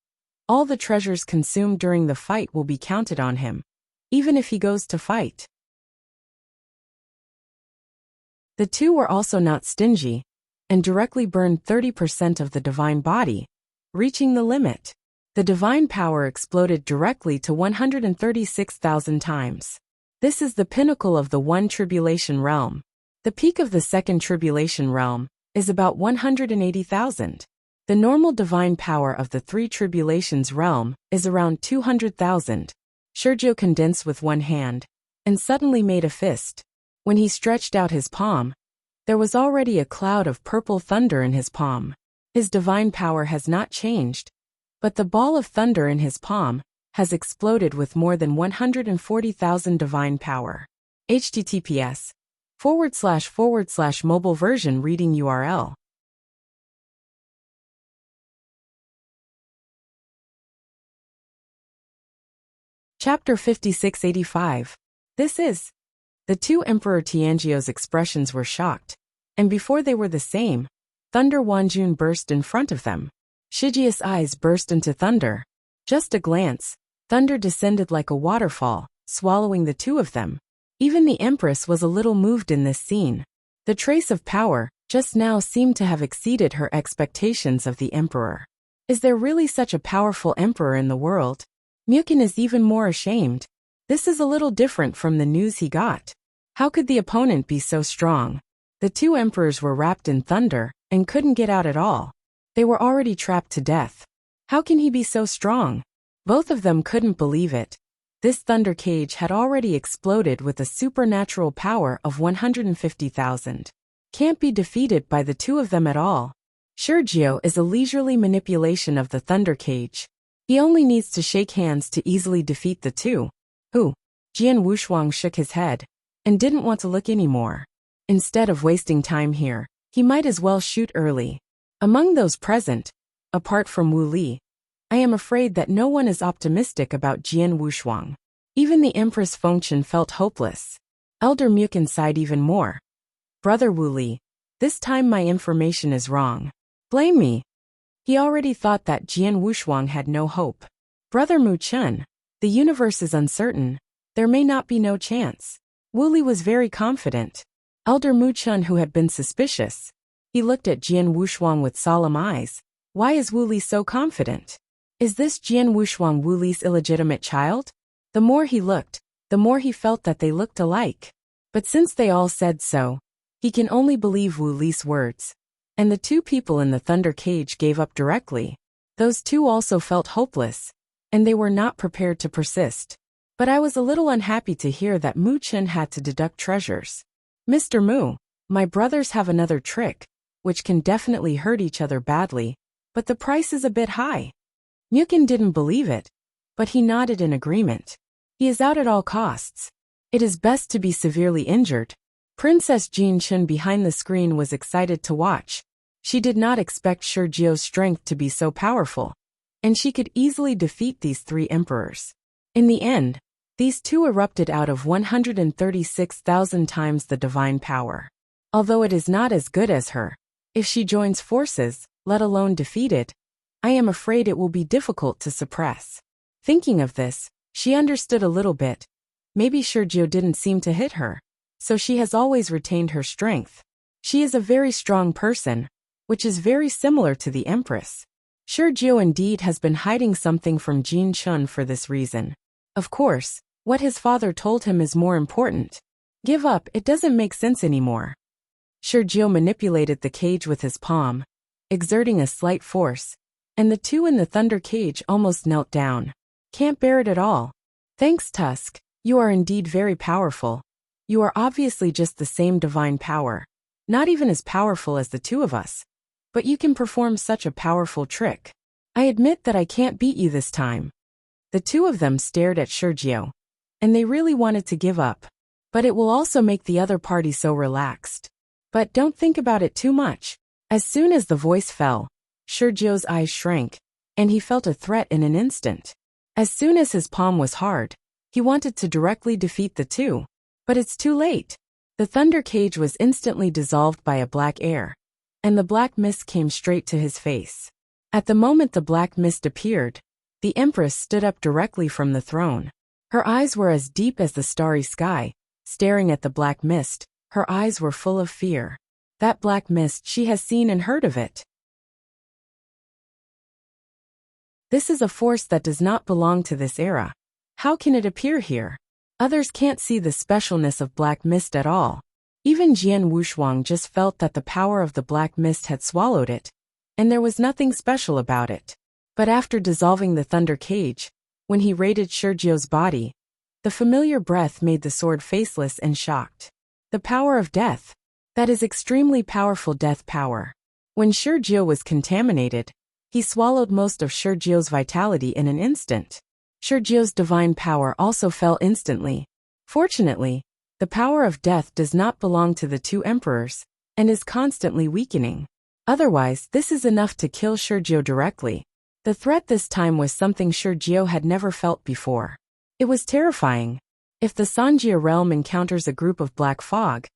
All the treasures consumed during the fight will be counted on him, even if he goes to fight. The two were also not stingy, and directly burned 30% of the divine body, reaching the limit. The divine power exploded directly to 136,000 times. This is the pinnacle of the one tribulation realm. The peak of the second tribulation realm is about 180,000. The normal divine power of the three tribulations realm is around 200,000. Shi Jiu condensed with one hand, and suddenly made a fist. When he stretched out his palm, there was already a cloud of purple thunder in his palm. His divine power has not changed, but the ball of thunder in his palm has exploded with more than 140,000 divine power. https://mobile version reading URL. Chapter 5685. This is. The two Emperor Tianjiao's expressions were shocked, and before they were the same, Thunder Wanjun burst in front of them. Shijia's eyes burst into thunder. Just a glance, thunder descended like a waterfall, swallowing the two of them. Even the Empress was a little moved in this scene. The trace of power just now seemed to have exceeded her expectations of the Emperor. Is there really such a powerful Emperor in the world? Mukin is even more ashamed. This is a little different from the news he got. How could the opponent be so strong? The two emperors were wrapped in thunder and couldn't get out at all. They were already trapped to death. How can he be so strong? Both of them couldn't believe it. This thunder cage had already exploded with a supernatural power of 150,000. Can't be defeated by the two of them at all. Shi Jiu is a leisurely manipulation of the thunder cage. He only needs to shake hands to easily defeat the two. Who? Jian Wushuang shook his head and didn't want to look anymore. Instead of wasting time here, he might as well shoot early. Among those present, apart from Wu Li, I am afraid that no one is optimistic about Jian Wushuang. Even the Empress Fengqian felt hopeless. Elder Mukin sighed even more. Brother Wu Li, this time my information is wrong. Blame me. He already thought that Jian Wushuang had no hope. Brother Mu Chen, the universe is uncertain. There may not be no chance. Wu Li was very confident. Elder Mu Chen, who had been suspicious, he looked at Jian Wushuang with solemn eyes. Why is Wu Li so confident? Is this Jian Wushuang Wu Li's illegitimate child? The more he looked, the more he felt that they looked alike. But since they all said so, he can only believe Wu Li's words. And the two people in the thunder cage gave up directly. Those two also felt hopeless, and they were not prepared to persist. But I was a little unhappy to hear that Mu Chen had to deduct treasures. Mr. Mu, my brothers have another trick, which can definitely hurt each other badly, but the price is a bit high. Mukin didn't believe it, but he nodded in agreement. He is out at all costs. It is best to be severely injured. Princess Jin Chen behind the screen was excited to watch. She did not expect Shi Jiu's strength to be so powerful, and she could easily defeat these three emperors. In the end, These two erupted out of 136,000 times the divine power. Although it is not as good as her, if she joins forces, let alone defeat it, I am afraid it will be difficult to suppress. Thinking of this, she understood a little bit. Maybe Sergio didn't seem to hit her, so she has always retained her strength. She is a very strong person, which is very similar to the Empress. Sergio indeed has been hiding something from Jin Chun for this reason. Of course, what his father told him is more important. Give up, it doesn't make sense anymore. Sergio manipulated the cage with his palm, exerting a slight force, and the two in the thunder cage almost knelt down. Can't bear it at all. Thanks, Tusk. You are indeed very powerful. You are obviously just the same divine power. Not even as powerful as the two of us. But you can perform such a powerful trick. I admit that I can't beat you this time. The two of them stared at Sergio. And they really wanted to give up. But it will also make the other party so relaxed. But don't think about it too much. As soon as the voice fell, Sergio's eyes shrank, and he felt a threat in an instant. As soon as his palm was hard, he wanted to directly defeat the two. But it's too late. The thunder cage was instantly dissolved by a black air, and the black mist came straight to his face. At the moment the black mist appeared, the Empress stood up directly from the throne. Her eyes were as deep as the starry sky. Staring at the black mist, her eyes were full of fear. That black mist, she has seen and heard of it. This is a force that does not belong to this era. How can it appear here? Others can't see the specialness of black mist at all. Even Jian Wushuang just felt that the power of the black mist had swallowed it, and there was nothing special about it. But after dissolving the thunder cage, when he raided Sergio's body, the familiar breath made the sword faceless and shocked. The power of death. That is extremely powerful death power. When Sergio was contaminated, he swallowed most of Sergio's vitality in an instant. Sergio's divine power also fell instantly. Fortunately, the power of death does not belong to the two emperors, and is constantly weakening. Otherwise, this is enough to kill Sergio directly. The threat this time was something Sergio had never felt before. It was terrifying. If the Sanjia realm encounters a group of black fog,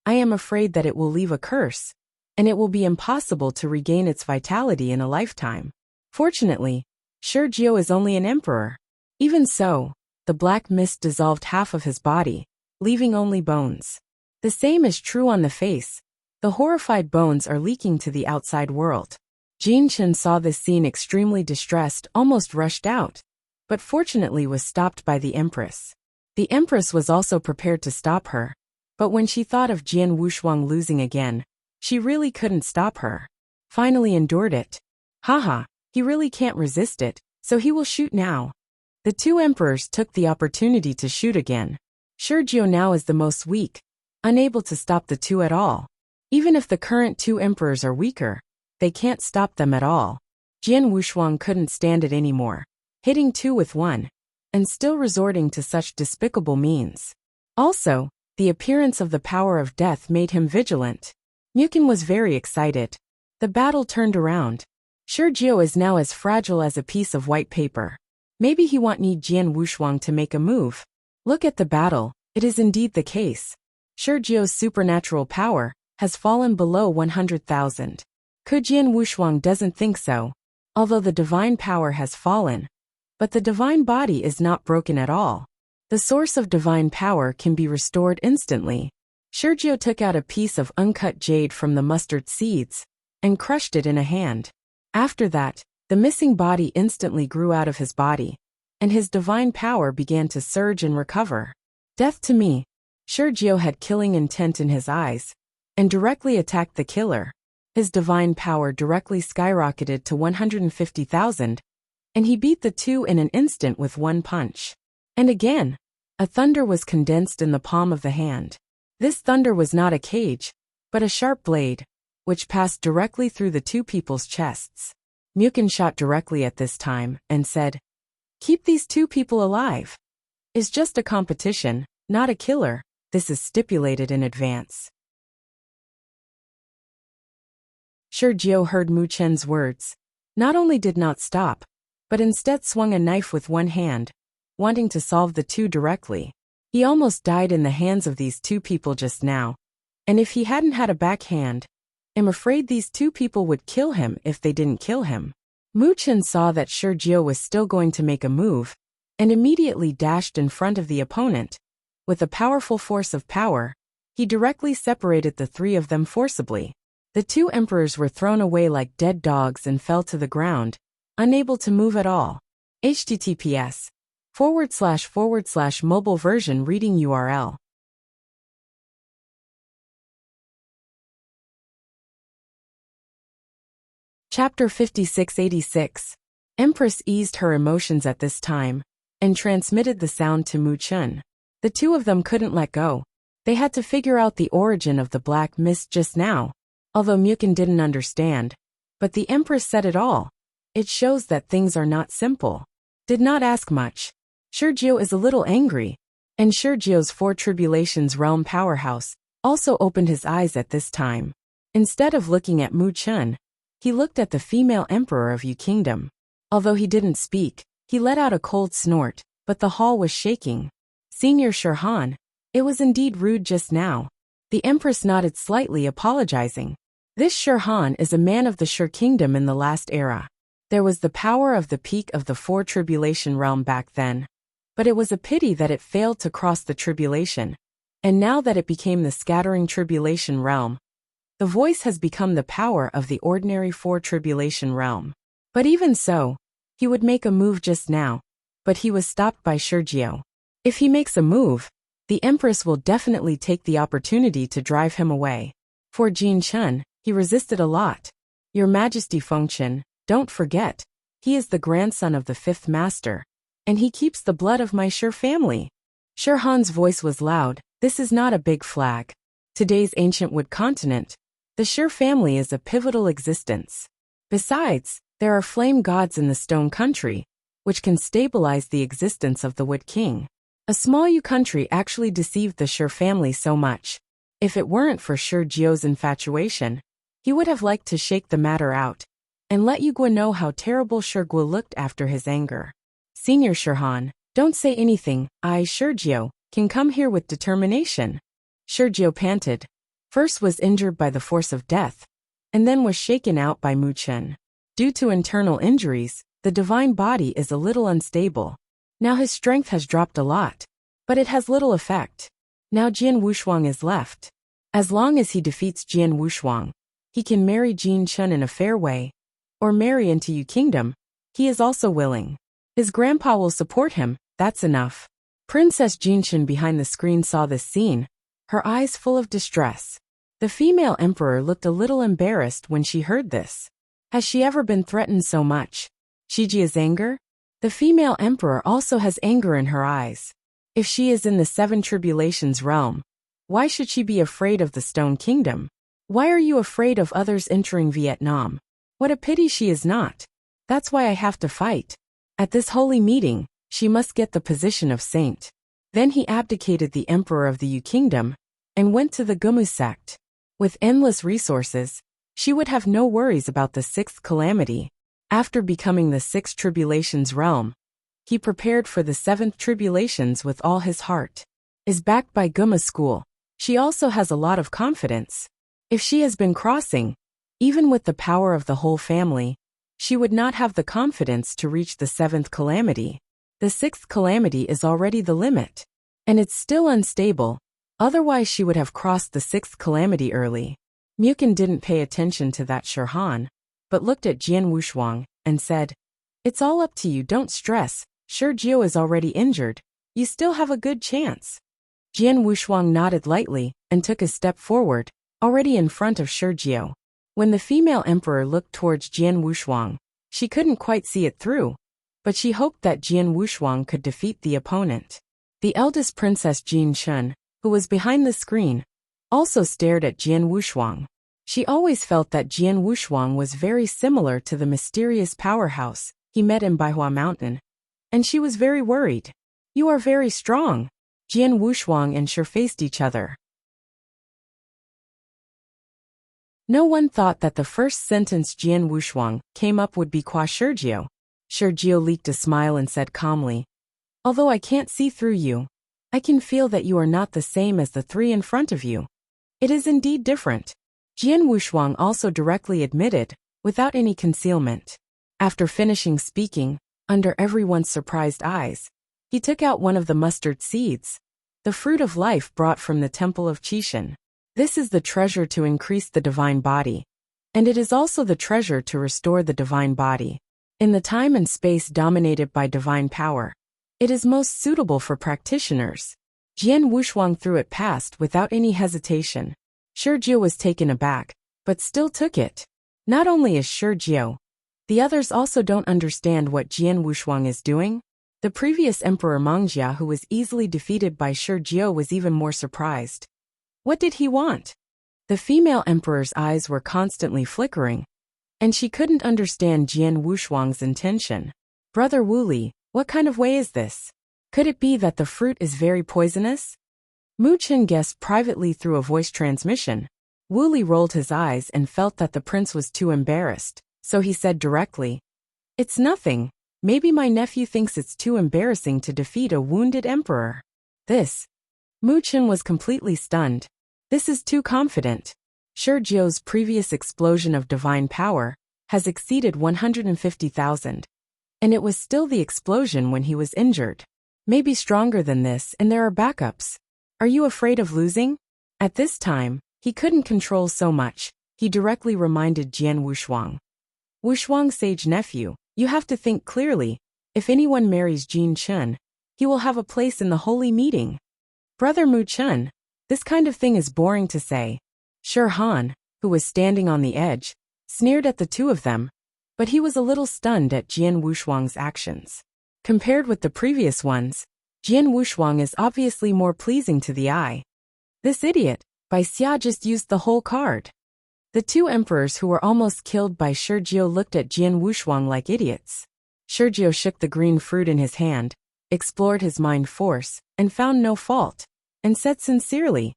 I am afraid that it will leave a curse, and it will be impossible to regain its vitality in a lifetime. Fortunately, Sergio is only an emperor. Even so, the black mist dissolved half of his body, leaving only bones. The same is true on the face. The horrified bones are leaking to the outside world. Jin Chen saw this scene extremely distressed, almost rushed out, but fortunately was stopped by the Empress. The Empress was also prepared to stop her, but when she thought of Jian Wushuang losing again, she really couldn't stop her. Finally endured it. Haha, he really can't resist it, so he will shoot now. The two emperors took the opportunity to shoot again. Sergio now is the most weak, unable to stop the two at all. Even if the current two emperors are weaker, they can't stop them at all. Jian Wushuang couldn't stand it anymore, hitting two with one, and still resorting to such despicable means. Also, the appearance of the power of death made him vigilant. Mukin was very excited. The battle turned around. Sergio is now as fragile as a piece of white paper. Maybe he won't need Jian Wushuang to make a move. Look at the battle, it is indeed the case. Sergio's supernatural power has fallen below 100,000. Jian Wushuang doesn't think so, although the divine power has fallen. But the divine body is not broken at all. The source of divine power can be restored instantly. Sergio took out a piece of uncut jade from the mustard seeds and crushed it in a hand. After that, the missing body instantly grew out of his body, and his divine power began to surge and recover. Death to me. Sergio had killing intent in his eyes, and directly attacked the killer. His divine power directly skyrocketed to 150,000, and he beat the two in an instant with one punch. And again, a thunder was condensed in the palm of the hand. This thunder was not a cage, but a sharp blade, which passed directly through the two people's chests. Mukin shot directly at this time, and said, "Keep these two people alive. It's just a competition, not a killer. This is stipulated in advance." Sergio heard Mu Chen's words, not only did not stop, but instead swung a knife with one hand, wanting to solve the two directly. He almost died in the hands of these two people just now. And if he hadn't had a backhand, I'm afraid these two people would kill him if they didn't kill him. Mu Chen saw that Shurjiu was still going to make a move, and immediately dashed in front of the opponent. With a powerful force of power, he directly separated the three of them forcibly. The two emperors were thrown away like dead dogs and fell to the ground, unable to move at all. https://mobile version reading URL. Chapter 5686. Empress eased her emotions at this time, and transmitted the sound to Mu Chen. The two of them couldn't let go. They had to figure out the origin of the black mist just now, although Mukin didn't understand. But the Empress said it all. It shows that things are not simple. Did not ask much. Shurjiu is a little angry, and Shurjiu's Four Tribulations realm powerhouse also opened his eyes at this time. Instead of looking at Mu Chen, he looked at the female emperor of Yu Kingdom. Although he didn't speak, he let out a cold snort, but the hall was shaking. Senior Shurhan, it was indeed rude just now. The Empress nodded slightly, apologizing. This Shurhan is a man of the Shur Kingdom in the last era. There was the power of the peak of the Four Tribulation realm back then. But it was a pity that it failed to cross the tribulation. And now that it became the scattering tribulation realm, the voice has become the power of the ordinary Four Tribulation realm. But even so, he would make a move just now, but he was stopped by Shurjiu. If he makes a move, the Empress will definitely take the opportunity to drive him away. For Jin Chen, he resisted a lot. Your Majesty Fengchen, don't forget, he is the grandson of the fifth master, and he keeps the blood of my Shur family. Shurhan's voice was loud. This is not a big flag. Today's ancient wood continent, the Shur family is a pivotal existence. Besides, there are flame gods in the stone country, which can stabilize the existence of the Wood King. A small Yu country actually deceived the Shur family so much. If it weren't for Shurjiu's infatuation, he would have liked to shake the matter out, and let Yu Guo know how terrible Shurguo looked after his anger. Senior Shurhan, don't say anything. I, Shurjiu, can come here with determination. Shurjiu panted. First was injured by the force of death, and then was shaken out by Mu Chen. Due to internal injuries, the divine body is a little unstable. Now his strength has dropped a lot, but it has little effect. Now Jian Wushuang is left. As long as he defeats Jian Wushuang, he can marry Jin Chen in a fair way, or marry into Yu Kingdom. He is also willing. His grandpa will support him, that's enough. Princess Jinshin behind the screen saw this scene, her eyes full of distress. The female emperor looked a little embarrassed when she heard this. Has she ever been threatened so much? Shijia's anger? The female emperor also has anger in her eyes. If she is in the Seven Tribulations realm, why should she be afraid of the Stone Kingdom? Why are you afraid of others entering Vietnam? What a pity she is not. That's why I have to fight. At this holy meeting, she must get the position of saint. Then he abdicated the emperor of the Yu Kingdom, and went to the Gumu sect. With endless resources, she would have no worries about the sixth calamity. After becoming the sixth tribulations realm, he prepared for the seventh tribulations with all his heart. Is backed by Guma school. She also has a lot of confidence. If she has been crossing, even with the power of the whole family, she would not have the confidence to reach the seventh calamity. The sixth calamity is already the limit, and it's still unstable. Otherwise she would have crossed the sixth calamity early. Mukin didn't pay attention to that Shurhan, but looked at Jian Wushuang and said, It's all up to you, don't stress. Shurjiu is already injured. You still have a good chance. Jian Wushuang nodded lightly and took a step forward, already in front of Shurjiu. When the female emperor looked towards Jian Wushuang, she couldn't quite see it through, but she hoped that Jian Wushuang could defeat the opponent. The eldest princess Jin Chen, who was behind the screen, also stared at Jian Wushuang. She always felt that Jian Wushuang was very similar to the mysterious powerhouse he met in Baihua Mountain, and she was very worried. You are very strong. Jian Wushuang and Shur faced each other. No one thought that the first sentence Jian Wushuang came up would be Qua Shurjiu. Shurjiu leaked a smile and said calmly, Although I can't see through you, I can feel that you are not the same as the three in front of you. It is indeed different. Jian Wushuang also directly admitted, without any concealment. After finishing speaking, under everyone's surprised eyes, he took out one of the mustard seeds, the fruit of life brought from the temple of Qishan. This is the treasure to increase the divine body, and it is also the treasure to restore the divine body. In the time and space dominated by divine power, it is most suitable for practitioners. Jian Wushuang threw it past without any hesitation. Shurjiu was taken aback, but still took it. Not only is Shurjiu, the others also don't understand what Jian Wushuang is doing. The previous Emperor Mengjia, who was easily defeated by Shurjiu, was even more surprised. What did he want? The female emperor's eyes were constantly flickering, and she couldn't understand Jian Wushuang's intention. Brother Wuli, what kind of way is this? Could it be that the fruit is very poisonous? Mu Chen guessed privately through a voice transmission. Wuli rolled his eyes and felt that the prince was too embarrassed, so he said directly, "It's nothing. Maybe my nephew thinks it's too embarrassing to defeat a wounded emperor." This. Mu Chen was completely stunned. This is too confident. Shurjiu's previous explosion of divine power has exceeded 150,000. And it was still the explosion when he was injured. Maybe stronger than this, and there are backups. Are you afraid of losing? At this time, he couldn't control so much. He directly reminded Jian Wushuang. Wushuang sage nephew, you have to think clearly. If anyone marries Jin Chen, he will have a place in the holy meeting. Brother Mu Chen, this kind of thing is boring to say. Sher Han, who was standing on the edge, sneered at the two of them, but he was a little stunned at Jian Wushuang's actions. Compared with the previous ones, Jian Wushuang is obviously more pleasing to the eye. This idiot, Bai Xia, just used the whole card. The two emperors who were almost killed by Shurjiu looked at Jian Wushuang like idiots. Shurjiu shook the green fruit in his hand, explored his mind force, and found no fault, and said sincerely,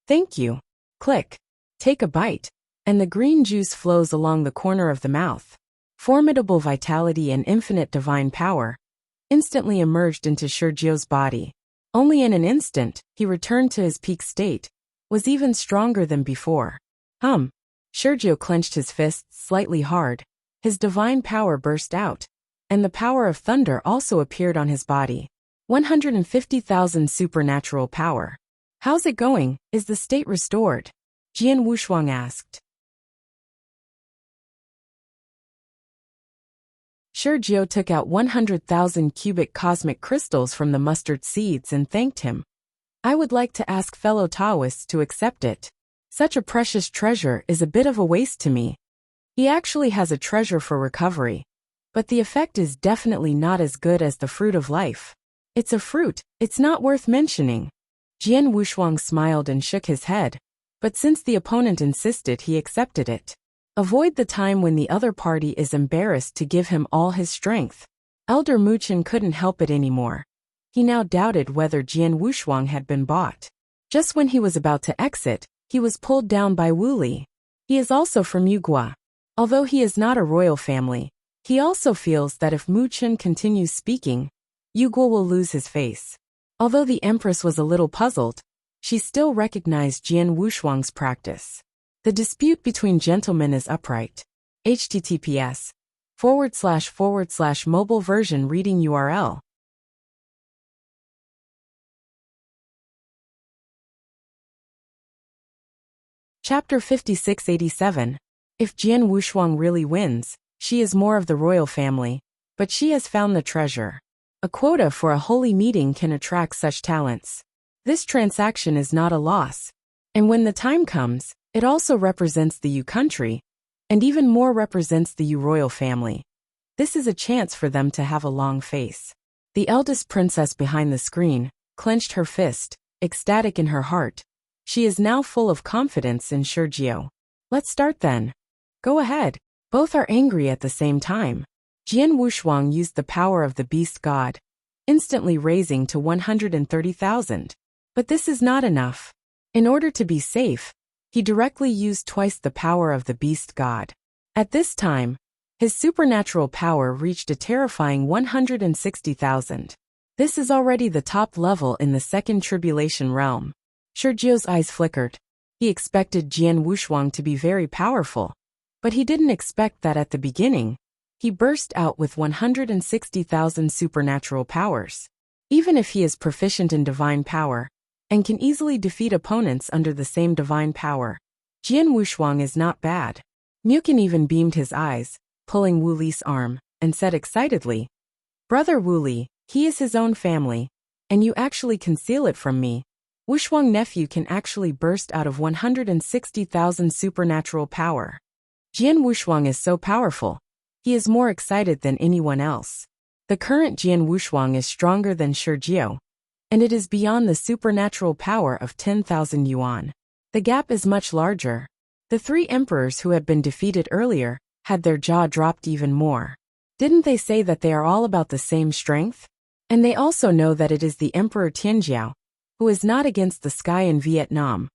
"Thank you." Click. Take a bite, and the green juice flows along the corner of the mouth. Formidable vitality and infinite divine power instantly emerged into Shurjiu's body. Only in an instant, he returned to his peak state, was even stronger than before. Shurjiu clenched his fists slightly hard. His divine power burst out, and the power of thunder also appeared on his body. 150,000 supernatural power. How's it going? Is the state restored? Jian Wushuang asked. Shurjiu took out 100,000 cubic cosmic crystals from the mustard seeds and thanked him. I would like to ask fellow Taoists to accept it. Such a precious treasure is a bit of a waste to me. He actually has a treasure for recovery, but the effect is definitely not as good as the fruit of life. It's a fruit, it's not worth mentioning. Jian Wushuang smiled and shook his head, but since the opponent insisted, he accepted it. Avoid the time when the other party is embarrassed to give him all his strength. Elder Mu Chen couldn't help it anymore. He now doubted whether Jian Wushuang had been bought. Just when he was about to exit, he was pulled down by Wuli. He is also from Yugua. Although he is not a royal family, he also feels that if Mu Chen continues speaking, Yugua will lose his face. Although the Empress was a little puzzled, she still recognized Jian Wushuang's practice. The dispute between gentlemen is upright. https://mobile version reading URL. Chapter 5687. If Jian Wushuang really wins, she is more of the royal family, but she has found the treasure. A quota for a holy meeting can attract such talents. This transaction is not a loss. And when the time comes, it also represents the Yu country, and even more represents the Yu royal family. This is a chance for them to have a long face. The eldest princess behind the screen clenched her fist, ecstatic in her heart. She is now full of confidence in Shurjiu. Let's start then. Go ahead. Both are angry at the same time. Jian Wushuang used the power of the beast god, instantly raising to 130,000. But this is not enough. In order to be safe, he directly used twice the power of the beast god. At this time, his supernatural power reached a terrifying 160,000. This is already the top level in the second tribulation realm. Shijio's eyes flickered. He expected Jian Wushuang to be very powerful, but he didn't expect that at the beginning. He burst out with 160,000 supernatural powers. Even if he is proficient in divine power, and can easily defeat opponents under the same divine power, Jian Wushuang is not bad. Mukin even beamed his eyes, pulling Wu Li's arm, and said excitedly, "Brother Wu Li, he is his own family, and you actually conceal it from me. Wushuang nephew can actually burst out of 160,000 supernatural power. Jian Wushuang is so powerful. He is more excited than anyone else. The current Jian Wushuang is stronger than Shijio, and it is beyond the supernatural power of 10,000 yuan. The gap is much larger." The three emperors who had been defeated earlier had their jaw dropped even more. Didn't they say that they are all about the same strength? And they also know that it is the Emperor Tianjiao, who is not against the sky in Vietnam.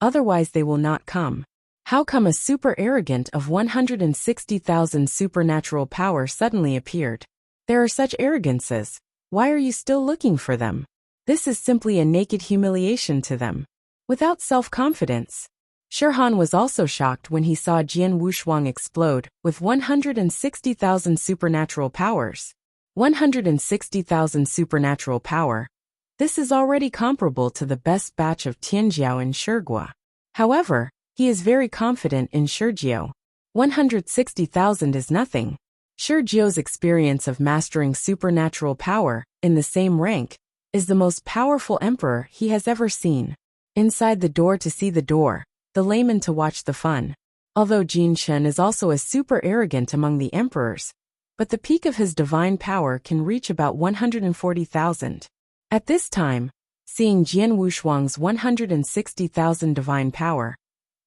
Otherwise they will not come. How come a super arrogant of 160,000 supernatural power suddenly appeared? There are such arrogances. Why are you still looking for them? This is simply a naked humiliation to them. Without self-confidence. Shirhan was also shocked when he saw Jian Wushuang explode with 160,000 supernatural powers. 160,000 supernatural power. This is already comparable to the best batch of Tianjiao and Shirgua. However, he is very confident in Shijio. 160,000 is nothing. Shijio's experience of mastering supernatural power in the same rank is the most powerful emperor he has ever seen. Inside the door to see the door, the layman to watch the fun. Although Jin Shen is also a super arrogant among the emperors, but the peak of his divine power can reach about 140,000. At this time, seeing Jian Wushuang's 160,000 divine power,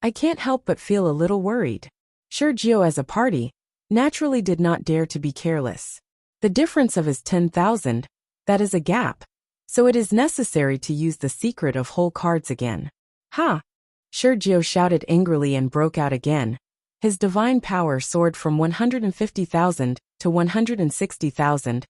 I can't help but feel a little worried. Shijio as a party naturally did not dare to be careless. The difference of his 10,000, that is a gap, so it is necessary to use the secret of whole cards again. Ha! Shijio shouted angrily and broke out again. His divine power soared from 150,000 to 160,000,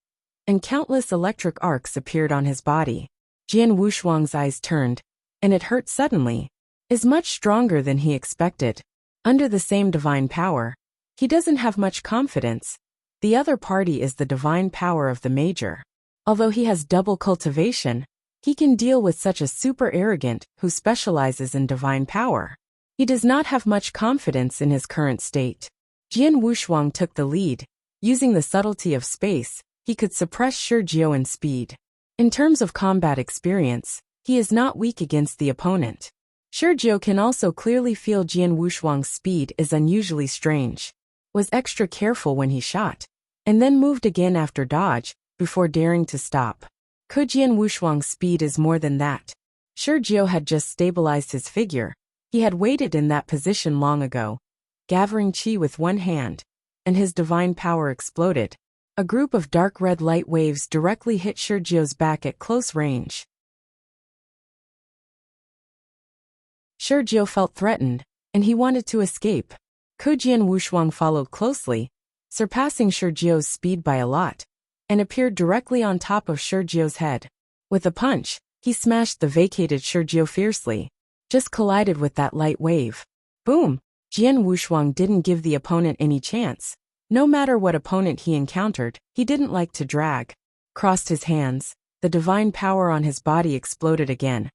and countless electric arcs appeared on his body. Jian Wushuang's eyes turned, and it hurt suddenly. Is much stronger than he expected. Under the same divine power, he doesn't have much confidence. The other party is the divine power of the major. Although he has double cultivation, he can deal with such a super arrogant who specializes in divine power. He does not have much confidence in his current state. Jian Wushuang took the lead. Using the subtlety of space, he could suppress Shijio in speed. In terms of combat experience, he is not weak against the opponent. Shijio can also clearly feel Jian Wushuang's speed is unusually strange. Was extra careful when he shot, and then moved again after dodge, before daring to stop. Could Jian Wushuang's speed is more than that? Shijio had just stabilized his figure. He had waited in that position long ago, gathering chi with one hand, and his divine power exploded. A group of dark red light waves directly hit Shijio's back at close range. Shijio felt threatened, and he wanted to escape. Jian Wushuang followed closely, surpassing Shijio's speed by a lot, and appeared directly on top of Shijio's head. With a punch, he smashed the vacated Shijio fiercely, just collided with that light wave. Boom! Jian Wushuang didn't give the opponent any chance. No matter what opponent he encountered, he didn't like to drag. Crossed his hands, the divine power on his body exploded again,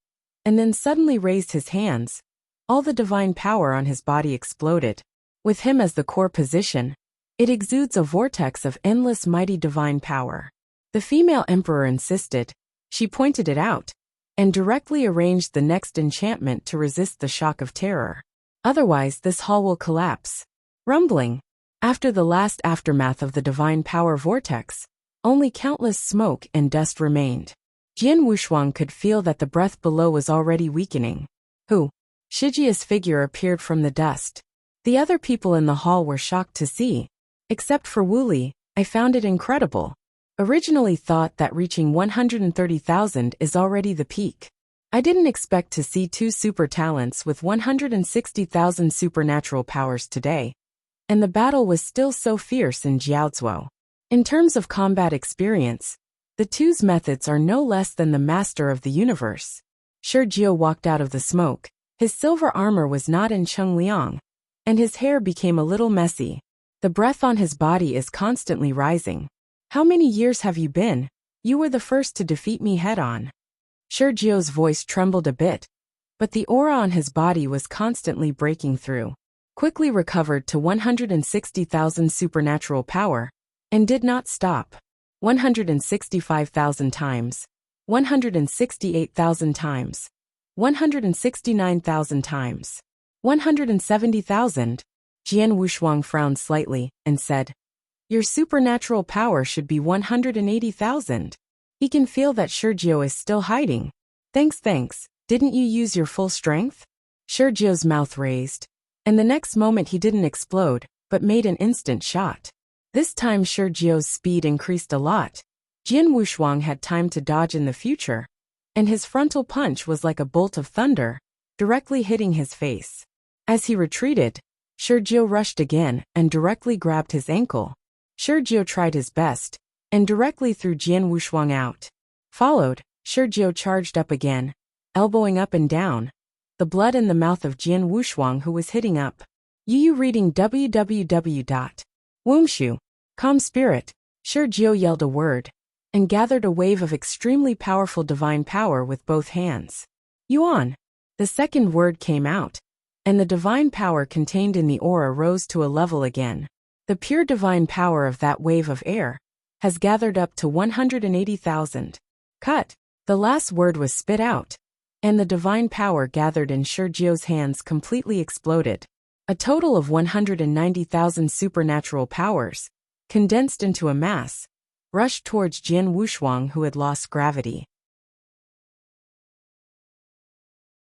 and then suddenly raised his hands. All the divine power on his body exploded. With him as the core position, it exudes a vortex of endless mighty divine power. The female emperor insisted. She pointed it out, and directly arranged the next enchantment to resist the shock of terror. Otherwise this hall will collapse. Rumbling. After the last aftermath of the divine power vortex, only countless smoke and dust remained. Jian Wushuang could feel that the breath below was already weakening. Shijia's figure appeared from the dust. The other people in the hall were shocked to see. Except for Wu Li, I found it incredible. Originally thought that reaching 130,000 is already the peak. I didn't expect to see two super talents with 160,000 supernatural powers today. And the battle was still so fierce in Jiaozuo. In terms of combat experience, The two's methods are no less than the master of the universe. Sergio walked out of the smoke. His silver armor was not in Chung Liang, and his hair became a little messy. The breath on his body is constantly rising. How many years have you been? You were the first to defeat me head-on. Sergio's voice trembled a bit, but the aura on his body was constantly breaking through. Quickly recovered to 160,000 supernatural power, and did not stop. 165,000 times. 168,000 times. 169,000 times. 170,000. Jian Wushuang frowned slightly and said, "Your supernatural power should be 180,000. He can feel that Sergio is still hiding. Thanks. Didn't you use your full strength?" Sergio's mouth raised, and the next moment he didn't explode, but made an instant shot. This time Sergio's speed increased a lot. Jian Wushuang had time to dodge in the future, and his frontal punch was like a bolt of thunder, directly hitting his face. As he retreated, Sergio rushed again and directly grabbed his ankle. Sergio tried his best, and directly threw Jian Wushuang out. Followed, Sergio charged up again, elbowing up and down, the blood in the mouth of Jian Wushuang who was hitting up. You reading www.wumshu.com spirit. Sergio yelled a word, and gathered a wave of extremely powerful divine power with both hands. Yuan. The second word came out, and the divine power contained in the aura rose to a level again. The pure divine power of that wave of air has gathered up to 180,000. Cut. The last word was spit out, and the divine power gathered in Sergio's hands completely exploded. A total of 190,000 supernatural powers, condensed into a mass, rushed towards Jian Wushuang who had lost gravity.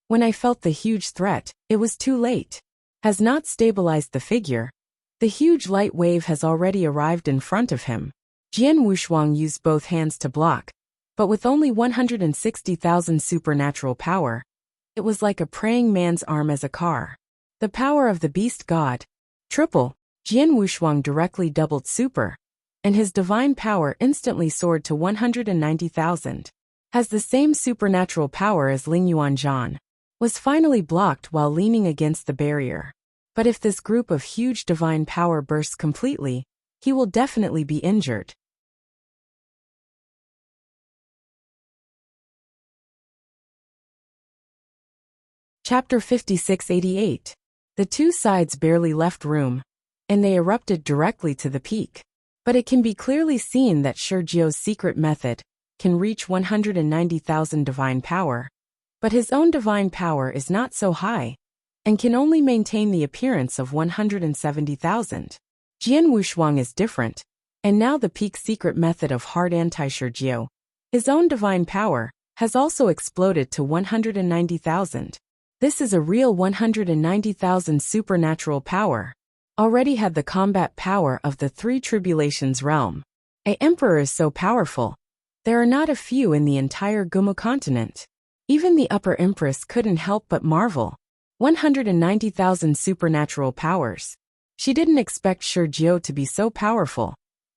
When I felt the huge threat, it was too late. Has not stabilized the figure. The huge light wave has already arrived in front of him. Jian Wushuang used both hands to block, but with only 160,000 supernatural power, it was like a praying man's arm as a car. The power of the beast god. Triple. Jian Wushuang directly doubled super, and his divine power instantly soared to 190,000. Has the same supernatural power as Ling Yuanzhan. Was finally blocked while leaning against the barrier. But if this group of huge divine power bursts completely, he will definitely be injured. Chapter 5688. The two sides barely left room, and they erupted directly to the peak. But it can be clearly seen that Sergio's secret method can reach 190,000 divine power, but his own divine power is not so high, and can only maintain the appearance of 170,000. Jian Wushuang is different, and now the peak secret method of hard anti-Sergio, his own divine power, has also exploded to 190,000. This is a real 190,000 supernatural power. Already had the combat power of the three tribulations realm. An emperor is so powerful. There are not a few in the entire Gumu continent. Even the upper empress couldn't help but marvel. 190,000 supernatural powers. She didn't expect Sergio to be so powerful,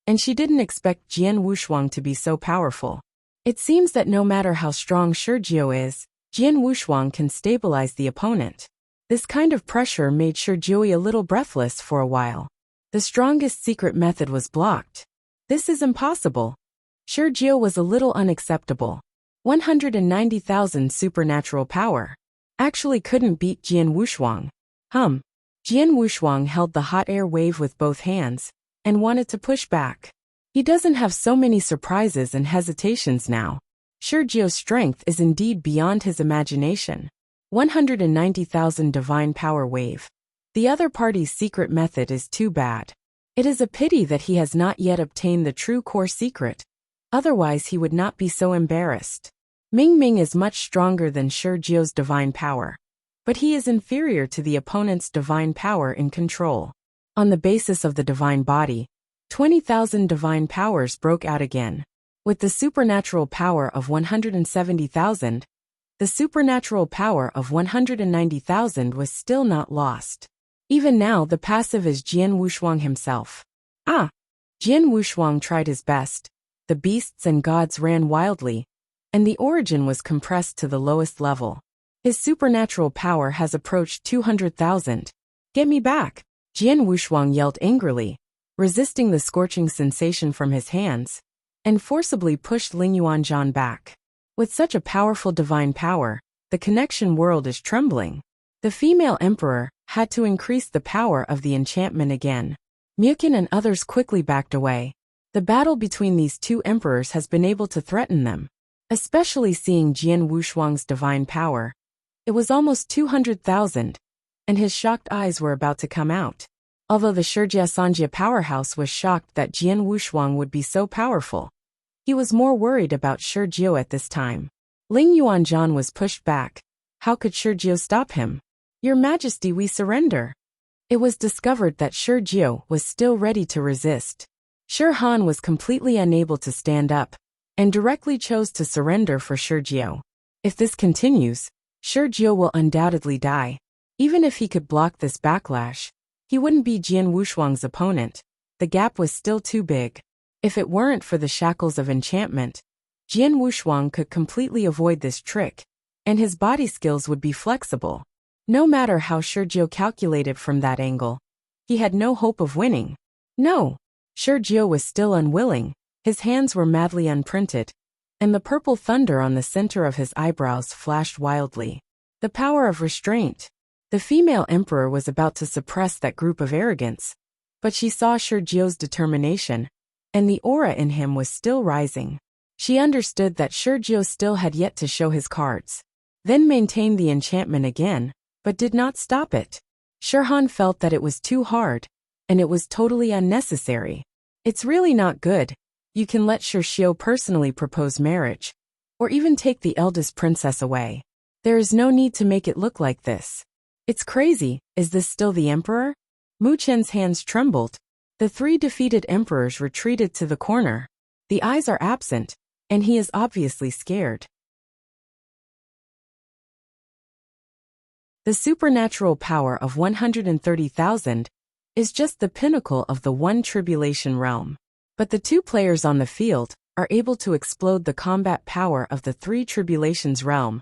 and she didn't expect Jian Wushuang to be so powerful. It seems that no matter how strong Sergio is, Jian Wushuang can stabilize the opponent. This kind of pressure made Sergio a little breathless for a while. The strongest secret method was blocked. This is impossible. Sergio was a little unacceptable. 190,000 supernatural power. Actually couldn't beat Jian Wushuang. Jian Wushuang held the hot air wave with both hands, and wanted to push back. He doesn't have so many surprises and hesitations now. Sergio's strength is indeed beyond his imagination. 190,000 divine power wave. The other party's secret method is too bad. It is a pity that he has not yet obtained the true core secret. Otherwise he would not be so embarrassed. Ming Ming is much stronger than Sergio's divine power, but he is inferior to the opponent's divine power in control. On the basis of the divine body, 20,000 divine powers broke out again. With the supernatural power of 170,000, the supernatural power of 190,000 was still not lost. Even now the passive is Jian Wushuang himself. Jian Wushuang tried his best. the beasts and gods ran wildly, and the origin was compressed to the lowest level. His supernatural power has approached 200,000. Get me back! Jian Wushuang yelled angrily, resisting the scorching sensation from his hands, and forcibly pushed Ling Yuanzhan back. With such a powerful divine power, the connection world is trembling. The female emperor had to increase the power of the enchantment again. Mukin and others quickly backed away. The battle between these two emperors has been able to threaten them, especially seeing Jian Wushuang's divine power. It was almost 200,000, and his shocked eyes were about to come out. Although the Shijia Sanjia powerhouse was shocked that Jian Wushuang would be so powerful, he was more worried about Shijio at this time. Ling Yuanzhan was pushed back. How could Shijio stop him? Your Majesty, we surrender. It was discovered that Shijio was still ready to resist. Shi Han was completely unable to stand up, and directly chose to surrender for Shijio. If this continues, Shijio will undoubtedly die. Even if he could block this backlash, he wouldn't be Jian Wushuang's opponent. The gap was still too big. If it weren't for the shackles of enchantment, Jian Wushuang could completely avoid this trick, and his body skills would be flexible. No matter how Shijio calculated from that angle, he had no hope of winning. No! Shijio was still unwilling. His hands were madly unprinted, and the purple thunder on the center of his eyebrows flashed wildly. The power of restraint. The female emperor was about to suppress that group of arrogance, but she saw Shijio's determination, and the aura in him was still rising. She understood that Shijio still had yet to show his cards. Then maintained the enchantment again, but did not stop it. Shi Han felt that it was too hard, and it was totally unnecessary. It's really not good. You can let Shijio personally propose marriage, or even take the eldest princess away. There is no need to make it look like this. It's crazy. Is this still the emperor? Mu Chen's hands trembled. The three defeated emperors retreated to the corner. The eyes are absent, and he is obviously scared. The supernatural power of 130,000 is just the pinnacle of the one tribulation realm. But the two players on the field are able to explode the combat power of the three tribulations realm,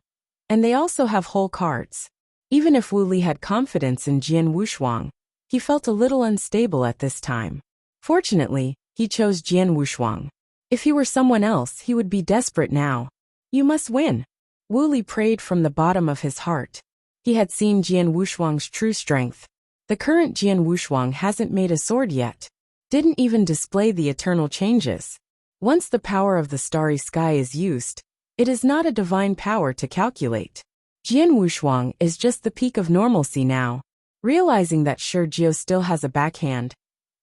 and they also have whole cards. Even if Wu Li had confidence in Jian Wushuang, he felt a little unstable at this time. Fortunately, he chose Jian Wushuang. If he were someone else, he would be desperate now. You must win. Wu Li prayed from the bottom of his heart. He had seen Jian Wushuang's true strength. The current Jian Wushuang hasn't made a sword yet. Didn't even display the eternal changes. Once the power of the starry sky is used, it is not a divine power to calculate. Jian Wushuang is just the peak of normalcy now. Realizing that Shijio still has a backhand,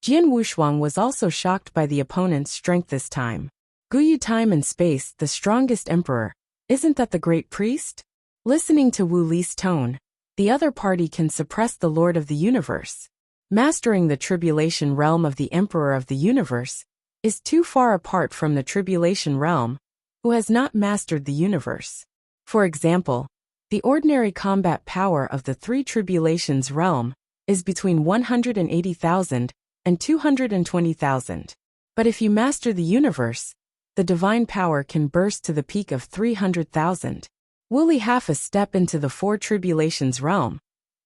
Jian Wushuang was also shocked by the opponent's strength this time. Guyu time and space, the strongest emperor. Isn't that the great priest? Listening to Wu Li's tone, the other party can suppress the Lord of the Universe. Mastering the tribulation realm of the Emperor of the Universe is too far apart from the tribulation realm, who has not mastered the universe. For example, the ordinary combat power of the three tribulations realm is between 180,000 and 220,000. But if you master the universe, the divine power can burst to the peak of 300,000. Wu Li half a step into the four tribulations realm.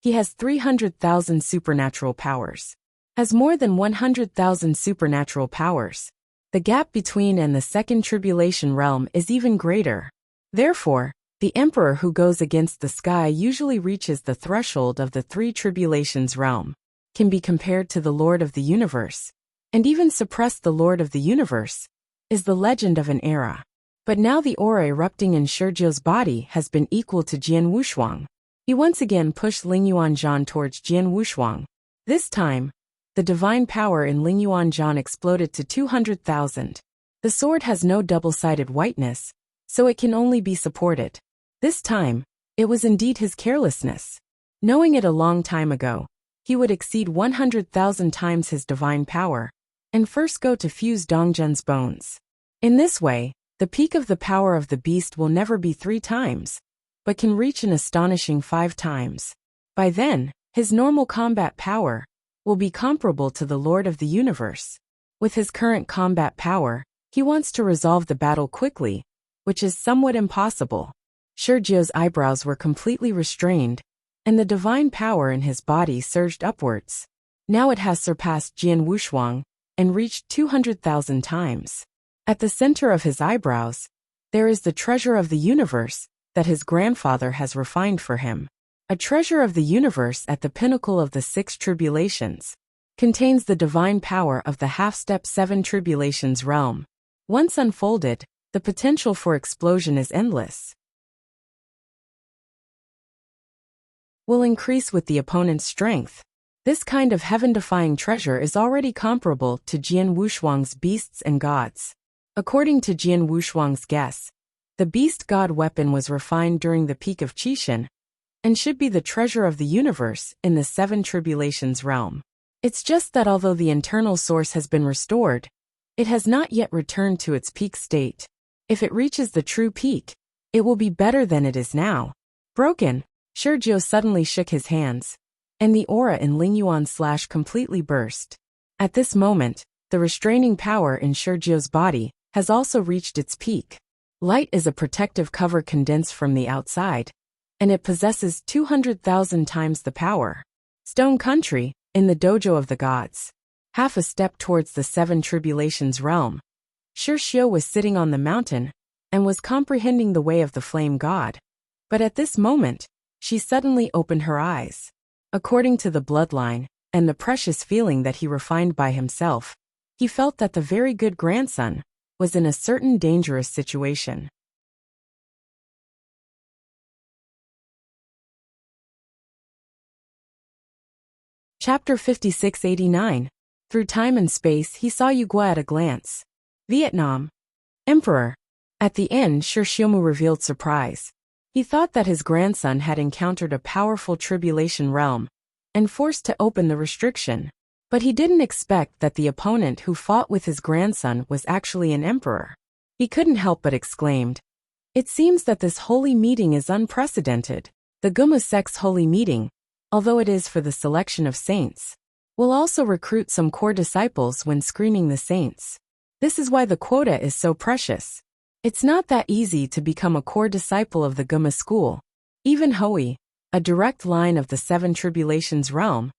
He has 300,000 supernatural powers. Has more than 100,000 supernatural powers. The gap between and the second tribulation realm is even greater. Therefore, the emperor who goes against the sky usually reaches the threshold of the three tribulations realm, can be compared to the Lord of the Universe, and even suppress the Lord of the Universe, is the legend of an era. But now the aura erupting in Shijio's body has been equal to Jian Wushuang. He once again pushed Ling Yuanzhan towards Jian Wushuang. This time, the divine power in Ling Yuanzhan exploded to 200,000. The sword has no double-sided whiteness, so it can only be supported. This time, it was indeed his carelessness. Knowing it a long time ago, he would exceed 100,000 times his divine power, and first go to fuse Dongzhen's bones. In this way, the peak of the power of the beast will never be 3 times, but can reach an astonishing 5 times. By then, his normal combat power will be comparable to the Lord of the Universe. With his current combat power, He wants to resolve the battle quickly, which is somewhat impossible. Shurjio's eyebrows were completely restrained, and the divine power in his body surged upwards. Now it has surpassed Jian Wushuang and reached 200,000 times. At the center of his eyebrows, there is the treasure of the universe that his grandfather has refined for him. A treasure of the universe at the pinnacle of the 6 tribulations contains the divine power of the half-step 7 tribulations realm. Once unfolded, the potential for explosion is endless. Will increase with the opponent's strength. This kind of heaven-defying treasure is already comparable to Jian Wushuang's beasts and gods. According to Jian Wushuang's guess, the beast god weapon was refined during the peak of Qixin and should be the treasure of the universe in the 7 tribulations realm. It's just that although the internal source has been restored, it has not yet returned to its peak state. If it reaches the true peak, it will be better than it is now. Broken. Shurjio suddenly shook his hands, and the aura in Lingyuan completely burst. At this moment, the restraining power in Shurjio's body has also reached its peak. Light is a protective cover condensed from the outside, and it possesses 200,000 times the power. Stone Country, in the dojo of the gods. Half a step towards the 7 tribulations realm. Shurjio was sitting on the mountain and was comprehending the way of the flame god. But at this moment, she suddenly opened her eyes. According to the bloodline and the precious feeling that he refined by himself, he felt that the very good grandson was in a certain dangerous situation. Chapter 5689. Through time and space he saw Yugua at a glance. Vietnam. Emperor. At the end, Shurshiomu revealed surprise. He thought that his grandson had encountered a powerful tribulation realm and forced to open the restriction. But he didn't expect that the opponent who fought with his grandson was actually an emperor. He couldn't help but exclaimed, "It seems that this holy meeting is unprecedented. The Gumu sect's holy meeting, although it is for the selection of saints, will also recruit some core disciples when screening the saints. This is why the quota is so precious. It's not that easy to become a core disciple of the Gumu school. Even Hui, a direct line of the 7 tribulations realm,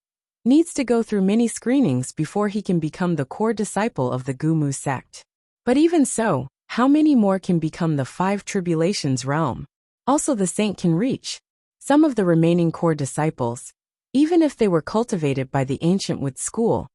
needs to go through many screenings before he can become the core disciple of the Gumu sect. But even so, how many more can become the 5 tribulations realm? Also the saint can reach some of the remaining core disciples, even if they were cultivated by the ancient Wood school.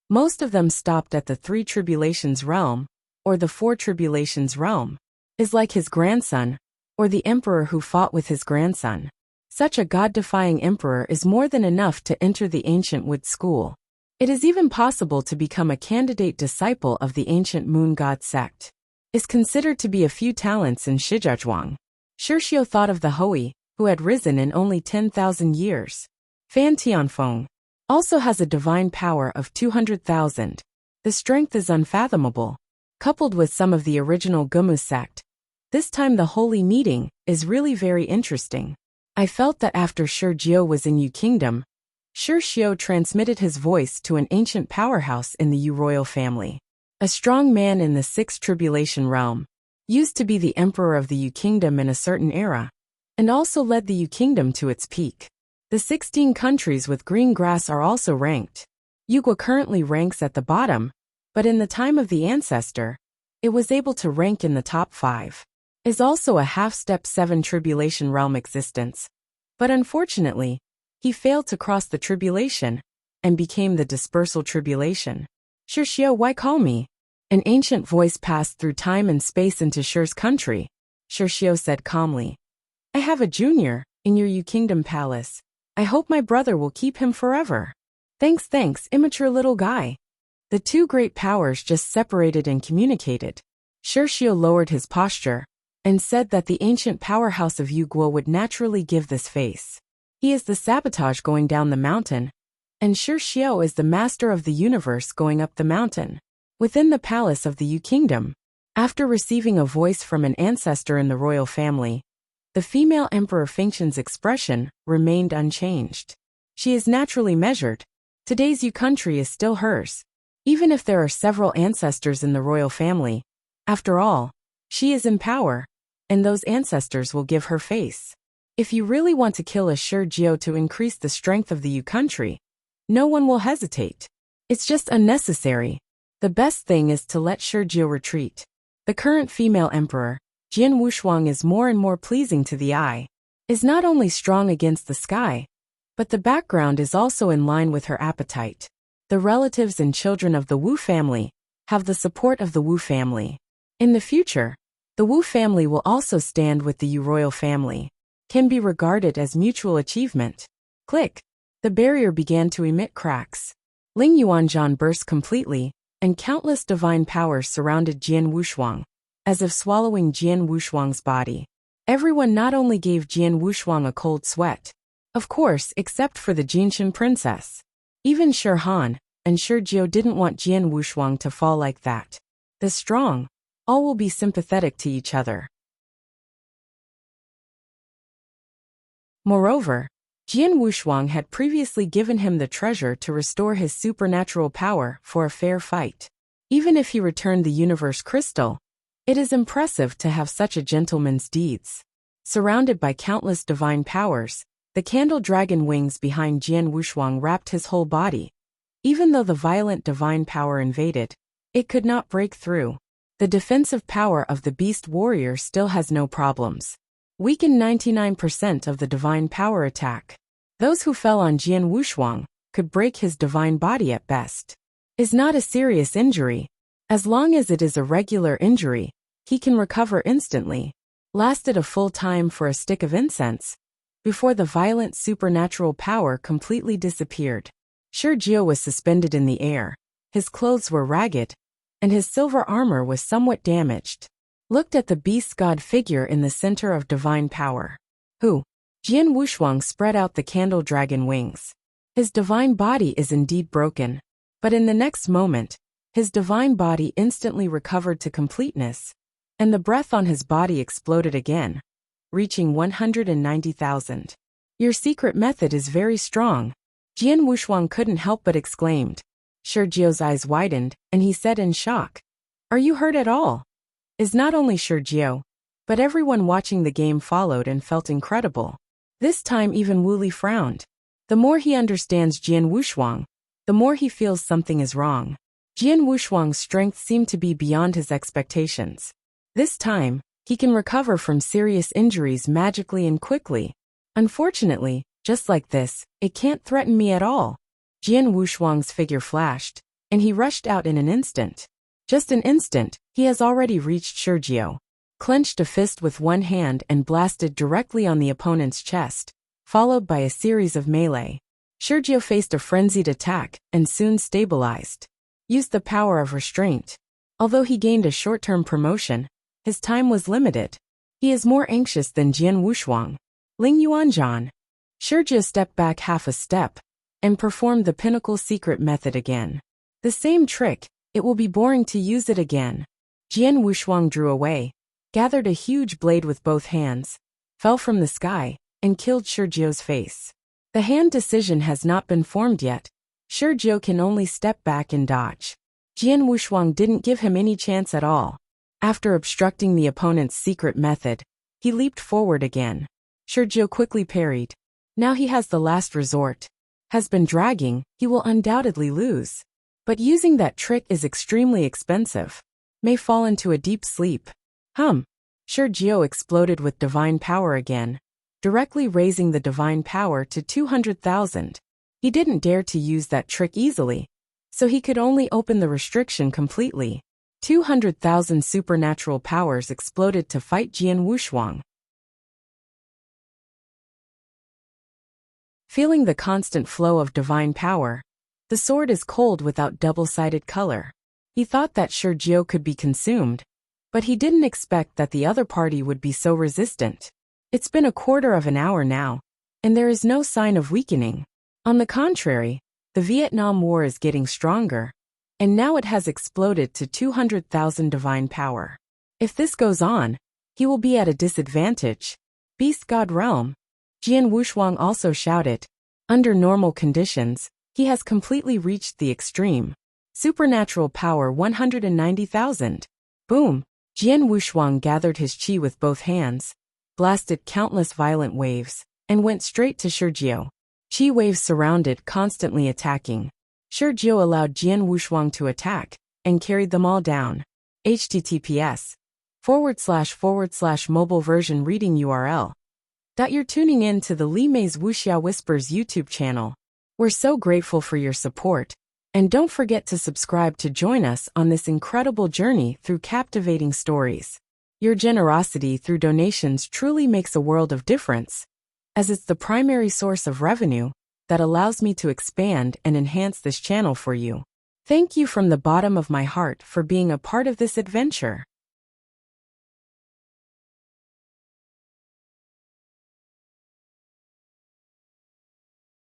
Most of them stopped at the 3 tribulations realm, or the 4 tribulations realm, is like his grandson, or the emperor who fought with his grandson. Such a god-defying emperor is more than enough to enter the ancient Wood school. It is even possible to become a candidate disciple of the ancient moon god sect. Is considered to be a few talents in Shijiazhuang. Shurshio thought of the Hui, who had risen in only 10,000 years. Fan Tianfeng also has a divine power of 200,000. The strength is unfathomable. Coupled with some of the original Gumu sect, this time the holy meeting is really very interesting. I felt that after Shurjio was in Yu Kingdom, Shurshio transmitted his voice to an ancient powerhouse in the Yu royal family. A strong man in the 6th tribulation realm, used to be the emperor of the Yu Kingdom in a certain era, and also led the Yu Kingdom to its peak. The 16 countries with green grass are also ranked. Yugua currently ranks at the bottom, but in the time of the ancestor, it was able to rank in the top 5. Is also a half-step 7 tribulation realm existence. But unfortunately, he failed to cross the tribulation and became the dispersal tribulation. Shurshio, why call me? An ancient voice passed through time and space into Shur's country. Shurshio said calmly, I have a junior in your Yu Kingdom palace. I hope my brother will keep him forever. Thanks, immature little guy. The 2 great powers just separated and communicated. Shurshio lowered his posture and said that the ancient powerhouse of Yugua would naturally give this face. He is the sabotage going down the mountain, and Shurshio is the master of the universe going up the mountain. Within the palace of the Yu Kingdom, after receiving a voice from an ancestor in the royal family, the female Emperor Fengtian's expression remained unchanged. She is naturally measured. Today's Yu country is still hers. Even if there are several ancestors in the royal family, After all, she is in power, and those ancestors will give her face. If you really want to kill a Swordsman to increase the strength of the Yu country, no one will hesitate. It's just unnecessary. The best thing is to let Swordsman retreat. The current female emperor, Jian Wuxuang, is more and more pleasing to the eye. Is not only strong against the sky, but the background is also in line with her appetite. The relatives and children of the Wu family have the support of the Wu family. In the future, the Wu family will also stand with the Yu royal family. Can be regarded as mutual achievement. Click. The barrier began to emit cracks. Ling Yuanzhan burst completely, and countless divine powers surrounded Jian Wuxuang, as if swallowing Jian Wuxuang's body. Everyone not only gave Jian Wuxuang a cold sweat, of course, except for the Jinshan princess. Even Shi Han and Swordsman didn't want Jian Wuxuang to fall like that. The strong, all will be sympathetic to each other. Moreover, Jian Wuxuang had previously given him the treasure to restore his supernatural power for a fair fight. Even if he returned the universe crystal, it is impressive to have such a gentleman's deeds. Surrounded by countless divine powers, the candle dragon wings behind Jian Wuxuang wrapped his whole body. Even though the violent divine power invaded, it could not break through. The defensive power of the beast warrior still has no problems. Weakened 99% of the divine power attack. Those who fell on Jian Wuxuang could break his divine body at best. Is not a serious injury. As long as it is a regular injury, he can recover instantly. Lasted a full time for a stick of incense, before the violent supernatural power completely disappeared. Swordsman was suspended in the air. His clothes were ragged, and his silver armor was somewhat damaged. Looked at the beast god figure in the center of divine power. Who? Jian Wuxuang spread out the candle dragon wings. His divine body is indeed broken, but in the next moment, his divine body instantly recovered to completeness, and the breath on his body exploded again, reaching 190,000. Your secret method is very strong. Jian Wuxuang couldn't help but exclaimed. Swordsman's eyes widened, and he said in shock, "Are you hurt at all?" Is not only Swordsman, but everyone watching the game followed and felt incredible. This time even Wu Li frowned. The more he understands Jian Wuxuang, the more he feels something is wrong. Jian Wuxuang's strength seemed to be beyond his expectations. This time, he can recover from serious injuries magically and quickly. Unfortunately, just like this, it can't threaten me at all. Jian Wuxuang's figure flashed, and he rushed out in an instant. Just an instant, he has already reached Swordsman, clenched a fist with one hand and blasted directly on the opponent's chest, followed by a series of melee. Swordsman faced a frenzied attack and soon stabilized. Used the power of restraint. Although he gained a short-term promotion, his time was limited. He is more anxious than Jian Wuxuang. Ling Yuanzhan. Swordsman stepped back half a step and performed the pinnacle secret method again. The same trick. It will be boring to use it again. Jian Wuxuang drew away, gathered a huge blade with both hands, fell from the sky, and killed Swordsman's face. The hand decision has not been formed yet. Swordsman can only step back and dodge. Jian Wuxuang didn't give him any chance at all. After obstructing the opponent's secret method, he leaped forward again. Swordsman quickly parried. Now he has the last resort. Has been dragging, he will undoubtedly lose. But using that trick is extremely expensive. May fall into a deep sleep. Swordsman exploded with divine power again, directly raising the divine power to 200,000. He didn't dare to use that trick easily, so he could only open the restriction completely. 200,000 supernatural powers exploded to fight Jian Wuxuang. Feeling the constant flow of divine power, the sword is cold without double-sided color. He thought that Swordsman could be consumed, but he didn't expect that the other party would be so resistant. It's been a quarter of an hour now, and there is no sign of weakening. On the contrary, the Vietnam War is getting stronger, and now it has exploded to 200,000 divine power. If this goes on, he will be at a disadvantage. Beast God Realm. Jian Wuxuang also shouted. Under normal conditions, he has completely reached the extreme. Supernatural power 190,000. Boom. Jian Wushuang gathered his qi with both hands, blasted countless violent waves, and went straight to Shurjiu. Qi waves surrounded, constantly attacking. Shurjiu allowed Jian Wushuang to attack, and carried them all down. https:// mobile version reading URL. You're tuning in to the Li Mei's Wuxia Whispers YouTube channel. We're so grateful for your support. And don't forget to subscribe to join us on this incredible journey through captivating stories. Your generosity through donations truly makes a world of difference, as it's the primary source of revenue that allows me to expand and enhance this channel for you. Thank you from the bottom of my heart for being a part of this adventure.